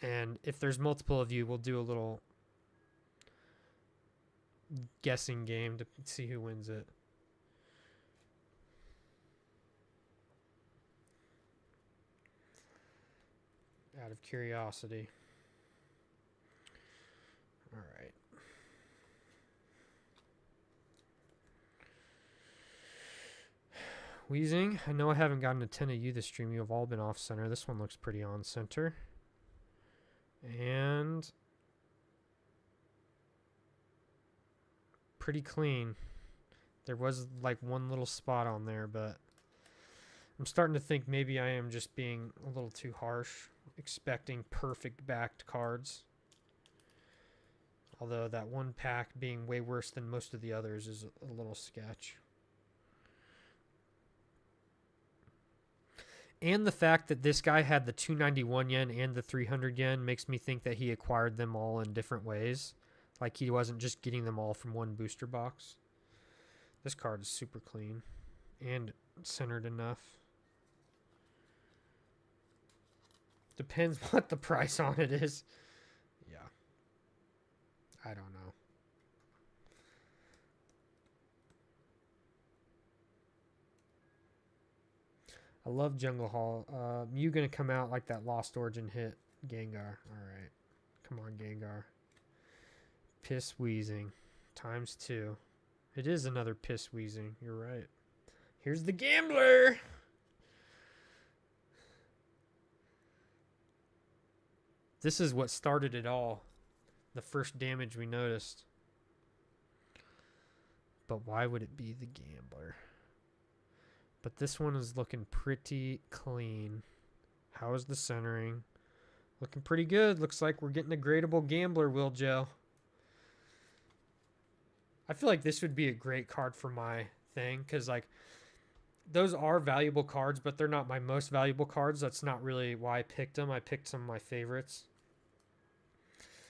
And if there's multiple of you, we'll do a little guessing game to see who wins it. Out of curiosity. All right. Wheezing. I know I haven't gotten a 10 of you this stream. You have all been off center. This one looks pretty on center. And pretty clean. There was like one little spot on there, but I'm starting to think maybe I am just being a little too harsh, expecting perfect backed cards. Although that one pack being way worse than most of the others is a little sketch. And the fact that this guy had the 291 yen and the 300 yen makes me think that he acquired them all in different ways. Like he wasn't just getting them all from one booster box. This card is super clean and centered enough. Depends what the price on it is. Yeah. I don't know. I love Jungle Hall. You gonna come out like that Lost Origin hit, Gengar. Alright. Come on, Gengar. Piss Wheezing. ×2. It is another Piss Wheezing. You're right. Here's the Gambler! This is what started it all. The first damage we noticed. But why would it be the Gambler? But this one is looking pretty clean. How is the centering? Looking pretty good. Looks like we're getting a gradable Gambler, Will Joe. I feel like this would be a great card for my thing. Because, like, those are valuable cards, but they're not my most valuable cards. That's not really why I picked them. I picked some of my favorites.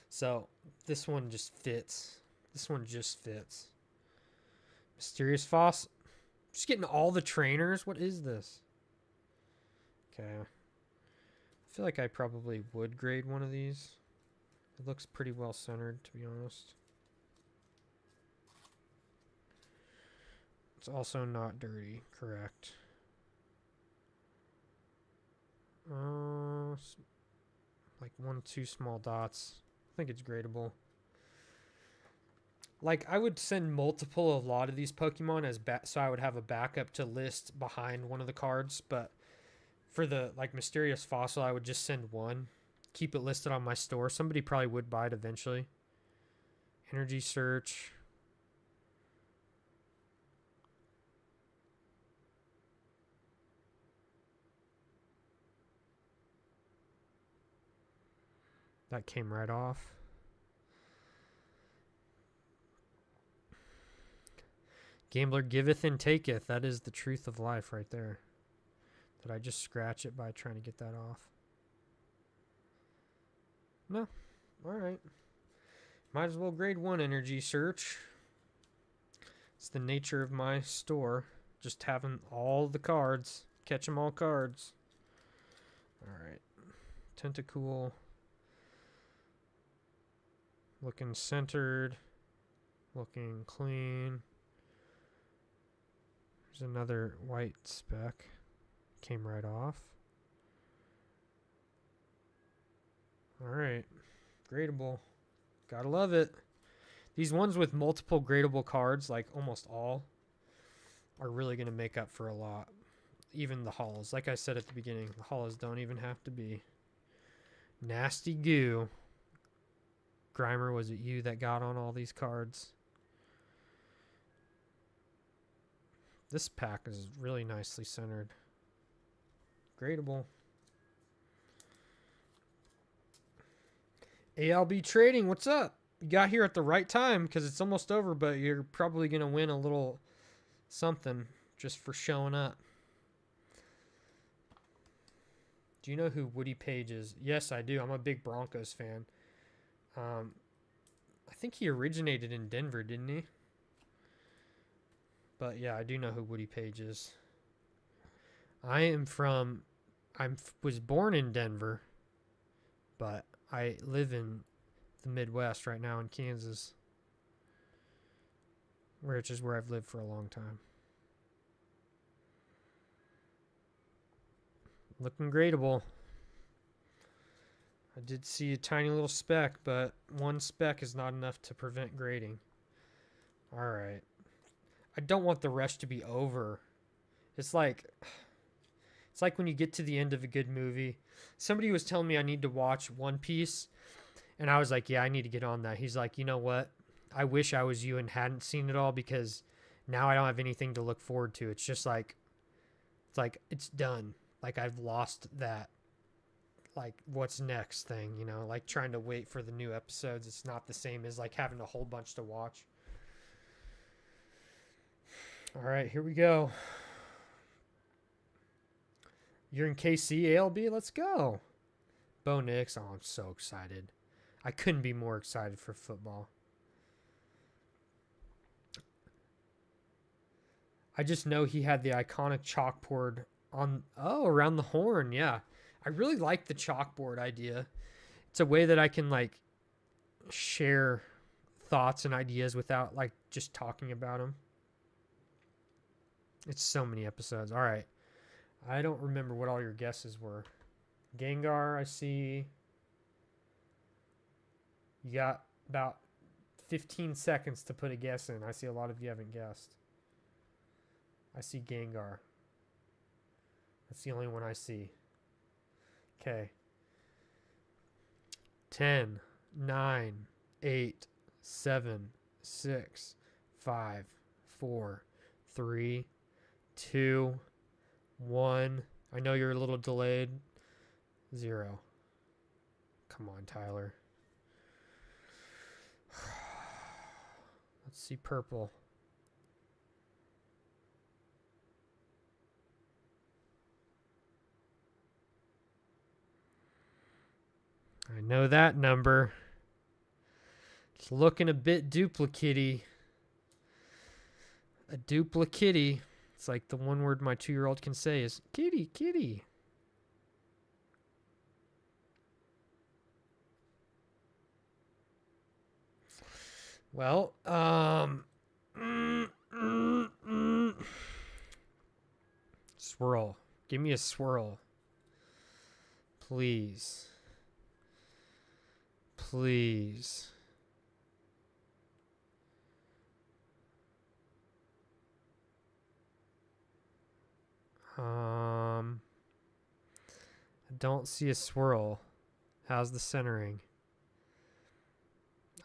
So, this one just fits. This one just fits. Mysterious Fossil. Just getting all the trainers. What is this? Okay. I feel like I probably would grade one of these. It looks pretty well centered, to be honest. It's also not dirty, correct. Like 1, 2 small dots. I think it's gradable. Like, I would send multiple of a lot of these Pokemon as so I would have a backup to list behind one of the cards. But for the, like, Mysterious Fossil, I would just send one. keep it listed on my store. Somebody probably would buy it eventually. Energy search. That came right off. Gambler giveth and taketh. That is the truth of life right there. Did I just scratch it by trying to get that off? No. Alright. Might as well grade 1 energy search. It's the nature of my store. Just having all the cards. Catch 'em all cards. Alright. Tentacool. Looking centered. Looking clean. There's another white speck. Came right off. Alright. Gradable. Gotta love it. These ones with multiple gradable cards, like almost all, are really going to make up for a lot. Even the holos. Like I said at the beginning, the holos don't even have to be. Nasty goo. Grimer, was it you that got on all these cards? This pack is really nicely centered. Gradable. ALB Trading, what's up? You got here at the right time because it's almost over, but you're probably going to win a little something just for showing up. Do you know who Woody Page is? Yes, I do. I'm a big Broncos fan. I think he originated in Denver, didn't he? But yeah, I do know who Woody Page is. I was born in Denver, but I live in the Midwest right now in Kansas, which is where I've lived for a long time. Looking gradable. I did see a tiny little speck, but one speck is not enough to prevent grading. Alright. I don't want the rush to be over. It's like when you get to the end of a good movie. Somebody was telling me I need to watch One Piece, and I was like, yeah, I need to get on that. He's like, you know what? I wish I was you and hadn't seen it all, because now I don't have anything to look forward to. It's just like, it's done. Like, I've lost that, like, what's next thing, you know? Like, trying to wait for the new episodes. It's not the same as, like, having a whole bunch to watch. All right, here we go. You're in KC, ALB? Let's go. Bo Nix. Oh, I'm so excited. I couldn't be more excited for football. I just know he had the iconic chalkboard on, around the horn. Yeah. I really like the chalkboard idea. It's a way that I can, like, share thoughts and ideas without, like, just talking about them. It's so many episodes. All right. I don't remember what all your guesses were. Gengar, I see. You got about 15 seconds to put a guess in. I see a lot of you haven't guessed. I see Gengar. That's the only one I see. Okay. 10, 9, 8, 7, 6, 5, 4, 3, 2, 1. I know you're a little delayed. 0. Come on, Tyler. Let's see purple. I know that number. It's looking a bit duplicate-y. A duplicate-y. It's like the one word my 2-year-old can say is kitty, kitty. Well, swirl. Give me a swirl. Please. Please. I don't see a swirl. How's the centering?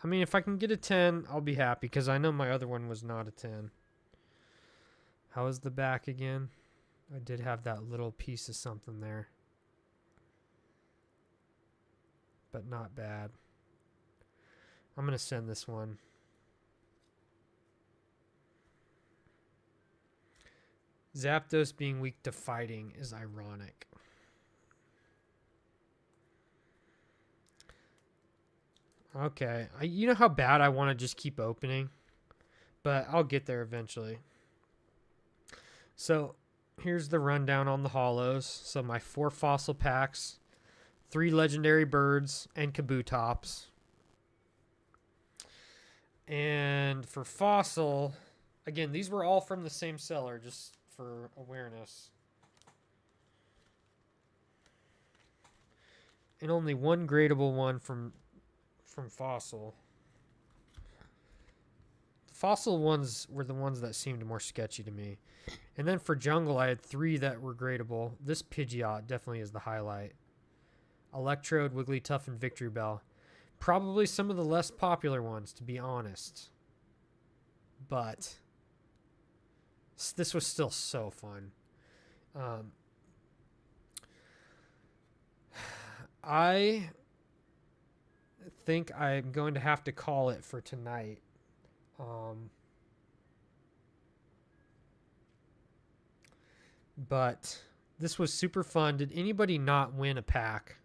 I mean, if I can get a 10, I'll be happy because I know my other one was not a 10. How is the back again? I did have that little piece of something there. But not bad. I'm going to send this one. Zapdos being weak to fighting is ironic. Okay. You know how bad I want to just keep opening? But I'll get there eventually. So here's the rundown on the holos. So my 4 fossil packs, 3 legendary birds, and Kabutops. And for fossil, again, these were all from the same seller, just for awareness. And only one gradable one from fossil. Fossil ones were the ones that seemed more sketchy to me. And then for jungle, I had 3 that were gradable. This Pidgeot definitely is the highlight. Electrode, Wigglytuff, and Victory Bell. Probably some of the less popular ones, to be honest. But this was still so fun. I think I'm going to have to call it for tonight. But this was super fun. Did anybody not win a pack?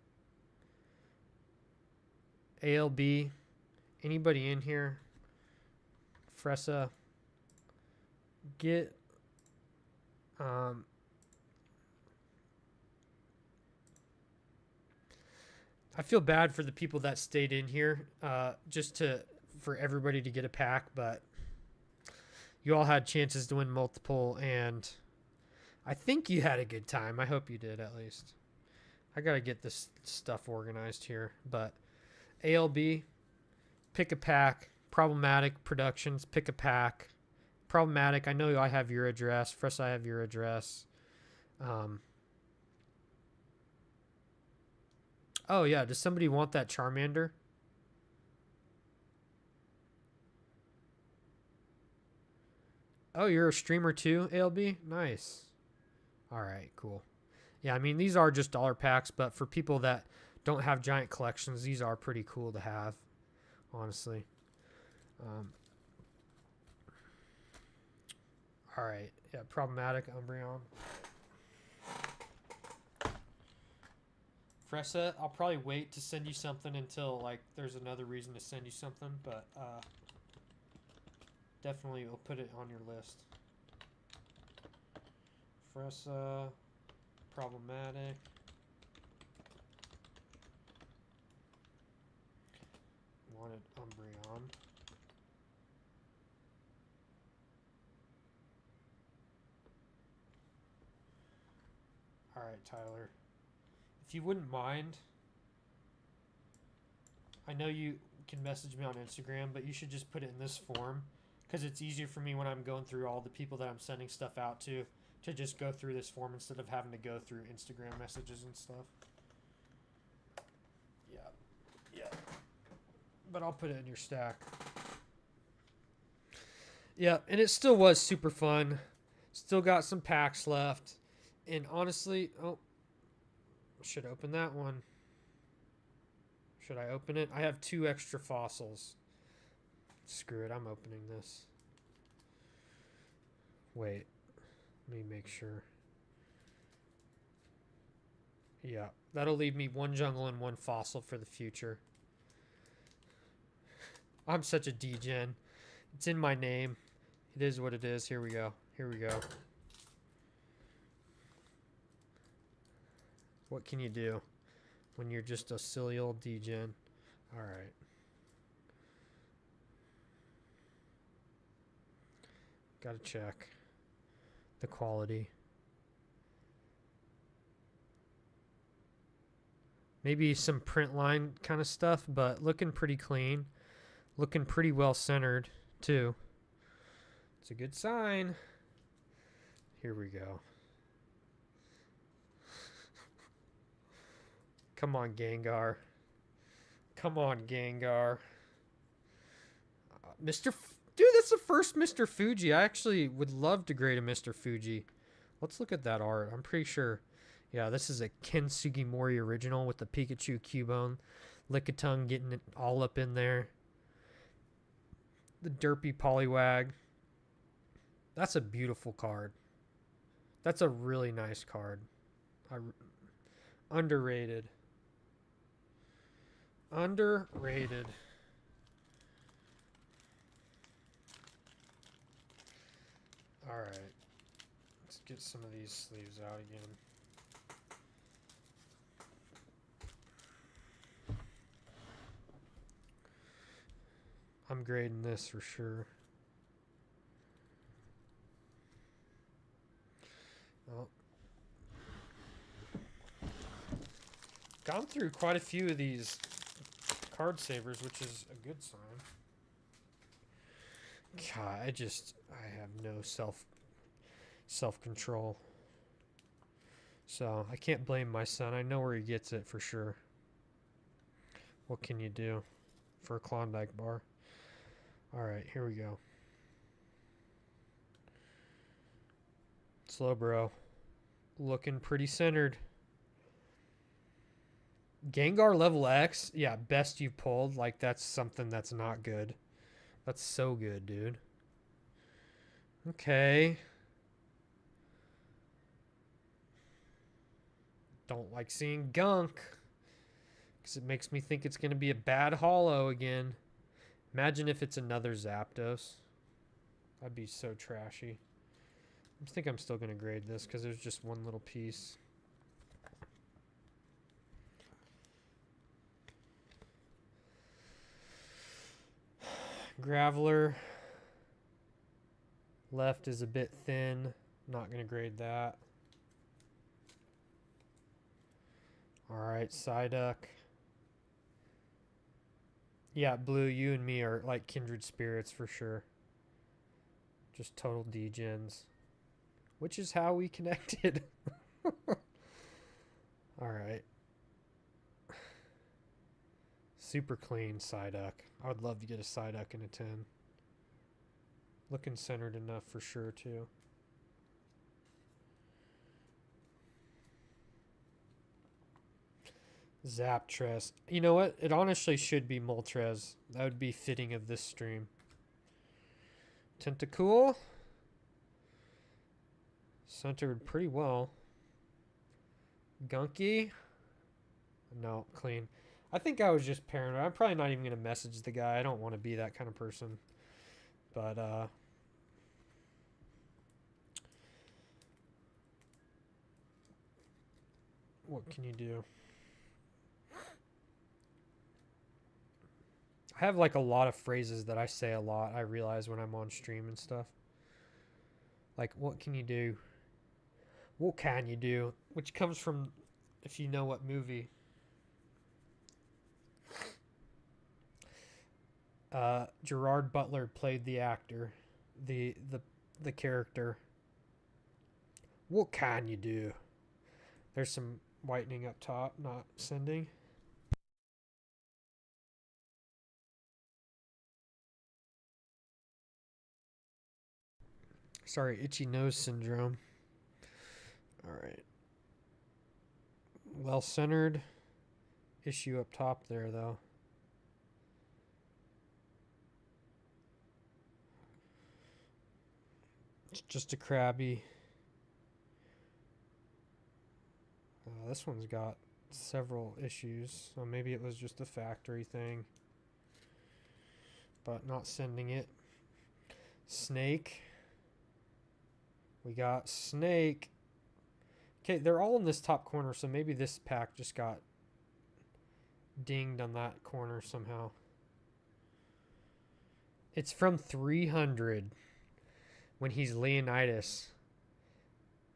ALB, anybody in here? Fressa, get I feel bad for the people that stayed in here for everybody to get a pack, but you all had chances to win multiple, and I think you had a good time. I hope you did, at least. I gotta get this stuff organized here, but ALB, pick a pack. Problematic Productions, pick a pack. Problematic, I know I have your address. Fresh, I have your address. Oh, yeah, does somebody want that Charmander? Oh, you're a streamer too, ALB? Nice. All right, cool. Yeah, I mean, these are just dollar packs, but for people that don't have giant collections, these are pretty cool to have, honestly. All right, yeah, Problematic, Umbreon. Fressa, I'll probably wait to send you something until, like, there's another reason to send you something, but definitely we'll put it on your list. Fressa, Problematic. Wanted Umbreon. Alright, Tyler. If you wouldn't mind, I know you can message me on Instagram, but you should just put it in this form, because it's easier for me when I'm going through all the people that I'm sending stuff out to just go through this form instead of having to go through Instagram messages and stuff. Yeah. But I'll put it in your stack. Yeah, and it still was super fun. Still got some packs left. And honestly, should open that one. Should I open it? I have 2 extra fossils. Screw it, I'm opening this. Wait, let me make sure. Yeah, that'll leave me 1 jungle and 1 fossil for the future. I'm such a degen. It's in my name. It is what it is. Here we go. What can you do when you're just a silly old degen? All right. Gotta check the quality. Maybe some print line kind of stuff, but looking pretty clean. Looking pretty well centered, too. It's a good sign. Here we go. Come on, Gengar. Come on, Gengar. Dude, that's the first Mr. Fuji. I actually would love to grade a Mr. Fuji. Let's look at that art. I'm pretty sure. Yeah, this is a Ken Sugimori original with the Pikachu Cubone. Lickitung getting it all up in there. The Derpy Poliwag. That's a beautiful card. That's a really nice card. Underrated. Underrated. Alright. Let's get some of these sleeves out again. I'm grading this for sure. Oh. Gone through quite a few of these card savers, which is a good sign. God, I have no self-control. So I can't blame my son. I know where he gets it for sure. What can you do for a Klondike bar? Alright, here we go. Slowbro. Looking pretty centered. Gengar level X? Yeah, best you've pulled. Like, that's something that's not good. That's so good, dude. Okay. Don't like seeing gunk. Because it makes me think it's going to be a bad holo again. Imagine if it's another Zapdos. That'd be so trashy. I think I'm still going to grade this because there's just one little piece. Graveler. Left is a bit thin. Not going to grade that. Alright, Psyduck. Yeah, Blue, you and me are like kindred spirits for sure. Just total degens. Which is how we connected. Alright. Super clean Psyduck. I would love to get a Psyduck in a 10. Looking centered enough for sure, too. Zaptress. You know what? It honestly should be Moltres. That would be fitting of this stream. Tentacool. Centered pretty well. Gunky. No, clean. I think I was just paranoid. I'm probably not even going to message the guy. I don't want to be that kind of person. But, what can you do? I have like a lot of phrases that I say a lot. I realize when I'm on stream and stuff. Like, what can you do? What can you do? Which comes from, if you know what movie. Gerard Butler played the actor, the character. What can you do? There's some whitening up top, not sending. Sorry, itchy nose syndrome. Alright. Well centered. Issue up top there, though. It's just a Krabby. This one's got several issues, so maybe it was just a factory thing. But not sending it. Snake. We got Snake. Okay, they're all in this top corner, so maybe this pack just got dinged on that corner somehow. It's from 300 when he's Leonidas.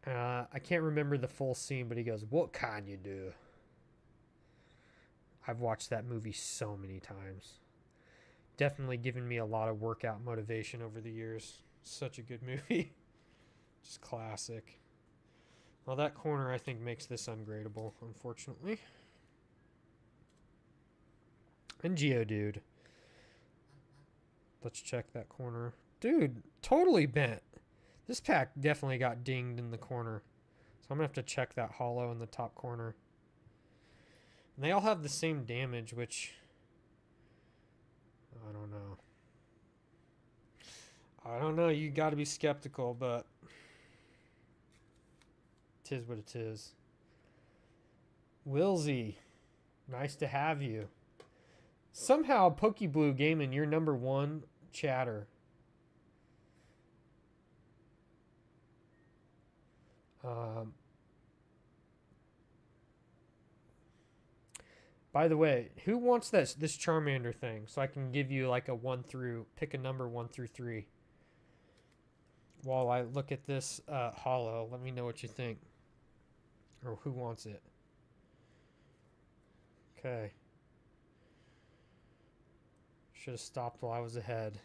I can't remember the full scene, but he goes, "What can you do?" I've watched that movie so many times. Definitely given me a lot of workout motivation over the years. Such a good movie. Just classic. Well, that corner, I think, makes this ungradable, unfortunately. And Geodude. Let's check that corner. Dude, totally bent. This pack definitely got dinged in the corner. So I'm going to have to check that hollow in the top corner. And they all have the same damage, which... I don't know. I don't know. You got to be skeptical, but... Tis what it is. Wilsey. Nice to have you. Somehow, PokeBlue Gaming, you're number one chatter. By the way, who wants this Charmander thing? So I can give you like a 1 through, pick a number 1 through 3. While I look at this hollow, let me know what you think. Or who wants it. Okay. Should have stopped while I was ahead.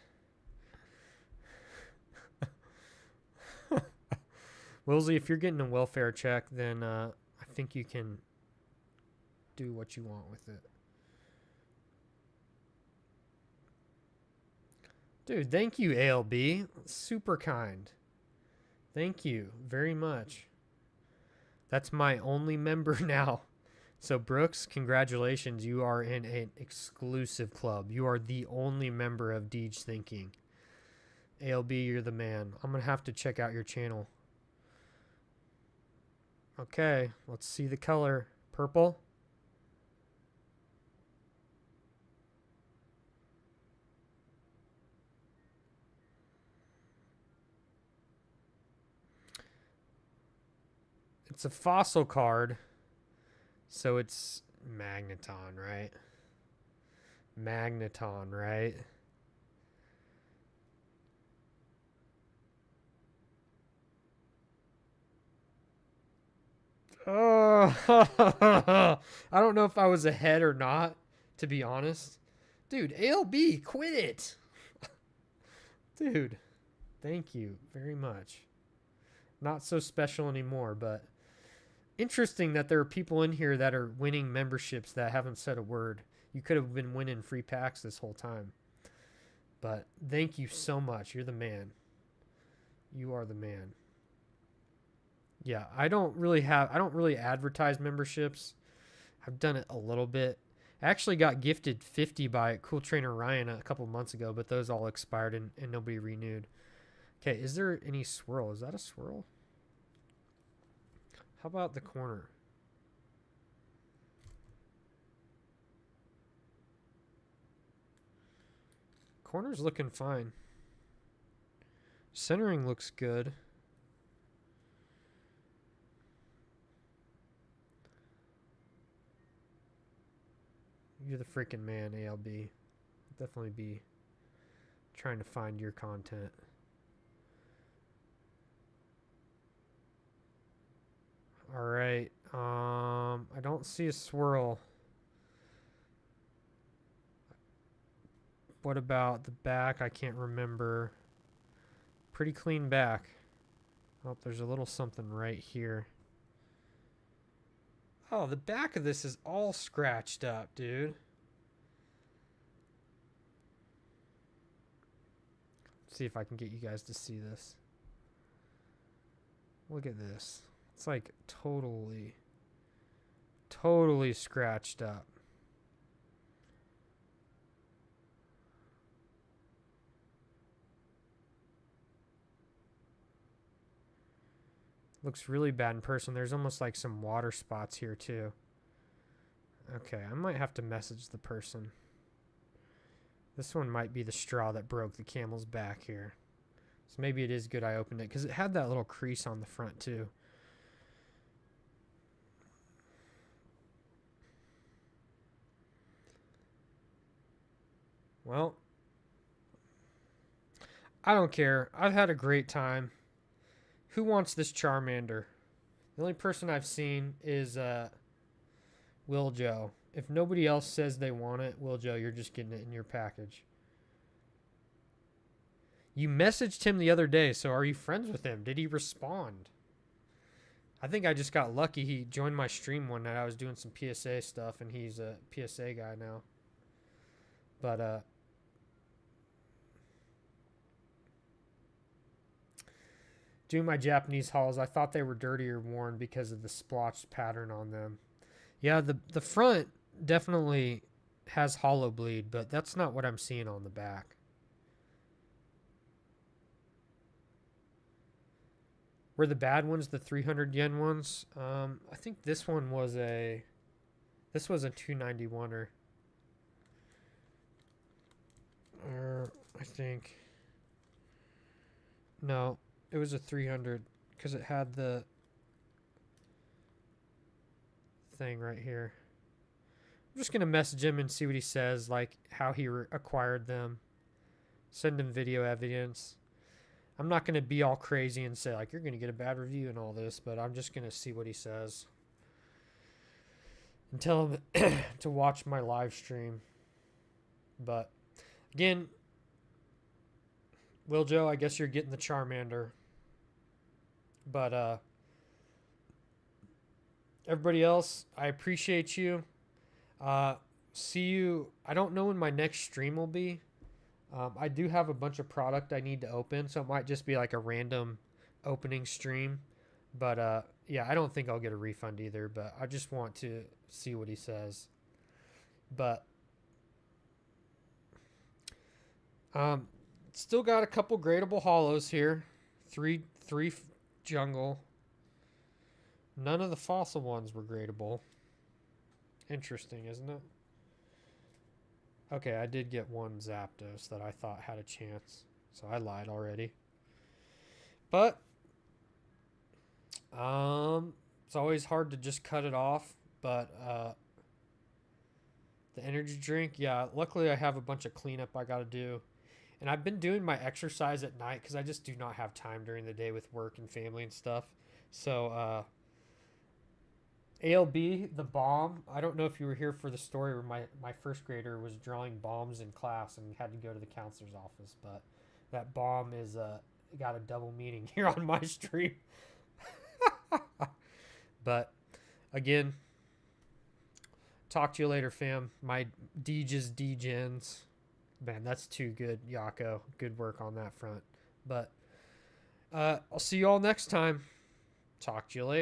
Wilsey, if you're getting a welfare check, then I think you can do what you want with it. Dude, thank you, ALB. Super kind. Thank you very much. That's my only member now. So, Brooks, congratulations. You are in an exclusive club. You are the only member of Deej Thinking. ALB, you're the man. I'm going to have to check out your channel. Okay, let's see the color. Purple. It's a fossil card. So it's Magneton, right? Magneton, right? Oh, I don't know if I was ahead or not, to be honest. Dude, ALB, quit it. Dude, thank you very much. Not so special anymore, but interesting that there are people in here that are winning memberships that haven't said a word. You could have been winning free packs this whole time. But thank you so much. You're the man. You are the man. Yeah, I don't really advertise memberships. I've done it a little bit. I actually got gifted 50 by Cool Trainer Ryan a couple months ago, but those all expired and nobody renewed. Okay, is there any swirl? Is that a swirl? How about the corner? Corner's looking fine. Centering looks good. You're the freaking man, ALB. Definitely be trying to find your content. All right. I don't see a swirl. What about the back? I can't remember. Pretty clean back. Oh, there's a little something right here. Oh, the back of this is all scratched up, dude. Let's see if I can get you guys to see this. Look at this. It's like totally scratched up. Looks really bad in person. There's almost like some water spots here too. Okay, I might have to message the person. This one might be the straw that broke the camel's back here. So maybe it is good I opened it because it had that little crease on the front too. Well, I don't care. I've had a great time. Who wants this Charmander? The only person I've seen is Will Joe. If nobody else says they want it, Will Joe, you're just getting it in your package. You messaged him the other day, so are you friends with him? Did he respond? I think I just got lucky. He joined my stream one night. I was doing some PSA stuff, and he's a PSA guy now. But doing my Japanese hauls, I thought they were dirty or worn because of the splotched pattern on them. Yeah, the front definitely has hollow bleed, but that's not what I'm seeing on the back. Were the bad ones the 300 yen ones? I think this was a 291er. Or I think no, it was a 300 because it had the thing right here. I'm just gonna message him and see what he says, like how he acquired them. Send him video evidence. I'm not gonna be all crazy and say like you're gonna get a bad review and all this, but I'm just gonna see what he says and tell him to watch my live stream. But again, Will Joe, I guess you're getting the Charmander. But everybody else, I appreciate you. See you. I don't know when my next stream will be. I do have a bunch of product I need to open, so it might just be like a random opening stream. But yeah, I don't think I'll get a refund either, but I just want to see what he says. But still got a couple gradable hollows here. Three jungle. None of the fossil ones were gradable. Interesting, isn't it? Okay, I did get one Zapdos that I thought had a chance, so I lied already. But it's always hard to just cut it off. But the energy drink, yeah. Luckily, I have a bunch of cleanup I got to do, and I've been doing my exercise at night because I just do not have time during the day with work and family and stuff. So ALB, the bomb. I don't know if you were here for the story where my first grader was drawing bombs in class and had to go to the counselor's office. But that bomb is got a double meaning here on my stream. But again, talk to you later, fam. My Deeges Degens. Man, that's too good, Yako. Good work on that front. But I'll see you all next time. Talk to you later.